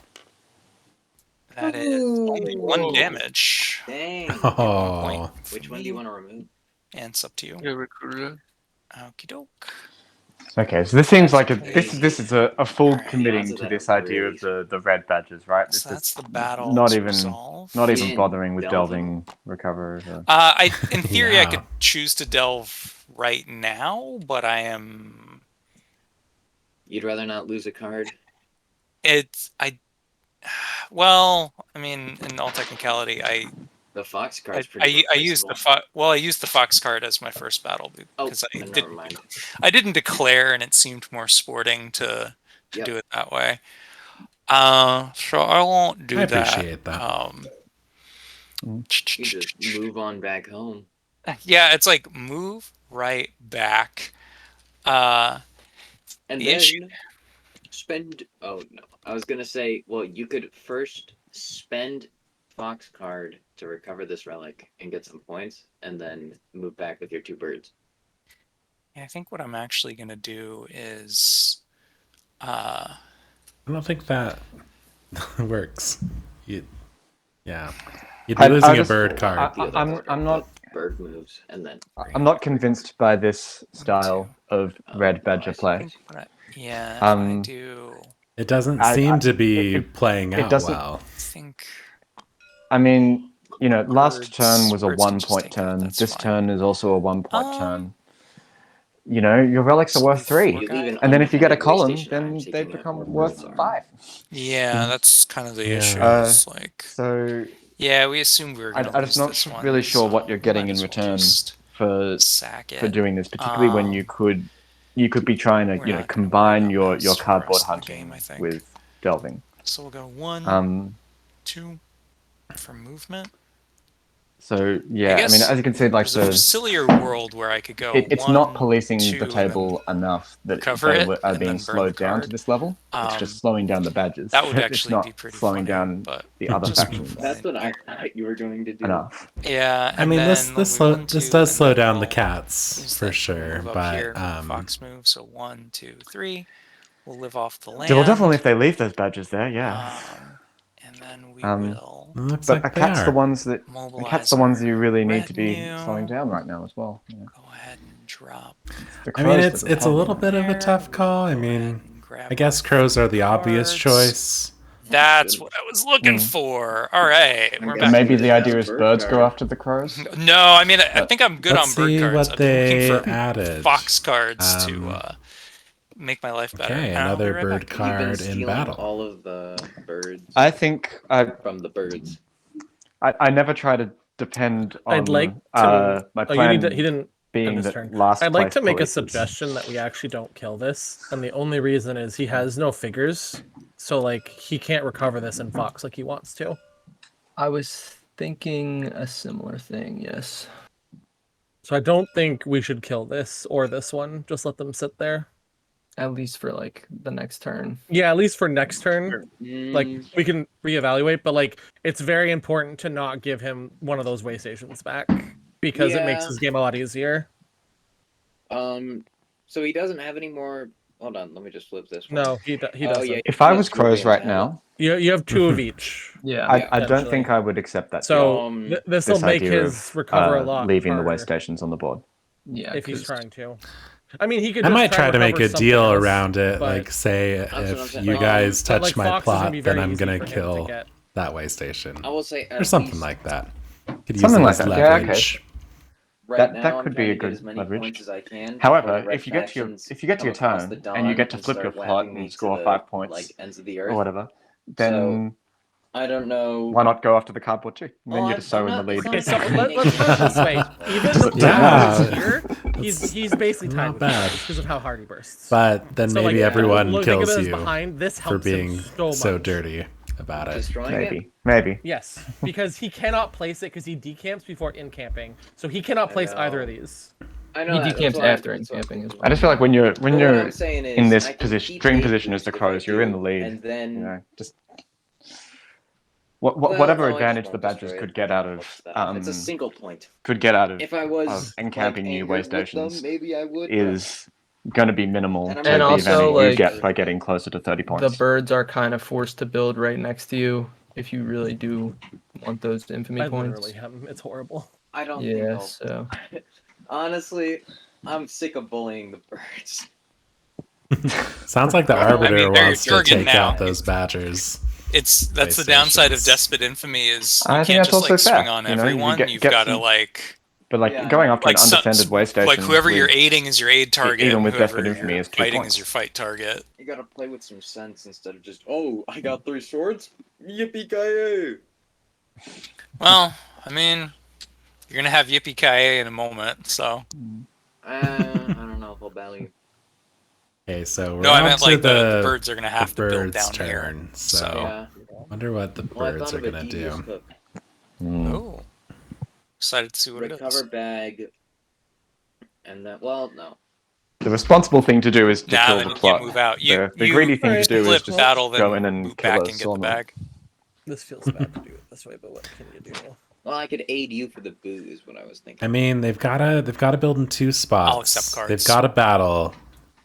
That is only 1 damage. Dang. Oh, Which one do you want to remove? And it's up to you. Yeah, recruiter. Okie doke. Okay, so this seems That's like this is a full Alright. committing Odds of to that this are idea really of the red badges, right? This So is that's the battle. not to even resolve. not You even didn't bothering with delve delving recover. In theory, I Yeah. could choose to delve right now, but I am. You'd rather not lose a card? Well, I mean, in all technicality, The Fox I card's pretty used the replaceable. I used the fox card as my first battle Oh, because then never mind. I didn't declare, and it seemed more sporting to Yep. do it that way. So I won't do I that. appreciate that. You just move on back home. Yeah, it's like move right back. And The then issue- spend. Oh no, I was gonna say. Well, you could first spend Fox card to recover this relic and get some points, and then move back with your 2 birds. Yeah, I think what I'm actually gonna do is, I don't think that works. Yeah, you'd be I losing a just- bird card. The other I'm order, not- but bird moves, and then I'm not convinced by this style of red badger I play. think what I, yeah, if I do, It doesn't I- seem to be it- playing it out doesn't- well. I think I mean, last Birds- turn was a birds can 1 just point take it, turn. that's This fine. turn is also a 1 point Um, turn. Your relics are so worth we 3. forgot- you leave an And then if you get a undefended way column, station then item, they taking out become more worth birds are- 5. yeah, that's kind of the Yeah. issue. It's like, So yeah, we assumed we were gonna I'm lose just not this one, really sure what so you're getting might in as well return just for sack it. for doing this, particularly when Um, you could be trying to we're not gonna combine worry your about this for the cardboard rest of the hunting game, I think. with delving. So we'll go 1, Um. 2 for movement. So yeah, I mean, guess as you can see, like There's a sillier world where I could go. it's not 1, policing 2, the and table enough that cover they it, are and being then burn slowed the down to card. this level. It's Um, just slowing down the badges. That would It's actually not be pretty slowing funny, down but the other just factions move That's what I thought you were going to do. enough. Yeah, I and mean, then this we'll move 1, 2, does and slow then down the we'll cats use for that sure, move up but here, fox move. So 1, 2, 3. We'll live off the land. Well, definitely if they leave those badges there, yeah. And then we Um, will looks But like they cat's the are. ones that mobilize. cat's the ones you really need to be retinue. slowing down right now as well. Yeah. Go ahead and drop. The I mean, crows that are it's a little problem. bit of a tough call. I Go ahead mean, and grab I guess my crows are the obvious cards. choice. That's what I was looking for. All right, we're guessing back. Maybe the Bird idea is birds go card. after the crows. No, I mean I think I'm good Let's on bird see cards. what I've been they looking for added. fox cards Um, to make my life better. Okay, And I'll be another right bird back. You've been card in stealing battle. all of the birds I think from the birds. I never try to depend on I'd like to. my Oh, plan he didn't. being his that turn. last I'd like place to make a polices. suggestion that we actually don't kill this, and the only reason is he has no figures, so like he can't recover this in Fox like he wants to. I was thinking a similar thing, yes. So I don't think we should kill this or this one. Just let them sit there. At least for like the next turn. Yeah, at least for next turn. Like we can reevaluate, but like it's very important to not give him one of those way stations back because it makes Yeah. his game a lot easier. So he doesn't have any more hold on. Let me just flip this one. No, he doesn't. yeah, If I yes, was you crows can right have now, You have 2 of each. Yeah. I don't Potentially. think I would accept that. So Um, this will this make idea his of recover a lot leaving harder the way stations on the board. Yeah. if he's 'cause- trying to. I mean, he could. I just might try and to make recover a something deal else, around it, but- like say That's what I'm if saying. you guys but, touch like, my Fox is gonna plot, be then very I'm easy gonna for him to kill get. that way station. I will say Or at something least like that. Could use Something it like as that. Yeah, okay. leverage. right That- now, that I'm could be trying a to get good as many leverage. points as I can. However, before the red if you get to your factions turn come across the and you get to dawn flip your start plot whapping me and to score the, 5 points like ends of the or earth. whatever, then I don't know. why not go after the cardboard too? And then Oh, you're I'm- just so I'm in the not- lead. it's not Okay, so complaining let's put it this way. about Even the Yeah. burst here, he's basically tied Not with bad. me because of how hard he bursts. But then So, maybe like, everyone think of it kills as you behind. This for helps being him so much. dirty about it. Destroying it. Maybe. Yes, because he cannot place it because he decamps before encamping, so he cannot place know. either of these. I know He that, that's decamps why- after that's why I'm encamping as thinking. I just feel like when you're But what I'm saying in is, this I can position, keep dream eight position as the boost if I crows, you're in do, the lead. and then You know, just Well, whatever no, I just advantage won't the Badgers destroy could it. get out What's of that? It's a single point. If I was encamping new way angered with them, stations maybe I would. is going to be minimal And I'm to not the gonna advantage also, you like, get by getting closer to 30 The points. birds are kind of forced to build right next to you if you really do want those infamy I points. literally am. It's horrible. I don't think Yeah. I'll. So. Honestly, I'm sick of bullying the birds. Sounds like the I Arbiter mean, they're wants to your target take now. out those Badgers. That's the PlayStations. downside of Despot Infamy is you I think can't that's just also like swing fair, on you know, you everyone. get- You've get got to some- like But like Yeah, going after like an some- undefended way station, like whoever you're with- aiding is your aid target, even and with whoever Despot Infamy you're is 2 fighting points. is your fight target. You gotta play with some sense instead of just, oh, I got 3 swords? Yippee-ki-yay! Well, I mean, you're gonna have Yippee Ki in a moment, so. I don't know if I'll battle you. Okay, so we're No, I on meant to like the birds are gonna the have to build birds' down here. turn. So So. Yeah. wonder what the Well, I birds thought are of a gonna devious do. hook. Oh. Excited to see what it Recover is. bag. And then, well, no. The responsible thing to do is to Nah, kill then the you plot. can't move out. The greedy thing to do is flip just battle, then go in and move kill back a and get the Sawmill. bag. This feels bad to do it this way, but what can you do? Well, I could aid you for the boo is what I was thinking. I mean, they've gotta build in 2 spots. I'll accept cards. They've got a battle,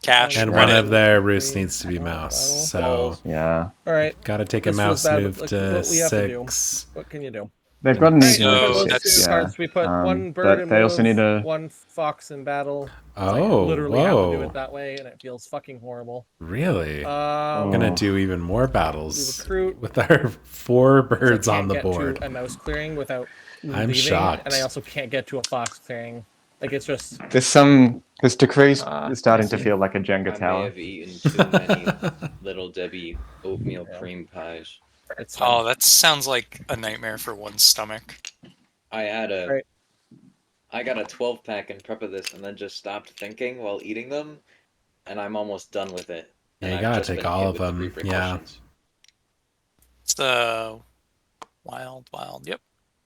Cash, and Right. one of credit. their roosts needs to be mouse. So Yeah. All right. gotta take a This feels mouse bad, but move look to what we have to do. 6. What can you do? They've got an Right, easy so move we to put that's- those 6, two yeah. cards. We put one bird but in they also move, need to... one fox in battle. Like, Oh, literally have to do whoa. it that way, and it feels fucking horrible. Really? Um, Gonna Oh. do even more we battles recruit. with our 4 so I birds on can't the get board. to a mouse clearing without I'm leaving, shocked. and I also can't get to a fox clearing. Like it's just This decrease Ah, is starting I to see. feel like a I Jenga may tower. have eaten too many Little Debbie oatmeal Yeah. cream pies. it's Oh, that sounds like a nightmare for one's stomach. I had a... Right. I got a 12-pack in prep of this and then just stopped thinking while eating them, and I'm almost done with it. Yeah, And you I've gotta just take been all hit of with the them, yeah. repercussions. It's the wild. Yep.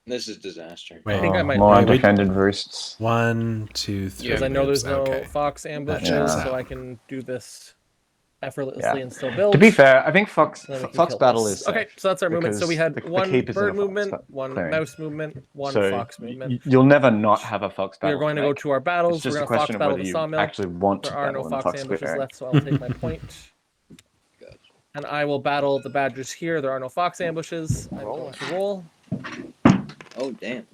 This is disaster. Wait, I think I might more leave it. undefended roosts. 1, 2, 3. because I know there's no okay. fox ambushes, checks so out. I can do this effortlessly Yeah. and still build. To be fair, I think and then we can Fox kill battle this. is okay. safe, So that's our movement. So we because had the one keep is in a bird fox movement, one clearing. mouse movement, one so fox movement. you'll never not have a Fox We battle. are going to make. go to our It's battles. just We're a going to fox question of battle whether the you sawmill. actually want to There are no battle in the fox Fox ambushes clearing. left, so I'll take my point. Gotcha. And I will battle the badgers here. There are no fox ambushes. I'm going to roll. Oh, damn.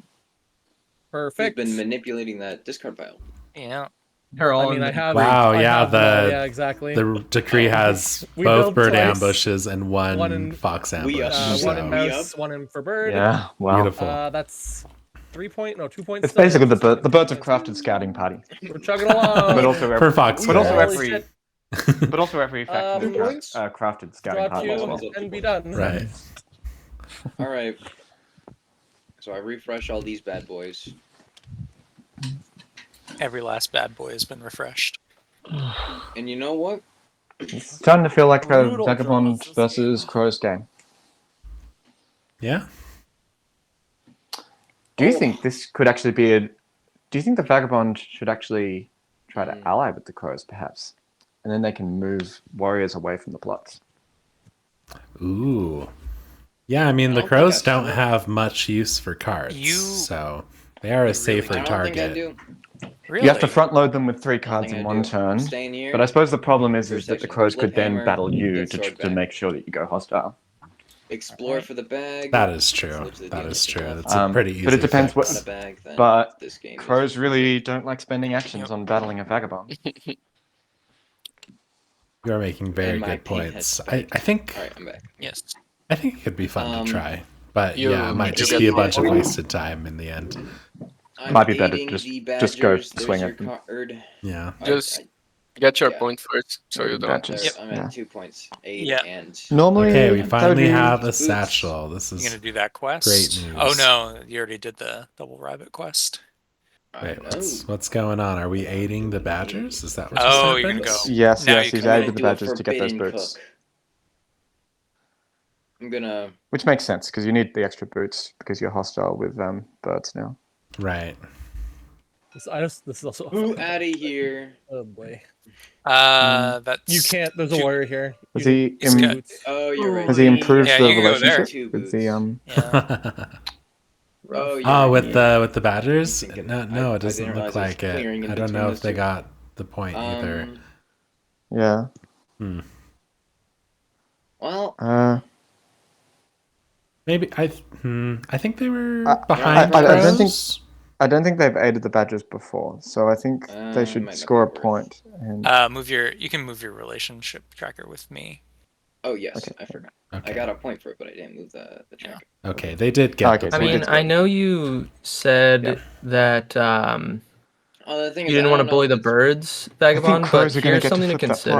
Perfect. You've been manipulating that discard pile. Yeah. They're all I mean, in I the have. Wow, I yeah, have them all, the- yeah, exactly. The decree has We both build bird twice. ambushes and one in- fox We ambush. up. One in so- mouse, one in for bird. Yeah, well, Beautiful. That's 2 points. it's still. basically the birds have crafted scouting party, We're chugging along. but also For fox. but also Holy every shit. but also every faction has crafted scouting Draw party as well. 2 and be done. Right. All right. So I refresh all these bad boys. Every last bad boy has been refreshed. And you know what? It's starting to feel like a Brutal Vagabond draws this versus Crows game. Yeah. Do you think this could actually be a? Do you think the Vagabond should actually try to ally with the Crows, perhaps, and then they can move warriors away from the plots? Ooh. Yeah, I mean, the I don't think crows I don't should. have much use for cards. You- So They are a You really safer I don't think I target. do. Really? You have to front load them with 3 I don't cards think in I one do. turn. I'm staying here. But I suppose the problem is First that the section, crows flip could then hammer, battle you get to sword to back. make sure that you go hostile. Explore for the bag. That is true. Slip to the That game is to true. left. That's a pretty easy But it depends fix. Not a bag, then But this game Crows is really don't like spending actions Yep. on battling a vagabond. You are making very And my good ping has points. I spiked. think All right, I'm back. Yes. I think it could be fun to try. But You- yeah, it might you just get be a more bunch of points. wasted time in the end. I'm Might be better aiding just- the just go Badgers. There's swing your at them. card. Yeah. Just get your yeah. point first, so you don't. Badgers. There, I'm Yeah. at 2 points. Aid Yeah. and Normally, Okay, we that would finally be- have a Boots. satchel. This You is gonna do that quest? great Oh news. no, you already did the double rabbit quest. I wait. know. What's going on? Are we aiding the Badgers? Is that what Oh, just you're gonna happened? go. Yes, Now yes, you he's can aided I'm the gonna do a Badgers to get those forbidden boots. cook. I'm gonna. Which makes sense, because you need the extra boots, because you're hostile with birds now. Right. This is also. Who out of here? Oh boy. That's You can't. There's a two- warrior here. Has You he, need He's im- got- boots. Oh, you're right. has he improved Yeah, the you can go there. relationship with the Yeah. Oh, you're Oh, right. with the Badgers? Thinking- No, I it doesn't didn't look realize it was like it. clearing in I don't between know those if they two. got the point either. Yeah. Well, Maybe I think they were I- behind I don't Crows. I don't think they've aided the Badgers before, so I think they might should not score a be worth. point. And You can move your relationship tracker with me. oh yes, Okay. I forgot. Okay. I got a point for it, but I didn't move the tracker. Okay, they did get Okay, the I so we point. mean, did I know you said Yeah. that Oh, the thing you is, didn't I want to don't know bully if the it's- birds, Vagabond, but crows are gonna here's get to something to flip that flop.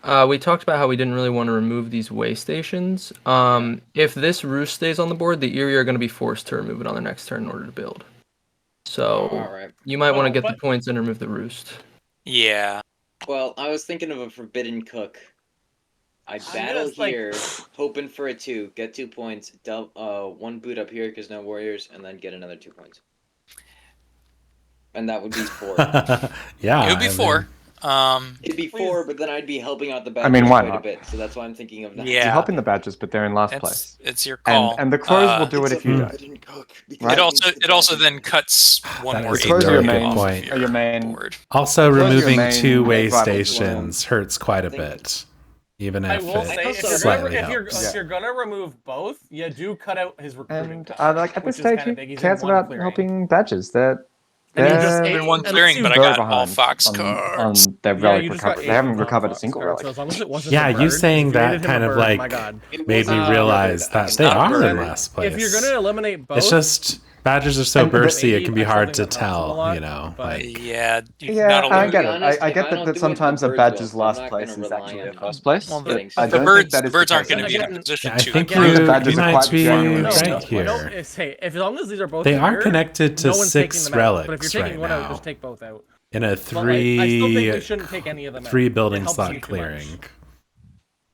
consider. We talked about how we didn't really want to remove these way stations. If this roost stays on the board, the Eerie are going to be forced to remove it on their next turn in order to build. So all right. you might want to get but- the points and remove the roost. Yeah. Well, I was thinking of a forbidden cook. I battle just, like- here, hoping for a 2, get 2 points, 1 boot up here because no warriors, and then get another 2 points. And that would be 4. Yeah. It would be I 4. mean, It'd be 4, but then I'd be helping out the Badgers I mean, why quite a not? bit, so that's why I'm thinking of that. Yeah. you're helping the Badgers, but they're in last place. It's your call. And the crows will do it It's if a you don't. forbidden cook, Right? because It also then cuts one That more is a aid Crows are very your good main, point. are your main. board. Also, Those are your removing main two-way rivals. stations hurts quite a Think- bit, even I if will say, it also- if you're, slightly gonna, helps. if you're gonna remove both, you do cut out his recruiting. And power, like at this which is stage, kinda who big. He's in cares one about clearing. helping Badgers? They're And you just they're ate in one and clearing, two but I very got all behind fox on cards. their Yeah, relic you just got recovery. They eight haven't from recovered a Fox single cards, relic. So as long as it wasn't Yeah, a you bird, saying if you that made him kind a of bird, like my God. It made me wasn't realize covered. I that can they not are in bird. last place. If you're gonna eliminate both, It's just Badgers are so And the- bursty; it can be I still hard think to that helps them a tell. lot, You know, but- like Yeah. You Yeah, not I only get To be it. honest, I if get I that, don't that do it, sometimes the a birds badger's will, so I'm last not place gonna is rely actually on a first place. Well, but getting I the don't birds, think that the is birds aren't because going to be in a Again, position I to. think Again, the you Badgers are might quite be genuinely no, right no, here. no. It's, hey, if, as long as these are both They are here, connected to no one's 6 taking them out. But if relics you're right taking one out, now just take both out. in a But, like, I still think we three shouldn't take any of them out. three It building helps slot you too much. clearing.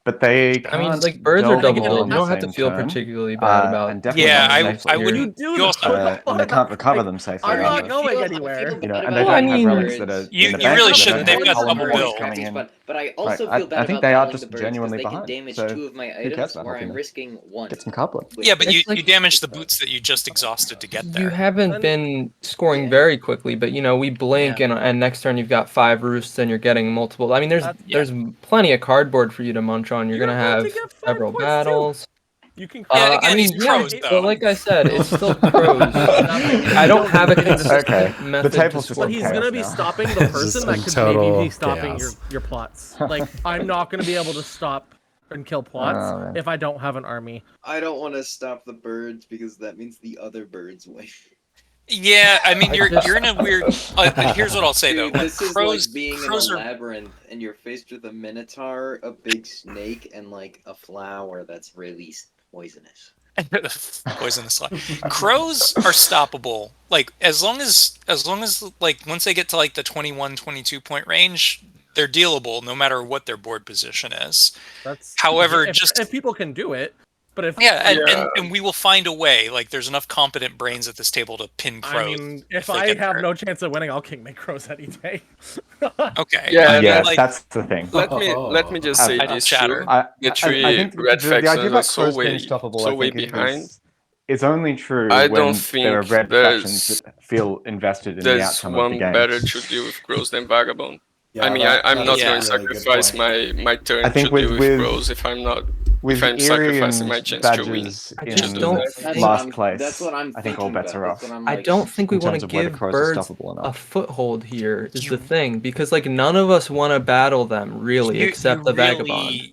But they I mean, can't like birds are build double them all built. on You the don't have to same feel turn, particularly bad about. and definitely Yeah, not I safely. would. You do You also. And they can't recover them safely. I'm not either. going anywhere. You know, and bad they about don't have mean, relics that are You- in the you bank, really so they shouldn't. don't They've have got column double boards build. coming in. But I also Right, feel bad I think about they are battling just the birds genuinely because they behind, can damage so 2 of my who cares items about where helping I'm them? risking 1. Get some cardboard. Yeah, but It's like- you damaged the boots that you just exhausted to get there. You haven't Then- been scoring Yeah. very quickly, but we blink and next turn you've got 5 roosts and you're getting multiple. I mean, there's plenty of cardboard for you to munch on. You're gonna about to have get 5 several points, too. battles. You can. Yeah, again, he's yeah, crows, but though. like I said, it's still crows. I don't have a consistent Okay, method the table's to just score But he's chaos gonna be now. stopping the It's person just that in could maybe total be stopping chaos. your plots. Like I'm not gonna be able to stop and kill plots Oh, man. if I don't have an army. I don't want to stop the birds because that means the other birds win. Yeah, I mean, I you're just- you're in a weird. Here's what I'll say though. Dude, this is Crows, like being crows in a are. labyrinth and you're faced with a minotaur, a big snake, and like a flower that's really poisonous. Poisonous lie. Crows are stoppable. Like as long as like once they get to like the 21, 22 point range, they're dealable no matter what their board position is. That's However, if, just if people can do it, but if and we will find a way. Like there's enough competent brains at this table to pin I crows. mean, if they I get have hurt. no chance of winning, I'll king my crows any day. Okay. Yeah, Yeah, like, that's the thing. Let me just say I this chatter. too. I The three think red the idea factions about are so crows being way stoppable, so I way think, behind. it's only true I when don't there are think red factions there's that feel invested in the there's outcome of the one game. better to deal with crows than vagabond. Yeah, I mean, I'm not going to sacrifice my turn I think to deal with- with crows if I'm With sacrificing my Eerie chance and to win. Badgers I in just don't think- last place, That's what I'm I think all thinking bets about. are That's off. what I'm I like, don't think we in want terms to of whether give crows are birds stoppable or a not. foothold here is the You- thing, because like none of us want to battle them really, except the vagabond.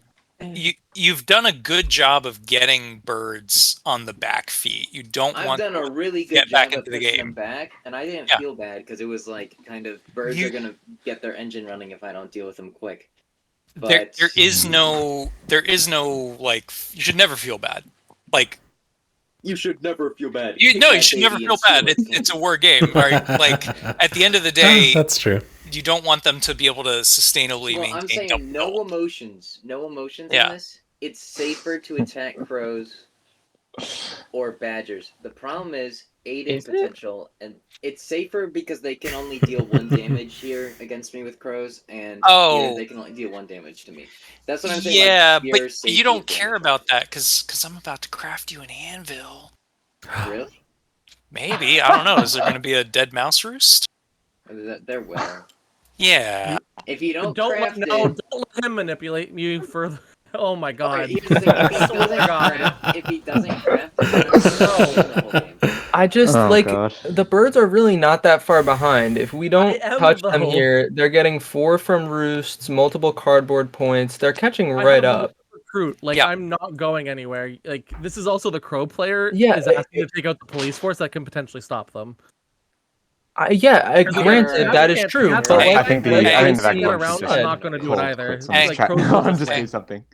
You've done a good job of getting birds on the back feet. You don't I've want done a really good get back job of into the pushing game. them back, and I didn't Yeah. feel bad because it was like kind of birds You- are gonna get their engine running if I don't deal with them quick. there But is no like you should never feel bad. Like you should never feel bad. you Kick no, you that should never baby feel and see bad. what it It's can. a war game, right? Like at the end of the day, That's true. you don't want them to be able to sustainably Well, I'm maintain double saying no kill. emotions. No emotions Yeah. in this. It's safer to attack crows or badgers. The problem is aiding Is it? potential, and it's safer because they can only deal 1 damage here against me with crows, and Oh. they can only deal 1 damage to me. That's what I'm saying. Yeah, like, but pure safety you don't advantage. care about that because I'm about to craft you an anvil. Really? Maybe, I don't know. Is there going to be a dead mouse roost? There will. Yeah. If you don't, Don't craft let, it, no, don't let him manipulate you further. Oh my god. Okay, here's the thing, if he I swear to doesn't God. craft, if he doesn't craft it, then I'm the whole game. I just Oh, like God. the birds are really not that far behind. If we don't I am, touch them though. here, they're getting 4 from roosts, multiple cardboard points. They're catching I right have up. Recruit. Like Yeah. I'm not going anywhere. Like this is also the crow player Yeah, is asking to take out the police force that can potentially stop them. Granted, that is true. But Hey, I think the like I think the Tracy vagabond around, should I'm just not gonna do it call either. quits on Hey. this track. Crows No, will I'm just just hey. doing something.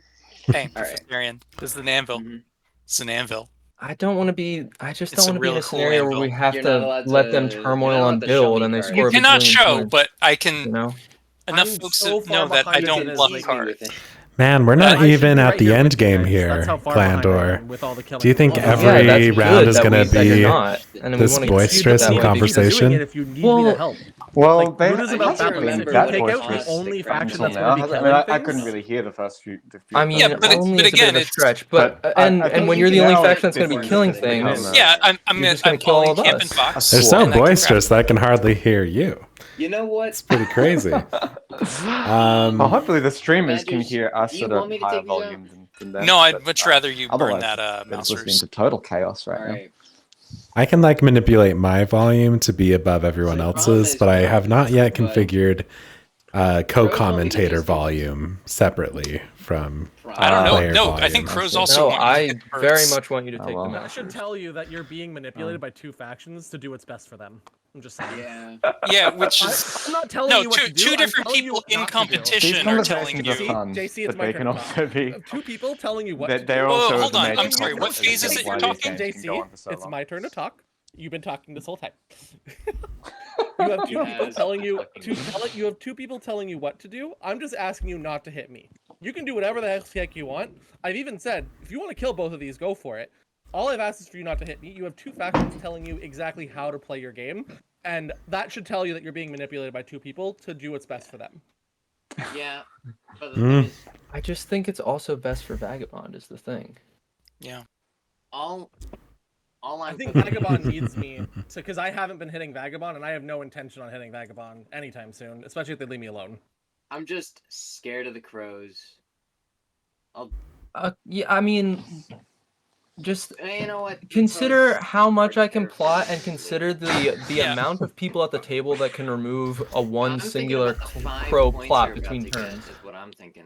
Hey, Alright. Arian, this is an anvil. Mhm. It's an anvil. I don't want to be. I just It's don't a want to be in really a cool scenario where anvil. we have You're not to allowed let them to- you're turmoil not on allowed to show build me and they cards. score You a cannot bazillion show, points, but I you can know. enough I'm folks so to far know that I behind don't it, bluff like- cards. Man, we're I not should even be at right the here end with you game guys. here, That's how far behind I Glandor. am with all the killing. Do you think Oh, every yeah, that's round good is that going to that you're be not, and then this we want to boisterous that in way. conversation? If you need me Well, to help. Well, Like, they Buddhism it about hasn't balance. been If you that take out the boisterous only faction until that's now. going to be I killing mean, I things, couldn't really hear the first few. I mean, Yeah, but only but is a bit again, of a it's stretch, but But I and think when you're the only now faction that's it's going to be just killing become things, a- yeah. I'm you're just I'm gonna kill all following of Camp us. and Fox. They're Cool. so and I can boisterous craft- that I can hardly hear you. You know what? It's pretty crazy. Well, hopefully the streamers can Badgers, hear us do you at want a me to higher take these out? volume than them. No, I'd but, much rather you burn otherwise, that they're mouse just listening roost. to total chaos right now. Alright. I can like manipulate my volume to be above everyone So the problem else's, is but I we have not yet but- configured co-commentator just- volume separately from I don't know. player No, I volume, think crows see. also no, want you to I hit birds. very much want you to Oh, take well. them I out. should tell you that you're being manipulated by 2 factions to do what's best for them. I'm just saying. Yeah. Yeah, which is I'm not telling no you what two to do. two I'm different telling you people what in not to do. competition These are telling conversations are you. fun, JC, it's but my they turn can to also be. 2 people telling you what They're, to they're do. also hold the on, main I'm sorry, what culprits phase is of it why you're these talking? games can go JC, on for so it's long. my turn to talk. You've been talking this whole time. You have 2 people Yes. telling you you have 2 people telling you what to do. I'm just asking you not to hit me. You can do whatever the heck you want. I've even said if you want to kill both of these, go for it. All I've asked is for you not to hit me. You have 2 factions telling you exactly how to play your game, and that should tell you that you're being manipulated by 2 people to do what's best for them. Yeah. But the thing is, I just think it's also best for Vagabond is the thing. Yeah. all I I'm think putting- Vagabond needs me, because I haven't been hitting Vagabond, and I have no intention on hitting Vagabond anytime soon, especially if they leave me alone. I'm just scared of the crows. Yeah, I mean, just You know what? consider Crows how much are I can plot, and terrible. consider the Yeah. amount of people at the table that can remove a I'm one thinking singular about the 5 crow points plot you're about between to get, turns. is what I'm thinking.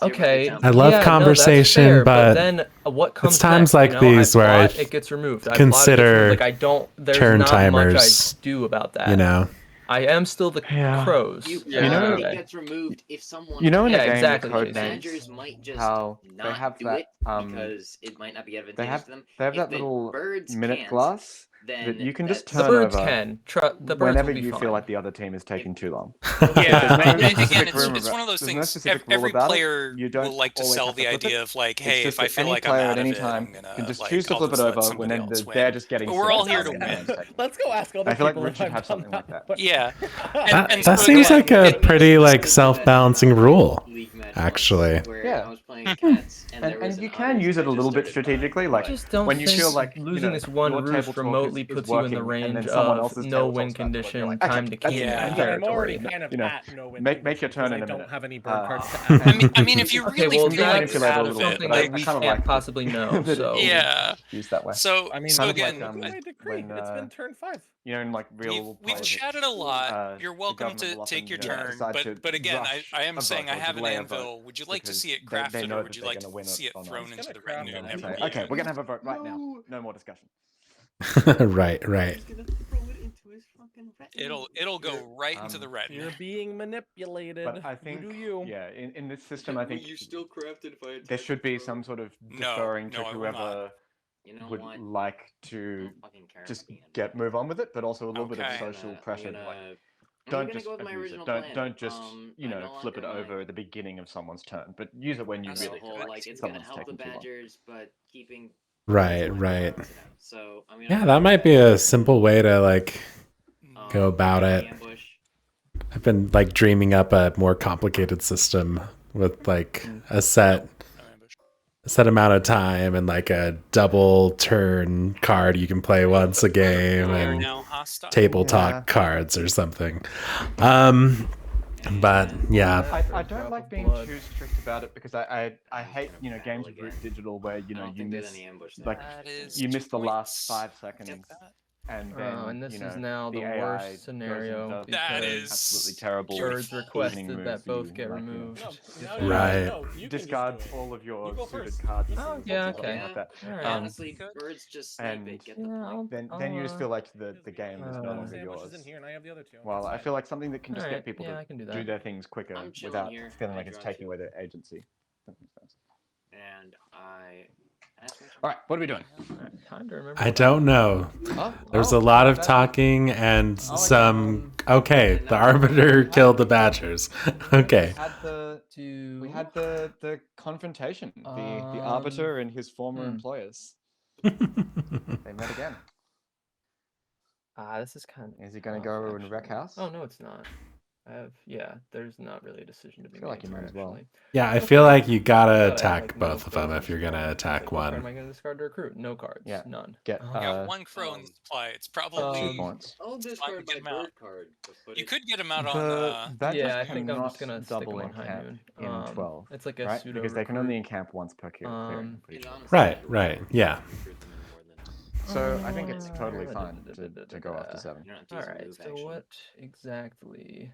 So you're about to Okay. jump I in. love yeah, conversation, no, that's fair, but then what comes times next, like you know? these I where I plot, it gets removed. I plot, it gets consider removed. Like I don't. There's turn not timers, much I do about that. you know. I am still the Yeah. crows. You You know- it gets removed if someone. You know in Yeah, a game exactly, with Jason. Badgers Codenames, might just how they not have do that it because it might not be they advantageous have to them. they have If that the little birds minute can't, glass then that you can just The turn birds over can. The birds whenever will be you fine. feel like the other team is taking too long. Yeah, There's no and again, specific it's, rule it's about- one of those there's no things. specific rule Every about it. player You don't will like to always sell have to the flip it. idea of like, It's hey, just if I that feel any like I'm player out at of any it, time I'm gonna can just like, choose to I'll flip it just let over when somebody else they're win. just getting. But we're sick all of here to having win. their hands taken. Let's go ask other I feel like people if Richard I've had done something like that. But- Yeah, That and that so seems again, like a pretty like self-balancing rule. League matches actually. Where Yeah. I was playing cats, and, there was And an you can audience use it a little bit registered by, strategically, I like just don't when you think feel like losing this one your roost table talk remotely is puts you in the working, and range then someone of else's no table win talk starts to work, you're condition, like, okay, time to that's keep it, Yeah. I'm Yeah, I'm there. already territory. kind of You know, at no win make your condition turn because in I a don't minute. have any bird cards to Uh, add. I mean, if you Okay, really well, feel to like that's you're manipulate out a of little it, something bit, that like, we kind of can't like possibly know. that it So is yeah. used that way. So, I mean, so kind of again, like look at my decree. when It's been turn 5. you know, in like real we've politics, chatted a lot. You're the welcome government to will take your often turn, decide to but again, rush I am a saying vote I or have an delay a vote anvil. Would you like to because see it they crafted, know or would that you they're like going to to win see it on thrown us. into the craft retinue it and and never say, Okay, used? we're gonna have a vote right now. No more discussion. Right, right. It'll go right into the retinue. You're being manipulated. But I think, you do you. yeah, in this system, I think you still crafted if I there should be some sort of deferring to no, I will whoever You know would what? like to I don't fucking care just about being move on with it, but also a little bit of Okay. social pressure. I'm Like, I'm don't gonna just go with my abuse it. original Don't plan. just I no flip it longer over mind. at the beginning of someone's turn, but use it when you That's The really the feel whole like like it's gonna someone's help the taking too long. Badgers, but keeping Right, my right. balance it out. So I mean, Yeah, I'm that fine might with be that. a simple way to like go about Grab it. the ambush. I've been like dreaming up a more complicated system with like a set amount of time and like a double turn card you can play once a game We are and now hostile. table Yeah. talk cards or something. But yeah, I don't like being too strict about it because I hate games of Root Digital where I don't you think there's miss any ambush there. like That is you miss the 2 last points. 5 seconds Get that? and then and this is now the the AI worst goes scenario and does That because is absolutely terrible birds beautiful. evening requested moves that for you, both get like, removed. No, Right. no, you can discards just do it. all of your You go suited first. cards and Oh, things, yeah, or something okay. like that. All right. Honestly, Good. birds just snipe and it. Get the Yeah, point. then you just feel like the game is no Uh, longer Sandwich is yours. in here, and I have the other 2. Well, It's I fine. feel like something that can just Alright, get people yeah, to I can do do that. their things quicker I'm chilling without here. feeling I like it's draw taking 2. away their agency. That makes sense. And I. All right, what are we doing? Time to remember. I don't know. There's a lot of talking and some. Okay, the arbiter killed the badgers. Okay. We had the confrontation. The arbiter and his former employers. They met again. This is kind of. Is he going to go and wreck house? Oh no, it's not. There's not really a decision to be feel made like you here, might as well. actually. Yeah, I feel like you gotta But I have, attack like, no both of them space if you're gonna to attack Like, what card one. am I going to discard to recruit? No cards. Yeah. None. Get You got 1 crow in the supply. It's probably 2 points. I'll fine to discard get my him out. bird card. But You could get him out on. Badgers Yeah, I think I'm cannot just gonna stick double them on High encamp Noon. in 12, It's like a right? pseudo Because they can recruit. only encamp once per clearing. I'm pretty sure. Right, yeah. So I think it's totally fine to go after 7. Alright, so what exactly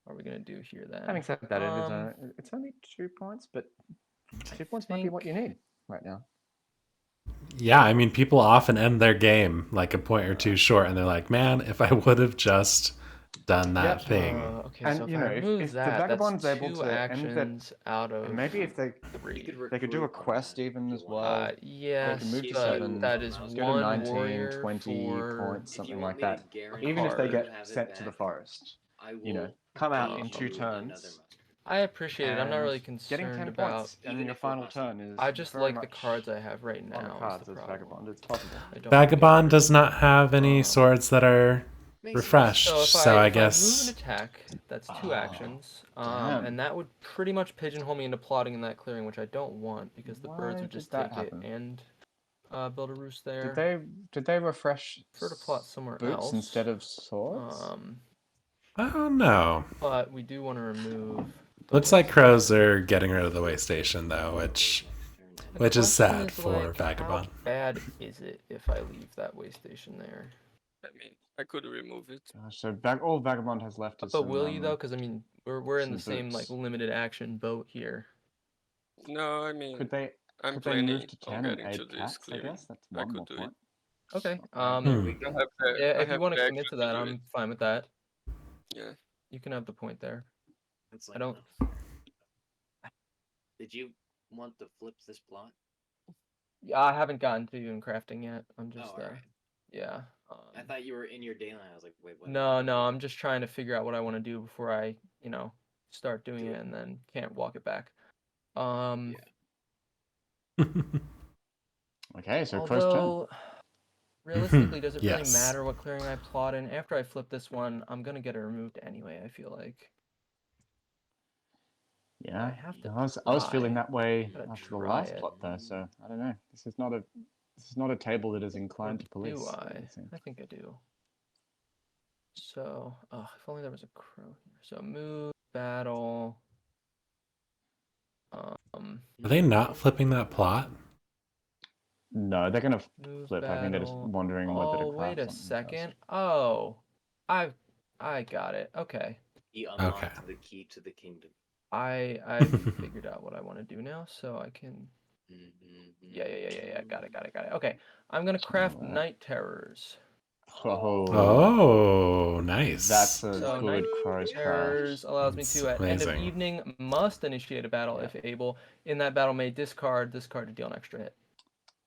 are we gonna do here then? Having said that, it's only 2 points, but 2 points might be what you need right now. Yeah, I mean, people often end their game like a point or two short, and they're like, "Man, if I would have just done that thing." Okay, And so you if know, I remove if the that, vagabond's that's able 2 to end that, actions out of and maybe if they 3. they could do a quest even as well. Yes, they can move to but 7. that is Go to 1 19, warrior 20 for points, something like that. a Even if they card. get sent to the forest, come out in 2 turns. I appreciate it. I'm not and really getting concerned 10 about. points and then your final turn is. I just very like the much cards I have right now. on the is cards the as problem. vagabond. It's possible. I don't Vagabond does not have any swords that are refreshed, So, if so I if guess. I move an attack, that's 2 actions, and that would pretty much pigeonhole me into plotting in that clearing, which I don't want because the birds Why would did just that take happen? it and build a roost there. Did they refresh Prefer to plot somewhere boots else instead of swords? I don't know. But we do want to remove. Looks like crows are getting rid of the way station though, which is sad for Vagabond. How bad is it if I leave that way station there? I mean, I could remove it. So all Vagabond has left is. But will you though? Because I mean, we're in some the same boots. like limited action boat here. No, I mean, Could they? I'm Could they planning move to on 10 and getting to aid this cats? I clearing. guess that's I one could more do point. Okay. I have the, Yeah, I if you have want the to commit action to that, do I'm it. fine with that. Yeah. You can have the point there. It's I don't. Did you want to flip this plot? Yeah, I haven't gotten to even crafting yet. I'm just alright. yeah. I thought you were in your daylight. I was like, wait, what? No, I'm just trying to figure out what I want to do before I, start doing it and then can't walk it back. Okay, so crow's turn. Although, realistically, does it really Yes. matter what clearing I plot in? After I flip this one, I'm gonna get it removed anyway, I feel like. Yeah, have to I was feeling try. that way Gotta after the try last it. plot though, so I don't know. This is not a table that is inclined to police. Do it I? would seem. I think I do. So, if only there was a crow here. So move, battle. Are they not flipping that plot? No, they're gonna Move, flip. I think they're just battle. wondering whether to Oh, craft wait a something first. second. Oh, I got it. Okay. He unlocked the key to the kingdom. I figured out what I want to do now, so I can. Yeah. Got it. Okay, I'm gonna craft night terrors. Oh, nice. That's a So good night crow's craft. terrors allows me That's to, at end of amazing. evening, must initiate a battle if able. In that battle, may discard this card to deal an extra hit.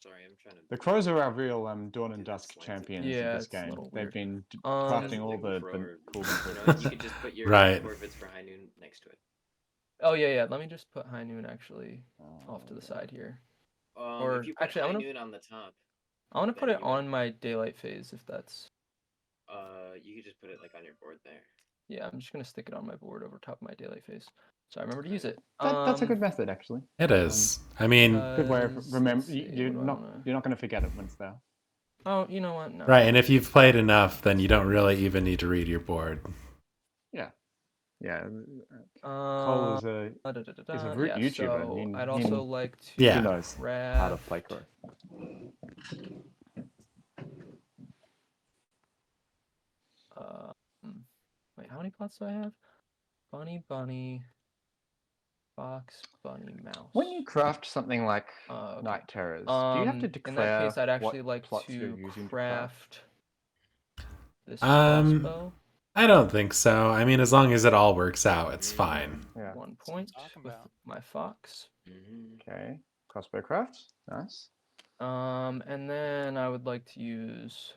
Sorry, I'm trying to. The crows are our real Dawn and Dusk champions Yeah, of this it's a game. little They've weird. been Um, crafting all the cool You know, improvements. you could just put your Right. forfeits for high noon next to it. Oh yeah. Let me just put high noon actually off to the side here. Or If you put actually, high noon on the top, I want to put then it you might- on my daylight phase if that's. you could just put it like on your board there. Yeah, I'm just gonna stick it on my board over top of my daily phase, so I remember to use it. That's a good method, actually. It is. I mean, Good way of let's remember. see, You're what do I not wanna- you're not going to forget it when it's there. Oh, you know what? No. right. And if you've played enough, then you don't really even need to read your board. Yeah. Cole is a root YouTuber. So I'd also like to Yeah. He knows how to play crow. Wait, how many plots do I have? Bunny, fox, bunny, mouse. When you craft something like Okay. Night Terrors, do you have to In declare that case, I'd actually what like plots you're to using craft this Um, crossbow. I don't think so. I mean, as long as it all works out, it's fine. Yeah. 1 point talking with about. my fox. Okay. Crossbow craft. Nice. And then I would like to use.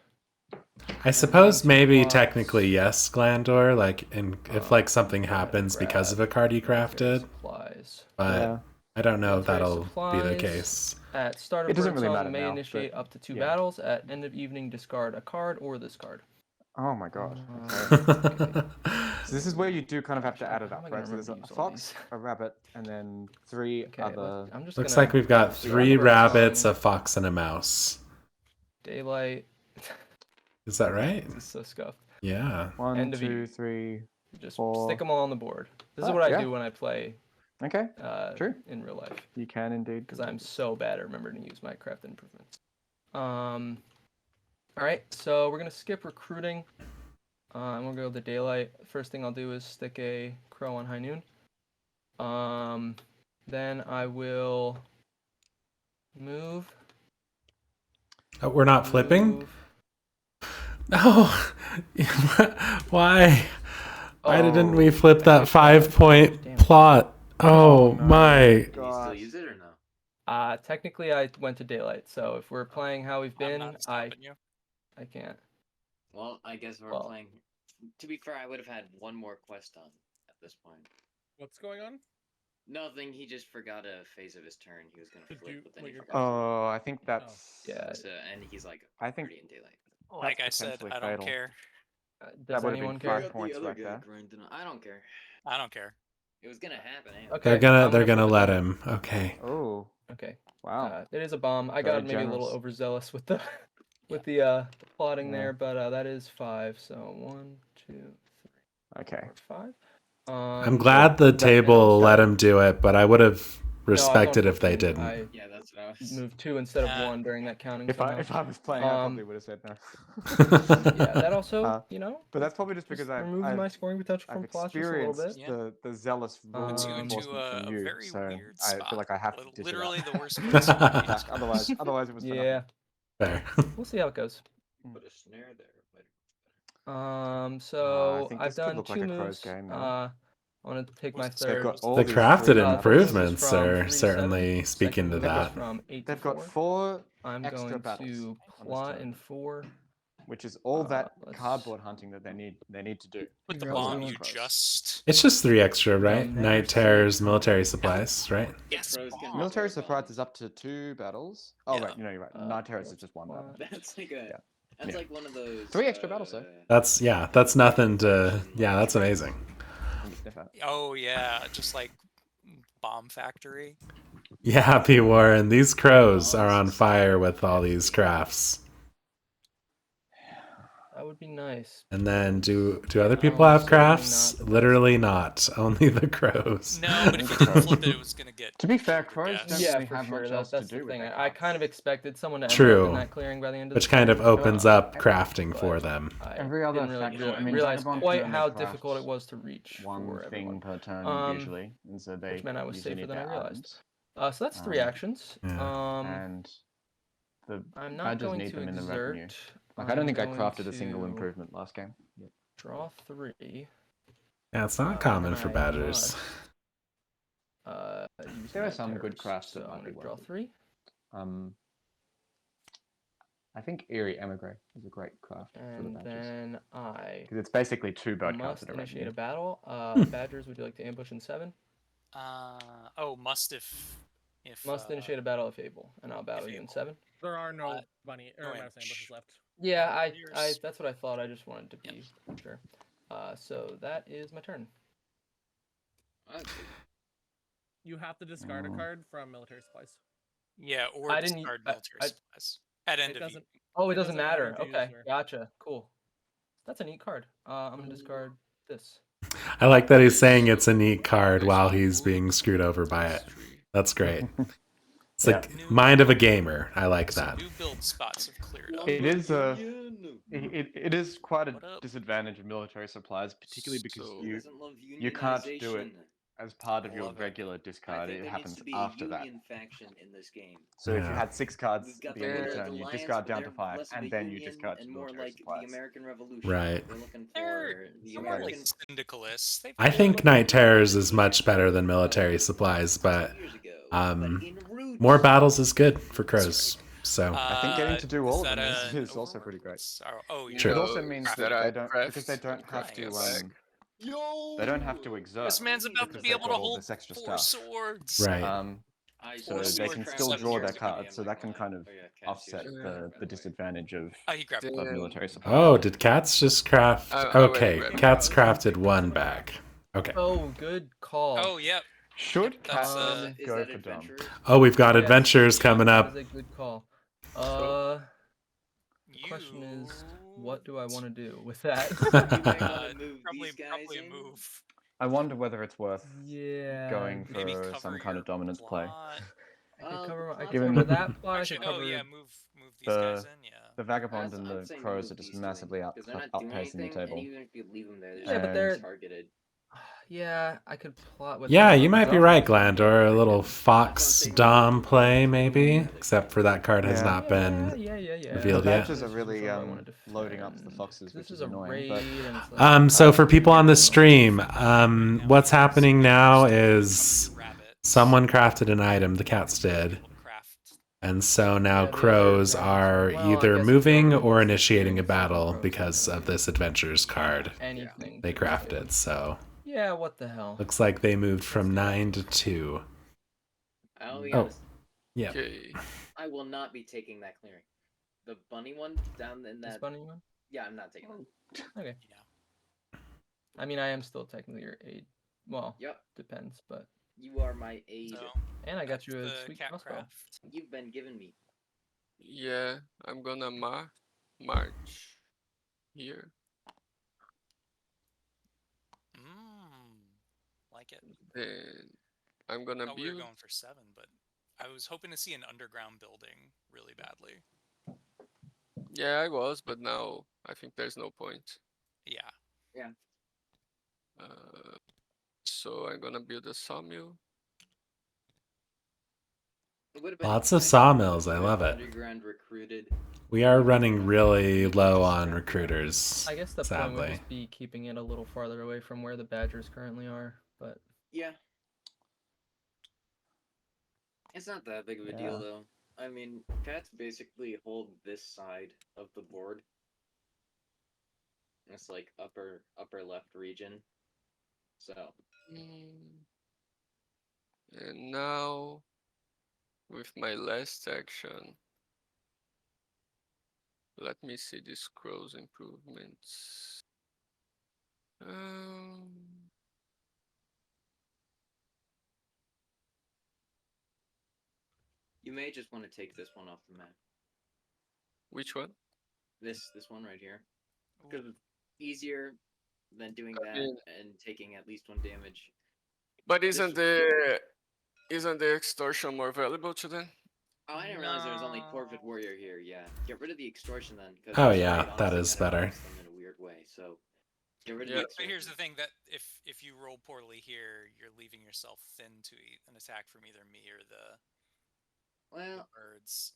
I suppose maybe Plots. technically yes, Glandor. Like, if like something happens because of a card you crafted, Supplies. but I don't know if Military that'll be the supplies. case. At start of It doesn't bird really song, matter may now, initiate but up to 2 yeah. battles. At end of evening, discard a card or this card. Oh my god. Okay. So this is where you do kind of have to add it How up, am I gonna right? So there's a remember to use all fox, a rabbit, and then 3 Okay, other. I'm just Looks gonna like we've got start 3 of bird rabbits, song, a fox, and a mouse. daylight. Is that right? This is so scuffed. Yeah. 1, End of 2, evening. 3. Just 4. stick them all on the board. This is Oh, what I yeah. do when I play Okay. True. in real life. You can indeed. Because I'm so bad at remembering to use my craft improvements. All right, so we're gonna skip recruiting. And we'll go with the daylight. First thing I'll do is stick a crow on high noon. Then I will move. Oh, we're not flipping? move. No. Why? Why didn't we Oh, flip that 5-point Damn it. plot? Oh no. my. Can you still use it or no? Technically I went to daylight, so if we're playing how we've I'm been, not stopping you. I can't. Well, I guess we're Well- playing. To be fair, I would have had one more quest on at this point. What's going on? Nothing. He just forgot a phase of his turn. He was gonna To flip, do but then what he you're forgot. Oh, I think that's. Yeah. So, and he's like I think already in daylight. Like I said, potentially I don't fatal. care. Does would've been anyone 5 care? points right there. I don't care. I don't care. It was gonna happen. Anyway. Okay. They're I'm gonna flip it let then. him. Okay. Oh, Okay. wow. It is a bomb. I Very got maybe a little generous. overzealous with the with the plotting Yeah. there, but that is 5. So 1, 2, 3, Okay. 4, 5. I'm glad the table let him do it, but I would have respected if they didn't. I Yeah, that's what I was. moved 2 instead of 1 during that counting. If I was playing, I probably would have said no. Yeah, that also, But that's probably just because removes my scoring potential I've from plots just a little bit. experienced the zealous rule Puts you into enforcement from a you, very so weird I spot. feel like I have to dish Literally it up. the worst place you can Dusk, otherwise it was for Yeah, Fair. we'll see how it goes. Put a snare there. So think I've this could done look 2 like a crow's moves. game now. I want to take my They've third. got all The these crafted three- this is improvements from are 3 to 7. certainly speaking Second to move is that. from 8 to They've got 4. 4, I'm extra going battles to on this plot turn. in 4. which is all that let's cardboard hunting that they need to do. With the Figure out bomb, what you crows. just It's just 3 extra, right? never Night see terrors, military supplies, right? yes. Crows can- bomb. Military surprise is up to 2 battles. Oh Yeah. right, you're right. Night terrors is just 1 battle. That's like a. Yeah. That's Yeah. like one of those. 3 extra battles though. That's that's nothing to. Yeah, that's amazing. You can sniff at. Oh yeah, just like bomb factory. Yeah, P. Warren, these crows are on fire with all these crafts. That would be nice. And then do other people have Certainly crafts? not the best. Literally not. Only the crows. No, but if you didn't flip it, it was gonna get. To be fair, killed or crows guessed. don't Yeah, really for have sure. much else That's to do the with thing. their I kind of crafts. expected someone to end up True. in that clearing by the end of Which the kind of stream. opens up crafting But for them. I Every other didn't really faction, I mean, realize Vagabond quite can only how craft difficult it was to reach one for thing everyone. per turn usually, and so they Which meant I was usually safer need than I their realized. items. So that's 3 actions. Yeah. And the I'm not badgers going need to them in the exert. retinue. Like I don't think I I'm crafted going a single to improvement last game. Draw 3. Yeah, it's not common and for Uh, I badgers. must, use There are night some good terrors. crafts that So I'm might be gonna draw worth it. 3. I think Eerie Emigre is a great craft for the And badgers. then I Because it's basically 2 bird counts must in a initiate a retinue. battle. Badgers, would you like to ambush in 7? Oh, must if Must initiate a battle if able, and I'll battle you in able. 7. There are no bunny no or mouse ambush. ambushes left. Yeah, Warriors. that's what I thought. I just wanted to be sure. So that is my turn. You have to discard a card from military supplies. Yeah, or I didn't- discard military supplies at end It of doesn't. Oh, it It doesn't doesn't matter matter. if you use Okay, your- gotcha. Cool. That's a neat card. I'm gonna discard this. I like that he's saying it's a neat card while he's being screwed over by it. That's great. It's like mind of a gamer. I like that. New build spots have cleared up. It is it is quite a disadvantage of military supplies, particularly because So- you can't do it as part of your Love it. regular I discard. think It there needs happens to be after a that. union faction in this game. So if you Yeah. had 6 cards We've at got the end of the the turn, you Alliance, discard but down they're to 5, less of a and then you union discard and to more military like the supplies. American Revolution. Right. They're looking They're for the more like American. syndicalists. They've I think Night Terrors is much better than military supplies, but years ago, um, but in Roots, more battles is good for crows. So I think getting to do all of that them is an also overword? pretty great. Oh, you True. It know, also means craft- that I they don't craft because they don't have to nice. they don't have to exert. This man's about to because be they've able got to all hold this extra 4 stuff. swords. right. So Four they sword can crafts, still 7 draw years their ago. cards, so that can kind of offset the disadvantage of He grabbed Damn. one. military supplies. Oh, did cats just craft? I Okay, already read cats crafted 1 bag. Okay. Oh, good call. Oh, yep. Should Yep, that's, cats is go that for dumb? adventurers? Oh, we've got Yes, adventures coming That up. is a good call. The question is, what do I want to do with that? You might wanna move Probably these guys probably in. move. I wonder whether it's worth Yeah. going Maybe for cover some kind your of dominance play. plot. I could cover, I could Given cover the- that plot. I Actually, could cover. move these guys in. Yeah. The vagabond and I'd the say crows move are just these two massively in, 'cause they're not doing outpacing the anything, and table. even if you leave them there, they're Yeah, but just they're- targeted. Yeah, I could plot with. Yeah, them you on might be Dusk. right, Glandor. A little Fox Dom play, maybe. Except for that card has Yeah. not been. Yeah. The revealed yet. badgers are really This is what I wanna loading up the defend. foxes, This which is is a annoying. raid, But and it's like, So for people on the stream, what's happening now is someone crafted an item, the cats did. And so now Yeah, the other crows guys- are well, I either guess moving crows or are initiating a doing battle crows because are of this adventures card anything. they to this crafted. game. So Yeah, what the hell? looks like they moved from 9 to 2. I'll be Oh. honest, Yeah. Okay. I will not be taking that clearing. The bunny one down in This that. bunny one? Yeah, I'm not taking that. Okay. Yeah. I mean, I am still technically your aide. Well, Yep, depends, but you are my aide. So, and I got that's you a the sweet cat crossbow. craft. You've been giving me. Yeah, I'm gonna march here. Like it. Then I'm gonna Thought we were build. going for 7, but I was hoping to see an underground building really badly. Yeah, I was, but now I think there's no point. Yeah. So I'm gonna build a sawmill. It would've been Lots of nice if sawmills, I you love it. Underground recruited. We are running really low on recruiters. I guess the point would Sadly. just be keeping it a little farther away from where the badgers currently are, but Yeah. It's not that big of a Yeah. deal though. I mean, cats basically hold this side of the board. It's like upper left region. So And now, with my last action, let me see these crows improvements. You may just want to take this one off the map. Which one? This one right here, because it's easier than doing that mean- and taking at least 1 damage. But This- isn't the extortion more valuable to them? Oh, I didn't realize there was only Corvid Warrior here. Yeah, get rid of the extortion then. 'Cause Oh, this yeah, raid that honestly is kinda better. helps them in a weird way. So get rid of Yeah. the But here's the extortion. thing: that if you roll poorly here, you're leaving yourself thin to an attack from either me or the Well, birds.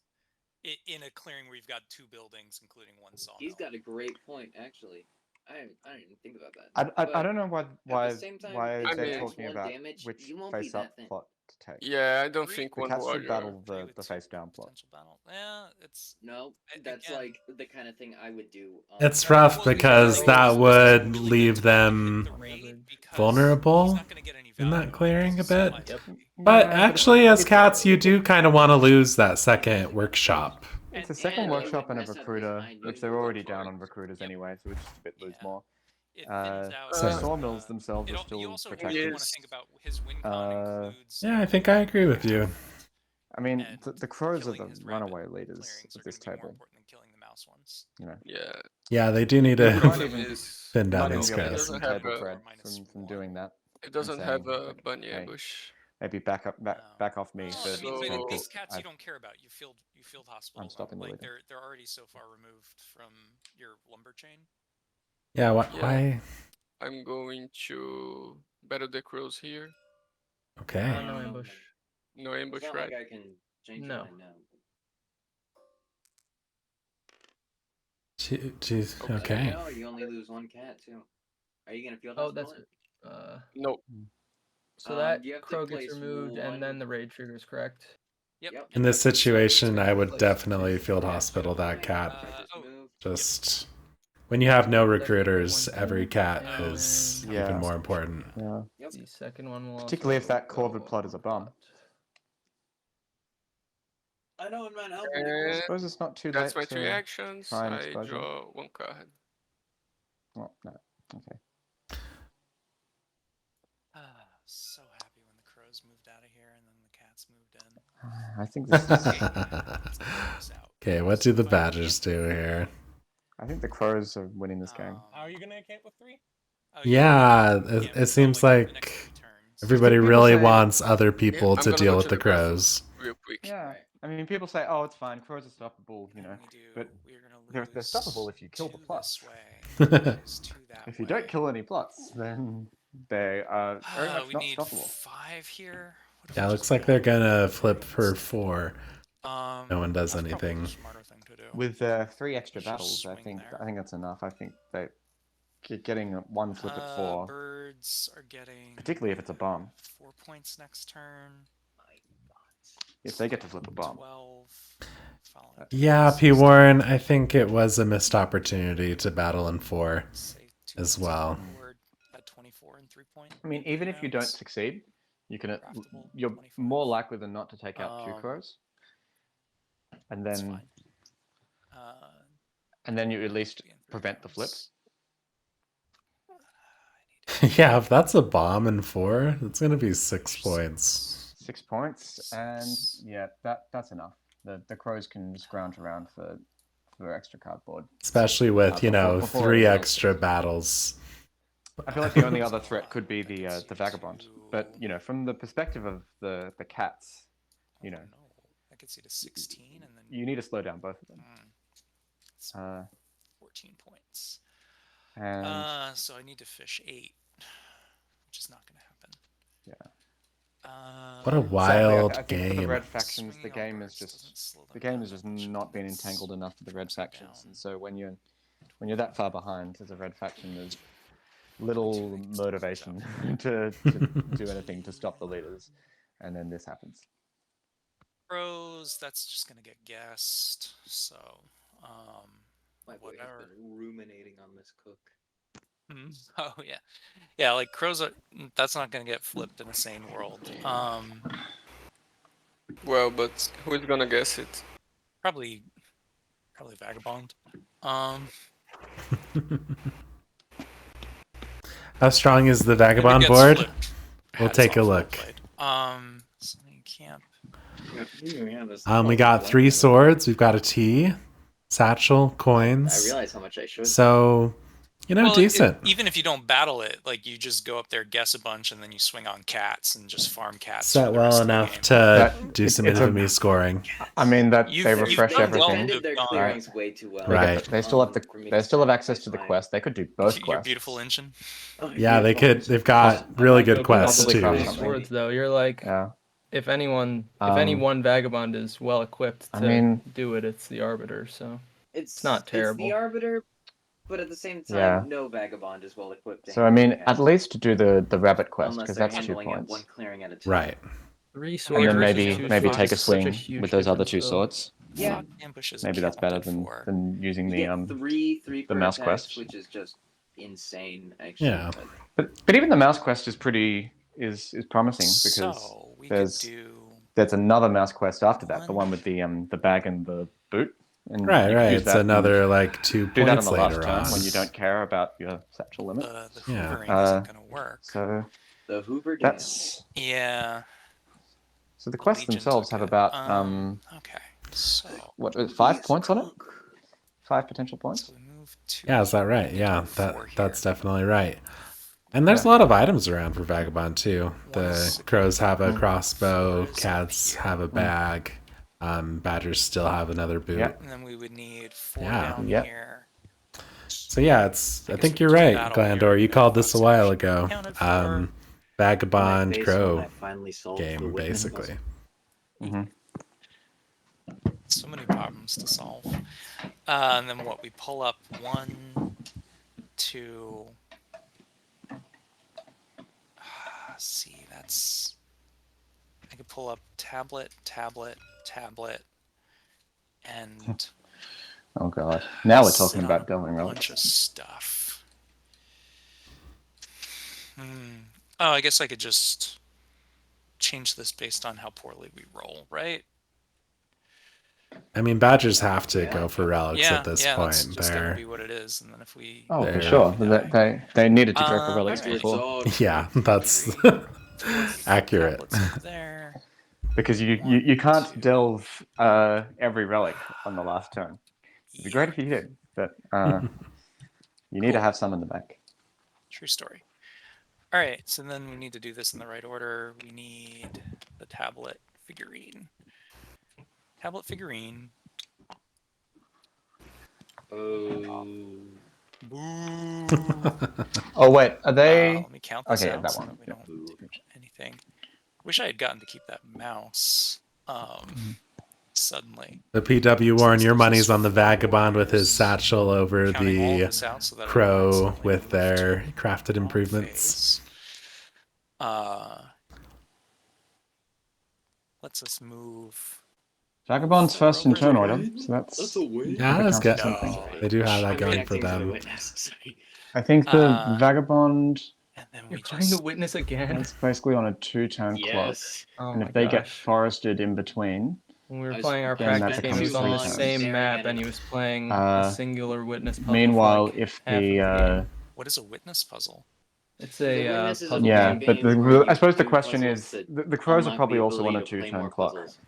In a clearing where you've got 2 buildings, including 1 sawmill. he's got a great point actually. I didn't even think about that. I But don't know why the same time, why if I they're mean- talking 1 about damage, which you won't be face up that thin. plot to take. Yeah, I don't Three- think The one cats should warrior. battle Three the with two face down plot. potential battle. Yeah, it's No, that's again- like the kind of thing I would do. It's No, rough well, because it's that really would good leave to them hit the raid because vulnerable he's not gonna get any in that value clearing a because it's bit. so Yep. high. But Yeah, actually, as it's- cats, you do kind of want to lose that second workshop. It's a And second it workshop would and a mess up his recruiter, high which noon they're look already for down it. on recruiters Yep. anyway, so we just a bit lose Yeah. more. It thins out So- his, Sawmills themselves are you still also protected. want to think about his win con Uh, includes. Yeah, I think I agree with you. I mean, And the crows are killing the his runaway rabbit leaders clearings of are this gonna be more table. important than killing the mouse ones. You know, Yeah. Yeah, they do need You to might Problem even is, thin down might those even be able to get guys. some Doesn't have table a- cred -1. from doing that. it doesn't saying, have a like, bunny hey, ambush. Maybe back off me Well, for I mean, but So- these cats you I've- don't care about. You field hospital. stopping the Like leader. they're already so far removed from your lumber chain. Yeah, Yeah. why? I'm going to battle the crows here. Okay. No ambush. No It's ambush, not right? like I can change No. my mind now. Jeez. Okay. No, you only lose 1 cat too. Are you gonna field Oh, hospital that's it? it. No. So that you have to crow gets place removed, and then the raid triggers, correct? Yep. In this situation, I would Place- definitely field hospital that cat. Oh, Just when you have no That's recruiters, one every thing. cat And is then- Yeah. even more important. Yeah. Yep. The second one will Particularly if also that Corvid go plot is a bum. I know I'm not I And suppose it's not too that's late my 3 to actions. try and I expose them. draw 1 card. Well, no. Okay. So happy when the crows moved out of here and then the cats moved in. I think this is, Let's get those out. Okay, what do the Fine. badgers do here? I think the crows are winning this game. How are you gonna camp with 3? Oh, Yeah, yeah, it we'll seems go, the like next 3 turns. everybody People really say- wants other people I'm to gonna deal go with to the the bathroom. crows. Real quick. Yeah. I mean, people say, "Oh, it's fine. Crows are stoppable," you know. We do- but we're gonna they're lose stoppable if you kill the 2 plots. this way, lose 2 that If you way. don't kill any plots, then they are very much we not need stoppable. 5 here. What if Yeah, we it just looks like go they're with gonna this? flip for 4. No one does that's probably anything. the smarter thing to do. With 3 extra Let's just battles, I swing think there. that's enough. I think that getting 1 flip at 4, Birds are getting particularly if it's a bomb. 4 points next turn. If they get to flip a bomb, 12. following Yeah, turn, P. Warren, I think it was a missed opportunity to battle in 4. say 2 as points well. forward at 24 and 3 point. I mean, even if you don't rounds. succeed, you can. Craftable, You're 25. more likely than not to take out 2 Um, crows, and That's then fine. you at least Be in 3 prevent the flip. turns. I need Yeah, if that's a bomb in 4, it's gonna be 6 points. 6 points, and yeah, that's enough. The crows can scrounge around for extra cardboard. Especially with, before 3 anything else. extra battles. I feel like the only other threat could be the vagabond, but from the perspective of the cats, Oh, no. That gets you to 16 and then you need to slow down both of them. it's Uh, 14 points. and So I need to fish 8, which is not going to happen. Yeah. What a sadly, wild I think for the game. red factions, the Swinging game outbursts is doesn't just slow the them game down is just that much. not been It's entangled enough with the red ups and factions, down. and so when you're that far behind as a red faction, there's little motivation to do anything to stop the leaders, and then this happens. Crows, that's just going to get guessed. So, My boy has whatever. been ruminating on this cook. Oh yeah, yeah. Like crows are. That's not going to get flipped in a sane world. Well, but who's gonna guess it? Probably vagabond. How strong is the If it vagabond gets board? flipped, We'll hats take a off, well look. played. So you can't. We got 3 swords. We've got a tea, satchel, I coins. realize how much I should. So, Well, decent. Even if you don't battle it, like you just go up there, guess a bunch, and then you swing on cats and just farm cats. Set for the well rest of the enough game. to do it's some a- infamy scoring. I mean that You've- they you've refresh done well everything. to- Defended their Right. clearings way too well. Right. They still have for me they to still have say access to the fine. quest. They could do both Your quests. beautiful engine. Oh, Yeah, they beautiful. could. They've got really good So quests possibly too. craft Three something. swords, though. You're like, Yeah. if any one vagabond is well equipped I to mean- do it, it's the arbiter. So It's not It's terrible. the arbiter, but at the same time, Yeah. no vagabond is well equipped. to So I mean, handle at cats, least do the rabbit quest unless because they're that's 2 handling it one points. clearing at a time. Right. 3 And swords then versus maybe 2 maybe swords take a is such swing huge with those other 2 difference, though. swords. Yeah, Flock ambushes Maybe that's better than using you the get three the per mouse attacks, quest. which is just insane. Actually, Yeah. But even the mouse quest is pretty is promising because So we there's could do. there's another mouse quest after that, the one with the bag and the boot. And Right, you could right. use It's that and another like 2 do that on points the last later turn on. when you don't care about your satchel limit. The Yeah. hoovering isn't going to work. So the Hoover Dam. that's Yeah. so the quests Legion themselves took have it. about Okay. So. what 5 points on it? 5 potential points. So we move to. Yeah, is that right? Yeah, four that's here. definitely right. And there's a lot of items around for Vagabond too. The is- crows have a crossbow, What is cats up have a bag, badgers still have another boot. Yeah. And then we would need 4 Yeah. down Yeah. here. So yeah, it's. I guess think we you're could do right, battle here. Glandor. You called this a while Fox ago. accounted for. Vagabond My face when crow I finally solved the game, witness basically. puzzle. So many problems to solve. And then what? We pull up 1, 2. See, that's. I could pull up tablet, and Oh god. Now we're sit talking on about a delving bunch relics. of stuff. Oh, I guess I could just change this based on how poorly we roll, right? I mean, badgers have to go for relics Yeah, at this yeah, that's point. just gonna They're be what it is. And then if we Oh, for There. sure. They needed to go for relics alright. before yeah, that's accurate. tablets over there. because you can't delve every relic on the last turn. It'd be great if you did, but you need to have some in the back. True story. All right, so then we need to do this in the right order. We need the tablet figurine. Tablet figurine. Oh. Oh wait, are they? Let me count this Okay, out that so one. that we don't do anything. Wish I had gotten to keep that mouse. Suddenly. The PW Warren, your money's on the Vagabond with his satchel over Counting all the this out so that I crow suddenly with move their to crafted wrong improvements. phase. Lets us move. Vagabond's first in turn order, so that's. Yeah, that's good. something. They do have that I'm going reacting for to the them. witness. Sorry. I think the Uh, Vagabond And then we You're playing the just. witness again. is basically on a 2-turn clock, Yes. Oh and my if they get gosh. forested in between, When we were I was- playing our Then that practice game, he becomes was on the three same turns. map and he was playing Uh, a singular witness puzzle. meanwhile, for like if half of the game. What is a witness puzzle? It's The a witness is a puzzle yeah, game. but game where you I suppose the do question puzzles is that the crows are unlock probably the also on a ability to play 2-turn more clock, puzzles.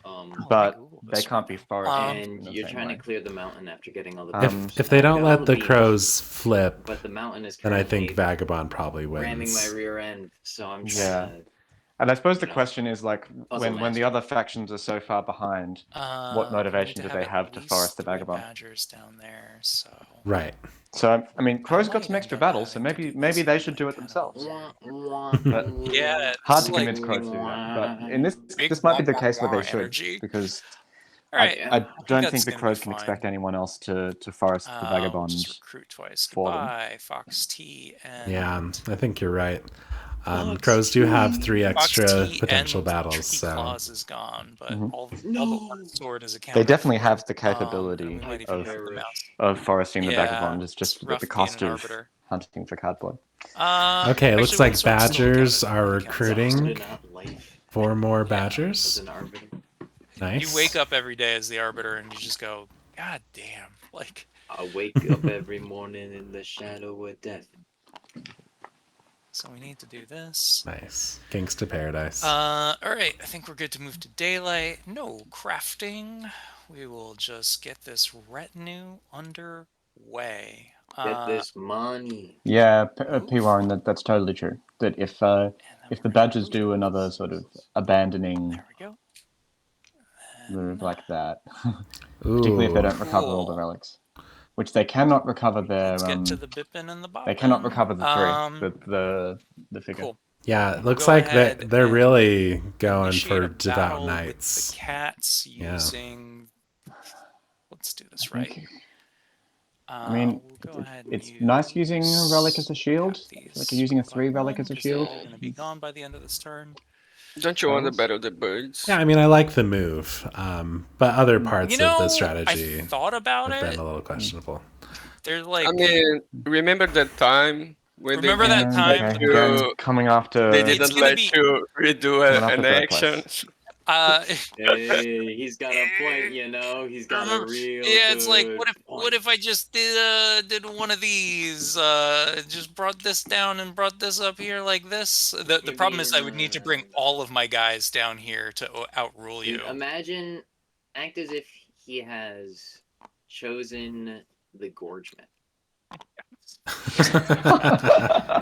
but Google they this can't right be now. forested. in And the you're same trying way. to clear the mountain after getting all the If they don't I've let got the all the crows flip, but the mountain is then I think currently Vagabond probably ramming my wins. rear end, so I'm Yeah. trying to And I suppose the you know, question is like puzzle when the master. other factions are so far behind, what We motivation need do to they at have to least forest the 3 Vagabond? badgers down there, so. Right. So I mean, crows got might some extra end up battles, so having to maybe do maybe this they in, should like, do it kind of themselves. But Yeah, Hard it's to like convince crows to do that, but in big this might be the wah, case where wah, they should, energy. because All right, I don't that's think the gonna be crows can fine. expect anyone else to forest the We'll Vagabond. just recruit twice. for them. Goodbye, Fox T and Yeah, I think you're right. Crows do have 3 Fox extra T potential and battles, Tricky so Claws is gone, but Mhm. all but one sword is They accounted. definitely for. have the And capability we might even of have the mouse. foresting the Yeah, Vagabond. It's just it's at rough the being cost an of arbiter. hunting for cardboard. Okay, it looks actually, like one sword's still badgers accounted. are That counts. recruiting 4 more as badgers. an arbiter, Nice. You wake up every day as the arbiter, and you just go, "God damn!" Like I wake up every morning in the shadow of death. So we need to do this. Nice. Gangsta Paradise. All right. I think we're good to move to daylight. No crafting. We will just get this retinue underway. Get this money. Yeah, Move. P. Warren, that's totally true. That if And then the we're gonna badgers do move. another sort of abandoning There we go. move And like that, particularly if they Ooh. don't recover all the Cool. relics, which they cannot recover their let's get to the bippin and the boppin. they cannot recover the three, the figure. Cool. Yeah, it We'll looks go like ahead they're and really going initiate for a devout battle knights. with the cats Yeah. using. Let's do this I right. think- I mean, we'll go ahead and it's nice using a relic as a shield. tap these Like using a one by 3 relic one, as a 'cause they're shield. all going to be gone by the end of this turn. Don't you want to Charles? battle the birds? Yeah, I mean, I like the move, but other parts You know, of the strategy I thought about have it. been a little questionable. They're like, I mean, remember that time when Remember they that didn't time? let Okay, you, again, coming after. they It's didn't gonna let be- you redo Coming after an third action? place. Hey, he's got a point, you know. He's got a remember- real yeah, it's like, good what if I just did one of these? Just brought this down and brought this up here like this. The problem is I would need to bring all of my guys down here to outrule you. Dude, imagine, act as if he has chosen the gorgement.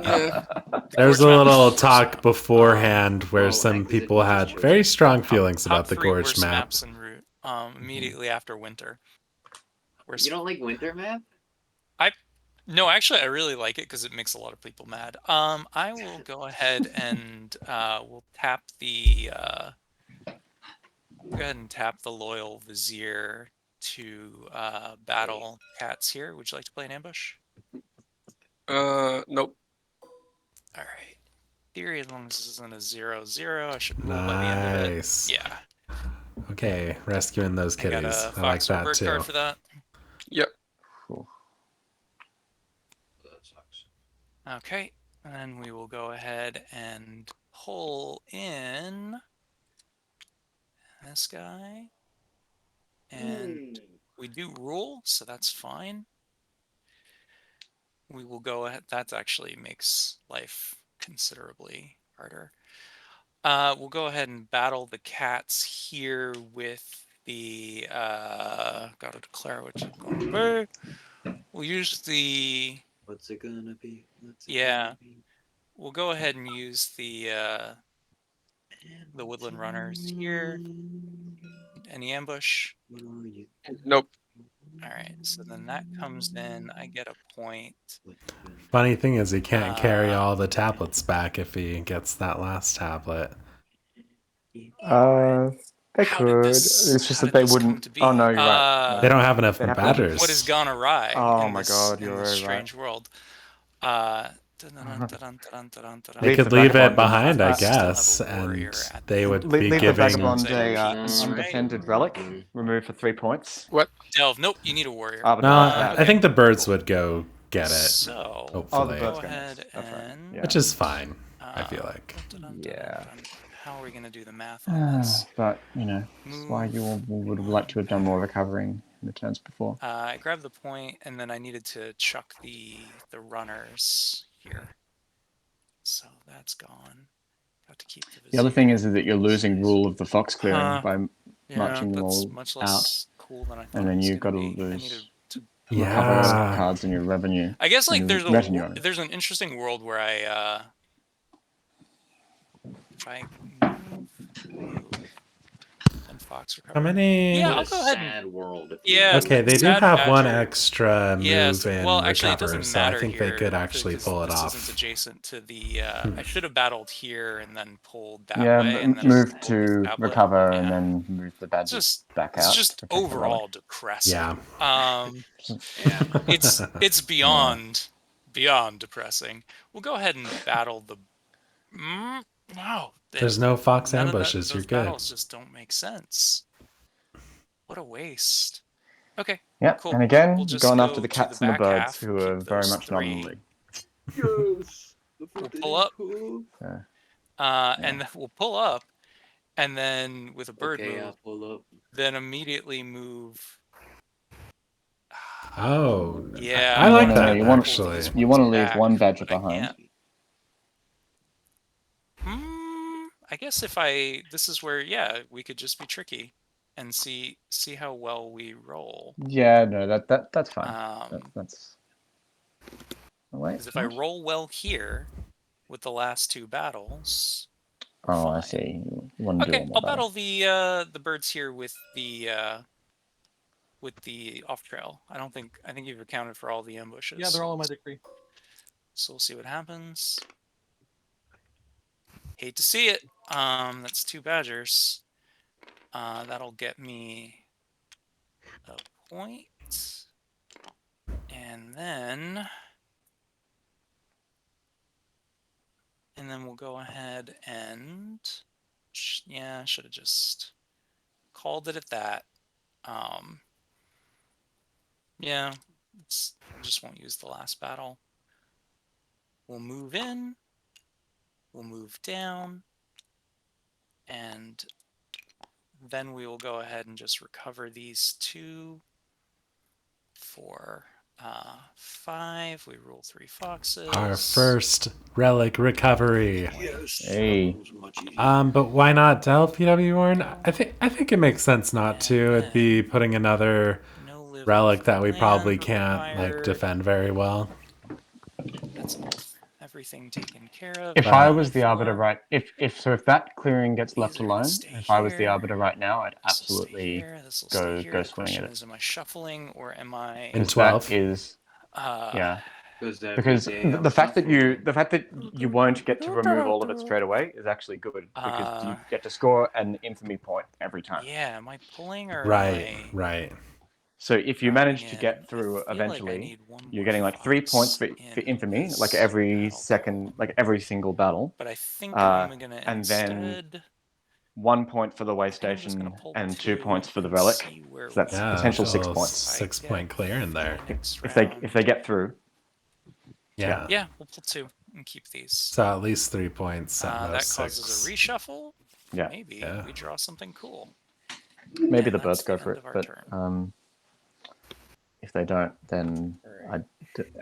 Yeah. There's a Gorge map little is talk beforehand where well, some act as if people you had chose very it. strong feelings Top about the 3 gorge worst map. maps en route. Immediately after winter. You don't like winter map? No, actually, I really like it because it makes a lot of people mad. I will go ahead and we'll tap the go ahead and tap the loyal vizier to battle cats here. Would you like to play an ambush? Nope. All right. Theory, as long as this isn't a 0-0, I should roll by the end of it. Nice. Yeah. Okay, rescuing those I got kitties. a I like Fox or that bird too. card for that. Yep. Cool. Okay. And then we will go ahead and pull in this guy. And we do rule, so that's fine. We will go ahead. That actually makes life considerably harder. We'll go ahead and battle the cats here with the gotta declare which is gonna be. We'll use the What's it gonna be? What's it Yeah. gonna be? we'll go ahead and use the woodland runners here. Any ambush? Nope. All right, so then that comes in. I get a point. Funny thing is, he can't carry Uh, all the tablets back if he gets that last tablet. They How did could. this- It's just how that did they this come wouldn't. to be? Oh no, you're right. They don't have enough They'd have to- batters. What has gone awry? Oh in my this, God, in you're this very right. strange world. They Leave could the leave it vagabond behind, I behind. Still have a guess, warrior and at they the would end. be Leave the giving. vagabond a Right. undefended relic. Remove for 3 points. Delve. Nope, you need a warrior. No, Arbitrage. I think the birds would go get it. So Hopefully. go birds go ahead next. That's right. and Yeah. Which is fine, I feel like. Yeah. How are we gonna do the math on this? But that's why you all would have liked to have done more recovering in the turns before. I grabbed the point, and then I needed to chuck the runners here. So that's gone. Got to keep The other vizier. thing is that you're losing rule of the fox clearing by Yeah, marching them that's all much out, less cool than I thought. and then it was you've got to gonna be. I lose needed to recover Yeah. cards in your revenue. I guess like and there's retinue. there's an interesting world where I if I move and Fox recover. How many? Yeah, What I'll a go ahead sad world. If Yeah, Okay, they do Sad have one Badger. extra move Yes, in well, actually, it recover, doesn't so I matter think here they could actually because pull it this off. isn't adjacent to the. I should have battled here and then pulled that Yeah, way. And then move pulled to this tablet. recover Yeah. and then move the It's badges just back it's out. just to take the relic. overall depressing. Yeah. Yeah. It's beyond depressing. We'll go ahead and battle the. Wow. There's no fox None of that- ambushes. You're those good. battles just don't make sense. What a waste. Okay. Yeah, Cool. and again, We'll just gone go after the to cats the and the back birds, half, who keep are very those much not in three. the league. Yes. We'll pull up. Yeah. And then we'll pull up, and then with a bird Okay, move, I'll pull up. then immediately move. Oh, Yeah, I like No, that you want- actually. You want to leave back, one badger but I behind. can't. I guess this is where we could just be tricky and see how well we roll. Yeah, no, that's fine. That's. Oh, wait, Because if I what? roll well here with the last 2 battles, Oh, I fine. see. You want to do Okay, one more I'll battle. battle the birds here with the off trail. I think you've accounted for all the ambushes. Yeah, they're all in my decree. So we'll see what happens. Hate to see it. That's 2 badgers. That'll get me a point. And then we'll go ahead and should have just called it at that. Yeah, I just won't use the last battle. We'll move in. We'll move down. And then we will go ahead and just recover these 2 for 5. We rule 3 foxes. Our first relic recovery. Hey. But why not delve, PW Warren? I think it makes sense not to. It'd be putting another relic that we probably can't like defend very well. That's everything taken care of. If I was the arbiter right, if that clearing gets left alone, if I was the arbiter right now, I'd absolutely go swing at it. Am I shuffling or am I? In 12 is yeah. Because the fact that you won't get to remove all of it straight away is actually good because you get to score an infamy point every time. Yeah, am I pulling or right. So if you manage to get through eventually, you're getting like 3 points for infamy, like every single battle. But I think I'm gonna and then 1 point for the way station and 2 points for the relic. So that's potential 6 points. 6 point clear in there. If they get through. Yeah. Yeah, we'll pull 2 and keep these. So at least 3 points. At that most causes 6. a reshuffle. Yeah. Maybe we draw something cool. Maybe the birds go for it, but if they don't, then I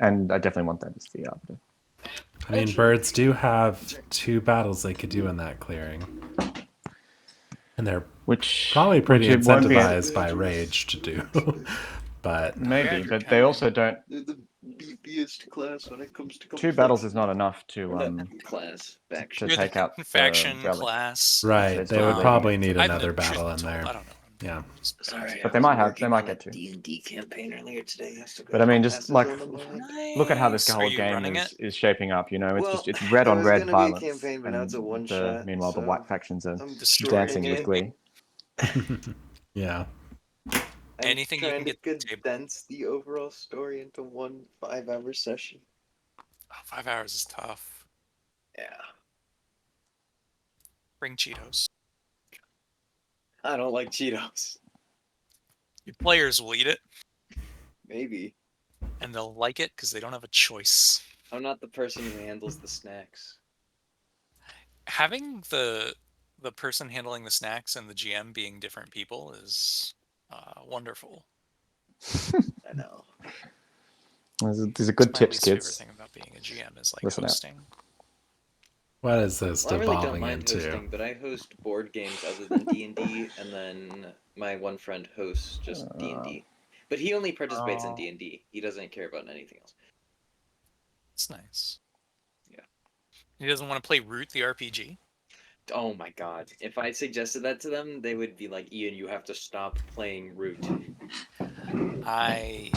definitely want that as the arbiter. I mean, birds do have 2 battles they could do in that clearing. And they're probably pretty incentivized by rage to do. But maybe, but they also don't. They're the beefiest class when it comes to 2 battles is not enough to take out the faction relic. class. Right, they would probably need another battle in there. I don't know. Yeah. Sorry, but they might get to. D&D campaign earlier today. But I mean, just like look at how this whole game is shaping up. You know, it's red on red violence. Campaign, but now it's a one shot, meanwhile, the white factions are dancing with glee. Yeah. Anything you can get condense the overall story into one 5-hour session. 5 hours is tough. Yeah. Bring Cheetos. I don't like Cheetos. Your players will eat it. Maybe. And they'll like it because they don't have a choice. I'm not the person who handles the snacks. Having the person handling the snacks and the GM being different people is wonderful. I know. These are good tips, kids. Favorite thing about being a GM is like hosting. What is this I really don't devolving mind into? hosting, but I host board games other than D&D, and then my one friend hosts just D&D. But he only participates in D&D. He doesn't care about anything else. It's nice. Yeah. He doesn't want to play Root the RPG? Oh my god. If I suggested that to them, they would be like, Ian, you have to stop playing Root. I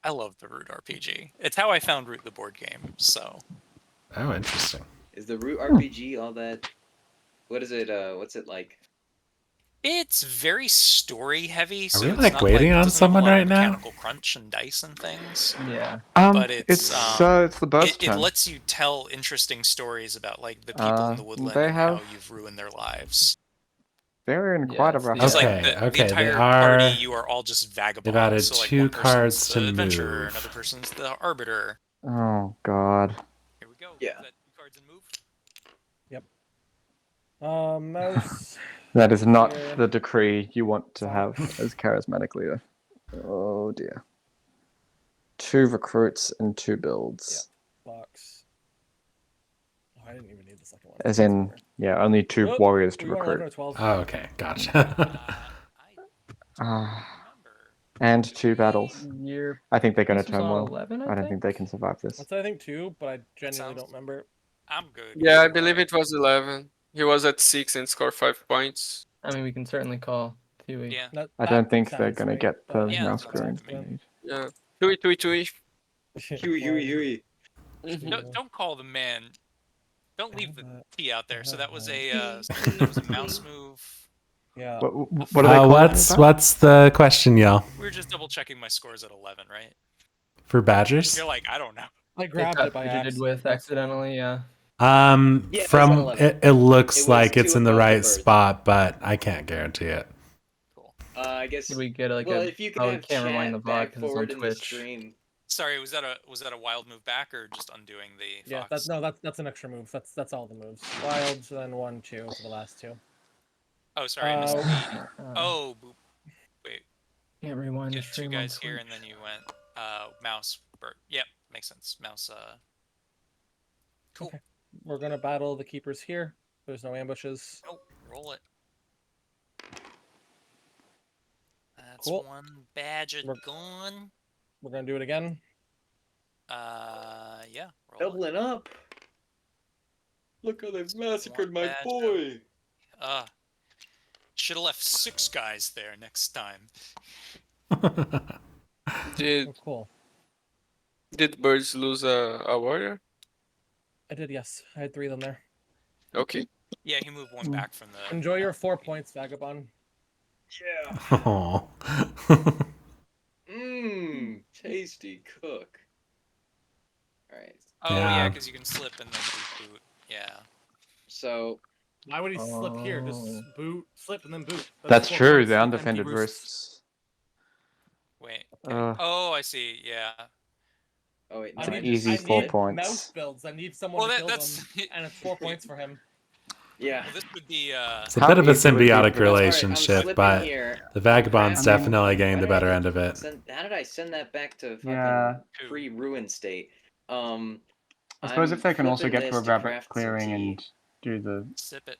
love the Root RPG. It's how I found Root the board game, so... Oh, interesting. Is the Root RPG all that... What is it, what's it like? It's very story heavy, so Are we it's like not waiting on doesn't have a someone lot of right now? mechanical crunch and dice and things. Yeah. But it's the bird's it turn. lets you tell interesting stories about like the people in the woodland and how you've ruined their lives. They're in quite a rough. Because Okay, like the entire they party, are. you are all just vagabonds. They've added so, like, 2 one person's cards the to adventurer, move. another person's the arbiter. Oh god. Here we go. Yeah. Is that 2 cards and move? Yep. Mouse. That is not the decree you want to have as charismatic leader. Oh dear. 2 recruits and 2 builds. Box. I didn't even need the second one. As in, yeah, only 2 Nope, warriors to we run 11 recruit. or 12. Oh, okay, gotcha. And 2 battles. Your I think they're going piece to was turn on well. 11, I don't think they can survive this. That's I think 2, but I genuinely don't remember. I'm good. Yeah, I either believe way. it was 11. He was at 6 and scored 5 points. I mean, we can certainly call Huey. Yeah. I don't think they're sounds going to right, get the but Yeah, mouse that sounds clearing good to they me. need. Yeah. Huey. Huey. Don't call the man. Don't leave the T out there. So that was a mouse move. Yeah. What are they calling it? What's the question, y'all? We were just double checking my scores at 11, right? For Badgers? You're like, I don't know. I It grabbed got it by fidgeted accident. with accidentally, yeah. Yeah, it was From 11. it looks It was like it's 2 in the above the right birth. spot, but I can't guarantee it. I guess. Could we get like well, a? if you could Oh, we have can't rewind the chat VOD back because it's on forward in the Twitch. stream. Sorry, was that a wild move back or just undoing the Yeah, fox? that's an extra move. That's all the moves. Wild, then 1, 2 for the last 2. Oh, sorry, I missed the. Oh, boop. Wait. Can't rewind You the had 2 stream on guys here, Twitch. and then you went mouse bird. Yep, makes sense. Mouse. Cool. Okay. We're gonna battle the keepers here. There's no ambushes. Nope. Roll it. That's Cool. 1 badger We're- gone. We're gonna do it again. Yeah. Roll it. Doubling up. Look how they've massacred my badger. boy. Should have left 6 guys there next time. Oh, cool. Did birds lose a warrior? I did, yes. I had 3 of them there. Okay. Yeah, he moved 1 back from the. Enjoy your 4 points, Vagabond. Yeah. Oh. Mmm. Tasty cook. Alright. Oh Yeah. yeah, because you can slip and then boot. Yeah. So. Why would he slip here? Just boot, slip, and then boot. That's 4 true. points, The empty undefended roosts. versus. Wait. Uh, Oh, I see. Yeah. Oh wait. I No, It's need, an easy I 4 need points. mouse builds. I need someone Well, to that, kill that's. them, and it's 4 points for him. Yeah. Well, this would be. It's a bit of a easy would it be symbiotic for them? relationship, slipping but here. the Vagabond's I mean, definitely getting Why the did I better just end of it. How did I send that back to fucking Yeah. pre-ruin state? I suppose if they can also flipping get to a this rabbit craft some clearing tea. and do the. Sip it.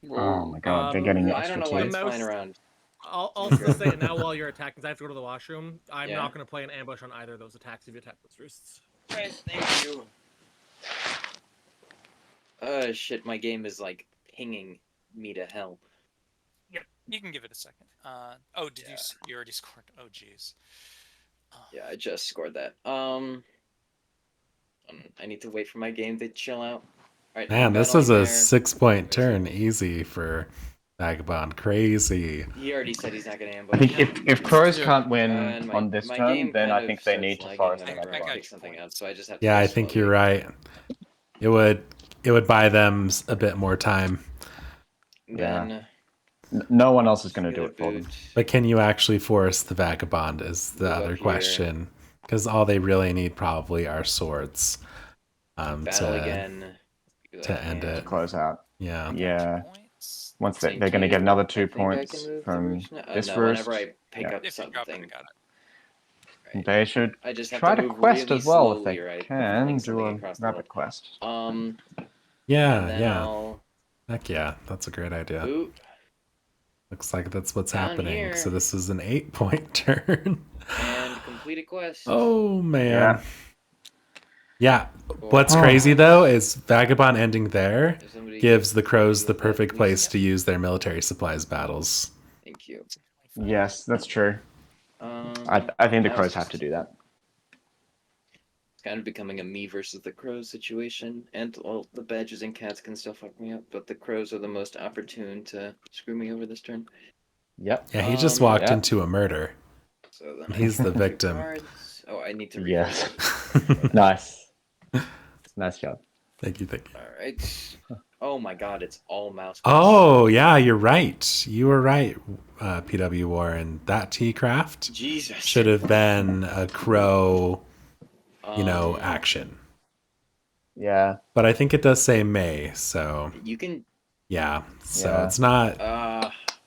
Oh my god, they're getting I extra don't know why tea. it's flying around. I'll also say it now while you're attacking, because I have to go to the washroom. I'm Yeah. not going to play an ambush on either of those attacks if you attack those roosts. Right, thank you. Shit, my game is like pinging me to hell. Yep. You can give it a second. Oh, did you? You already scored. Oh, jeez. Yeah, I just scored that. I need to wait for my game to chill out. All right, Man, this battling was a there. 6-point turn. Easy for Vagabond. Crazy. He already said he's not gonna ambush. I think if crows Yeah. can't win And on this my turn, game then kind I of think they starts need to lagging forest and the I got pick you. Vagabond. something up, so I just have to Yeah, go I think slowly. you're right. It would buy them a bit more time. Then No one else is going to get do a it for them. boot. But can you actually force the Vagabond is the Move up other here. question. Because all they really need probably are swords. Battle again. to end it. Close out. Yeah. Yeah. Points. Once Same they're going to key. get another I 2 think I can points move the from roost now. this no, verse. whenever I pick Yeah. up If you drop it, I something. got it. Right. They should I just have try to to move quest really as well if slowly, they right? can. Fling Do something a across the rabbit world. quest. Yeah, And then yeah. I'll Heck yeah. That's a great idea. boot Looks like that's what's down happening. here. So this is an 8-point turn. and complete a quest. Oh man. Yeah. Yeah. Or- What's crazy though is Vagabond ending there If somebody gives the can crows do the that, perfect please. place to use their military supplies battles. Thank you. Yes, that's true. I think the now crows it's have to just- do that. It's kind of becoming a me versus the crows situation, and all the badgers and cats can still fuck me up, but the crows are the most opportune to screw me over this turn. Yep. Yeah, he just Um, walked yeah. into a murder. So then I He's draw the two victim. cards. Oh, I need to read Yes. it. Nice. Nice job. Thank you, thank you. All right. Oh my god, it's all mouse. Oh, yeah, you're right. You were right, PW Warren. That tea craft Jesus. should have been a crow, Um, action. Yeah. But I think it does say May, so You can. yeah. So Yeah. it's not.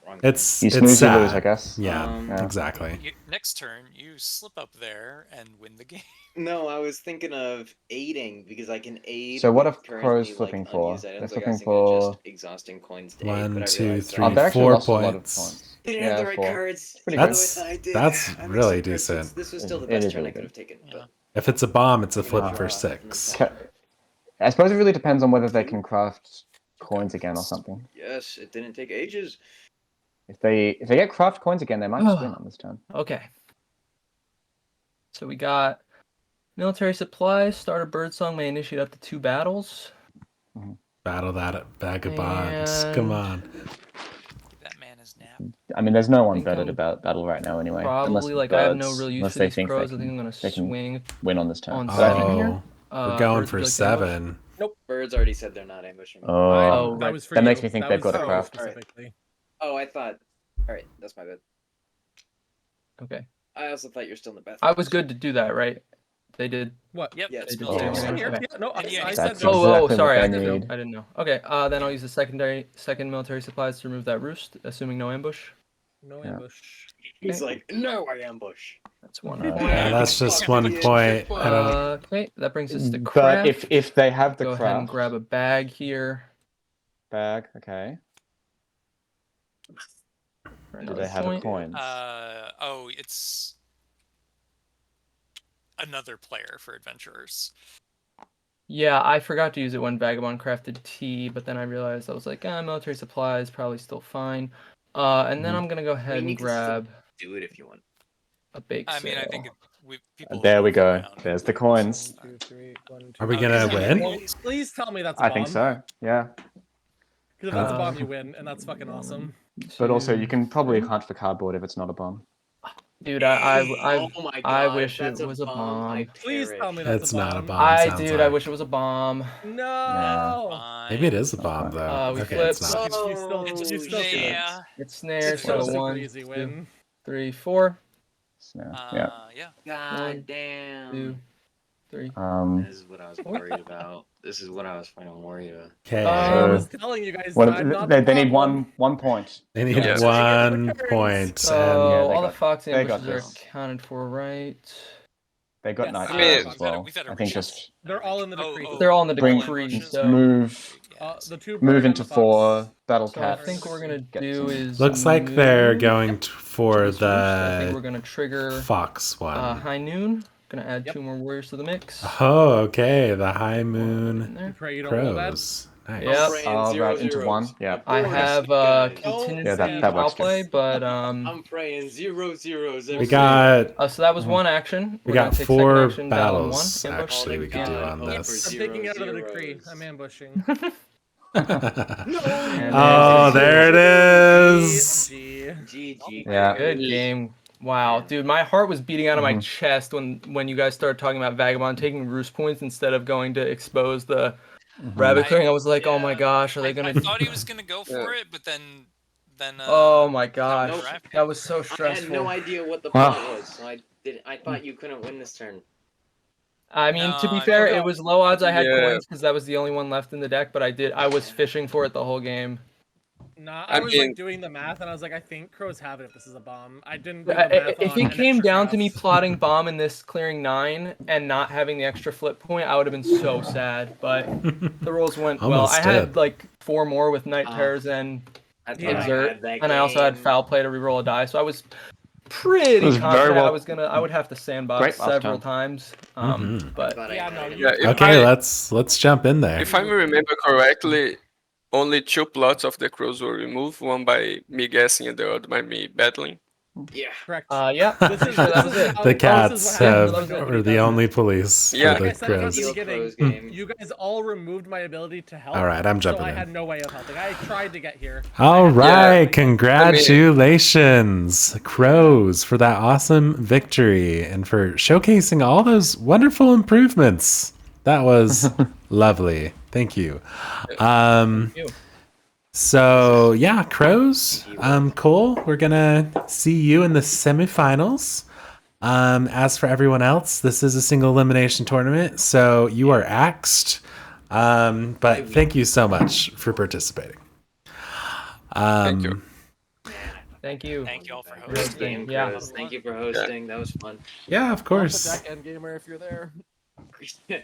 Wrong wrong. It's You it's snooze, you sad. lose, I guess. Yeah, Yeah. exactly. Next turn, you slip up there and win the game. No, I was thinking of aiding because I can aid. So what with are currently, crows like, flipping for? unused items. They're Like, I was flipping thinking of just for exhausting coins to aid, 1, but I 2, realized 3, Oh, they actually 4 lost a lot of points. points. I didn't Yeah, have the right 4. cards. Pretty Even good. though I thought I did. That's I mixed really up cards. decent. This was still the It best is turn really I could good. have taken. Yeah. But If it's a bomb, it's a I'm flip gonna for draw 6. and then I suppose it really depends on whether they can craft coins again or something. yes, it didn't take ages. If they get craft coins again, they might just win on this turn. Okay. So we got military supplies. Starter birdsong may initiate up to 2 battles. Battle that vagabonds. Come on. That man is nap. I mean, there's no one think better I'm to battle right now anyway. Probably unless I have no birds, real use unless for they these think crows. they I think I'm can, gonna they can swing win on this turn. on But I 7 think- here. We're going Birds, for would you like to ambush? 7. Birds already said they're not ambushing me. Oh, That was for that you. makes me think That they've was got a for you craft. specifically. Oh, I thought. All right, that's my bad. Okay. I also thought you're still in the bathroom. I was good to do that, right? They did. What? Yep, Yeah, it's it's military. military. I'm here. Okay. Yeah, no, I Yeah, said That's no. exactly Sorry, what I they didn't know. need. I didn't know. Okay, then I'll use the second military supplies to remove that roost, assuming no ambush. No Yeah. ambush. He's like, no, I ambush. That's 1 Right. point. Yeah, that's just 1 point. I don't. Okay, that brings us to But craft. if they have the Go craft ahead and grab a bag here. bag, okay. For Do another they have point. coins? It's another player for adventurers. Yeah, I forgot to use it when Vagabond crafted tea, but then I realized I was like, military supplies probably still fine. And then I'm gonna go ahead and need to still grab do it if you want. a bake I mean, I sale. think people. There we move go. around. There's the coins. 1, 2, 3, 1, 2, Are we Okay, gonna so win? Please tell me that's a I bomb. think so. Yeah. Because if that's a Uh, bomb, you win, and that's fucking awesome. But also, you Two, can probably three. hunt for cardboard if it's not a bomb. Dude, Oh my god! I wish if that's it was a bomb. I Please tell me perish. that's It's a bomb. not a bomb. sounds I like. wish it was a bomb. No. Yeah. Maybe it is a bomb though. We Okay, it's flip. not. You still Oh, should. Yeah. It's snare, It's so a super 1, easy 2, win. 3, 4. So, yeah. Yeah. God 1, damn. 2, 3. This is what I was worried about. This is what I was fucking worried about. Okay. I was So- telling you guys. Well, I'm not they the need problem. one point. They need Yeah. 1 Returns. point. So Yeah, they all the got- fox they got ambushes are this. accounted for, right? They got Yes. night I mean, terrors we've as well. we've had a I think reshuffle. just They're all in the decree. They're all in the Bring- decree, Just so move The two move bird and into the fox. 4 battle So I cats. think what we're gonna get do some- is Looks like they're move going to for this roost. I think we're the gonna trigger fox one. high noon. Gonna add Yep. 2 more warriors to the mix. Oh, okay. The high In moon there. Pray you don't roll bad. crows. Nice. Yep. Right into 1. Yeah. I Of course, have guys. contingency Yeah, that works foul play, too. but I'm praying 0 zeros. We got so that was 1 action. we We're gonna got take 4 second action, battle in 1. battles ambush. actually we could do on God, this. I'm taking out of the decree. I'm ambushing. And Oh, then- there it is. GG. Yeah. Good game. Wow, dude, my heart was beating out of my Mhm. chest when you guys started talking about Vagabond taking roost points instead of going to expose the rabbit clearing. I was like, oh my yeah. gosh, are they I gonna? thought he was gonna go for it, but then Oh my gosh, Nope. that was so I had stressful. no idea what the Wow. point was, so I thought you couldn't win this turn. I mean, to be No, fair, no. it was low odds I had Yeah. coins because that was the only one left in the deck. But I was fishing for it the whole game. Nah, I I was mean- like doing the math, and I was like, I think crows have it if this is a bomb. I didn't do the math If on it an came extra down to me craft. plotting bomb in this clearing 9 and not having the extra flip point, I would have been so sad. But the rolls went well. Almost I had did. like 4 more with night Ah. terrors and I thought Yeah. I exert, had that and I also had game. foul play to reroll a die. So I was pretty It was very confident well- I would have to sandbox Great last several time. times. Mhm. I But thought I Yeah, had no, it. you- Yeah, if Okay, I, let's jump in there. if I remember correctly, only 2 plots of the crows were removed, one by me guessing and the other by me battling. Yeah. Correct. yeah, This pretty is- sure that this was is it. how- The this is cats what happens when have nobody are the does only it. police Yeah. for Like I the said at the crows. Ideal beginning, crows game. you guys all removed my ability to help. All right, I'm so jumping I in. had no way of helping. I tried to get here. All right, Yeah. congratulations, Crows, for that awesome victory and for showcasing all those wonderful improvements. That was lovely. Thank you. Thank you. So yeah, Crows, Cole, we're gonna see you in the semifinals. As for everyone else, this is a single elimination tournament, so you are axed. But thank you so much for participating. Thank you. Thank you. Thank you all for Great hosting. game, Yeah. Crows. Thank you for hosting. That was fun. Yeah, of Off the course. deck, Endgamer, if you're there. Yeah,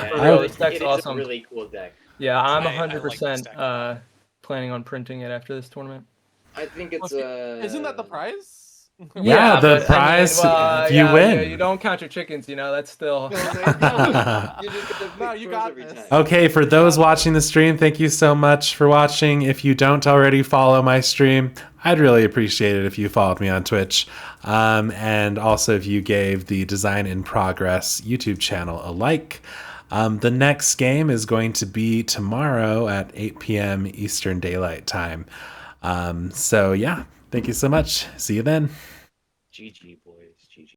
for I- real, this deck's it is awesome. a really cool deck. Yeah, I'm I like this 100% deck a lot. planning on printing it after this tournament. I think it's Isn't that the prize? Yeah, the but, prize, well, you yeah, win. you don't count your chickens, that's still. You just get to No, pick you Crows got every this. time. Okay, for those watching the stream, thank you so much for watching. If you don't already follow my stream, I'd really appreciate it if you followed me on Twitch. And also if you gave the Design in Progress YouTube channel a like. The next game is going to be tomorrow at 8 p.m. Eastern Daylight Time. So yeah, thank you so much. See you then. GG, boys. GG.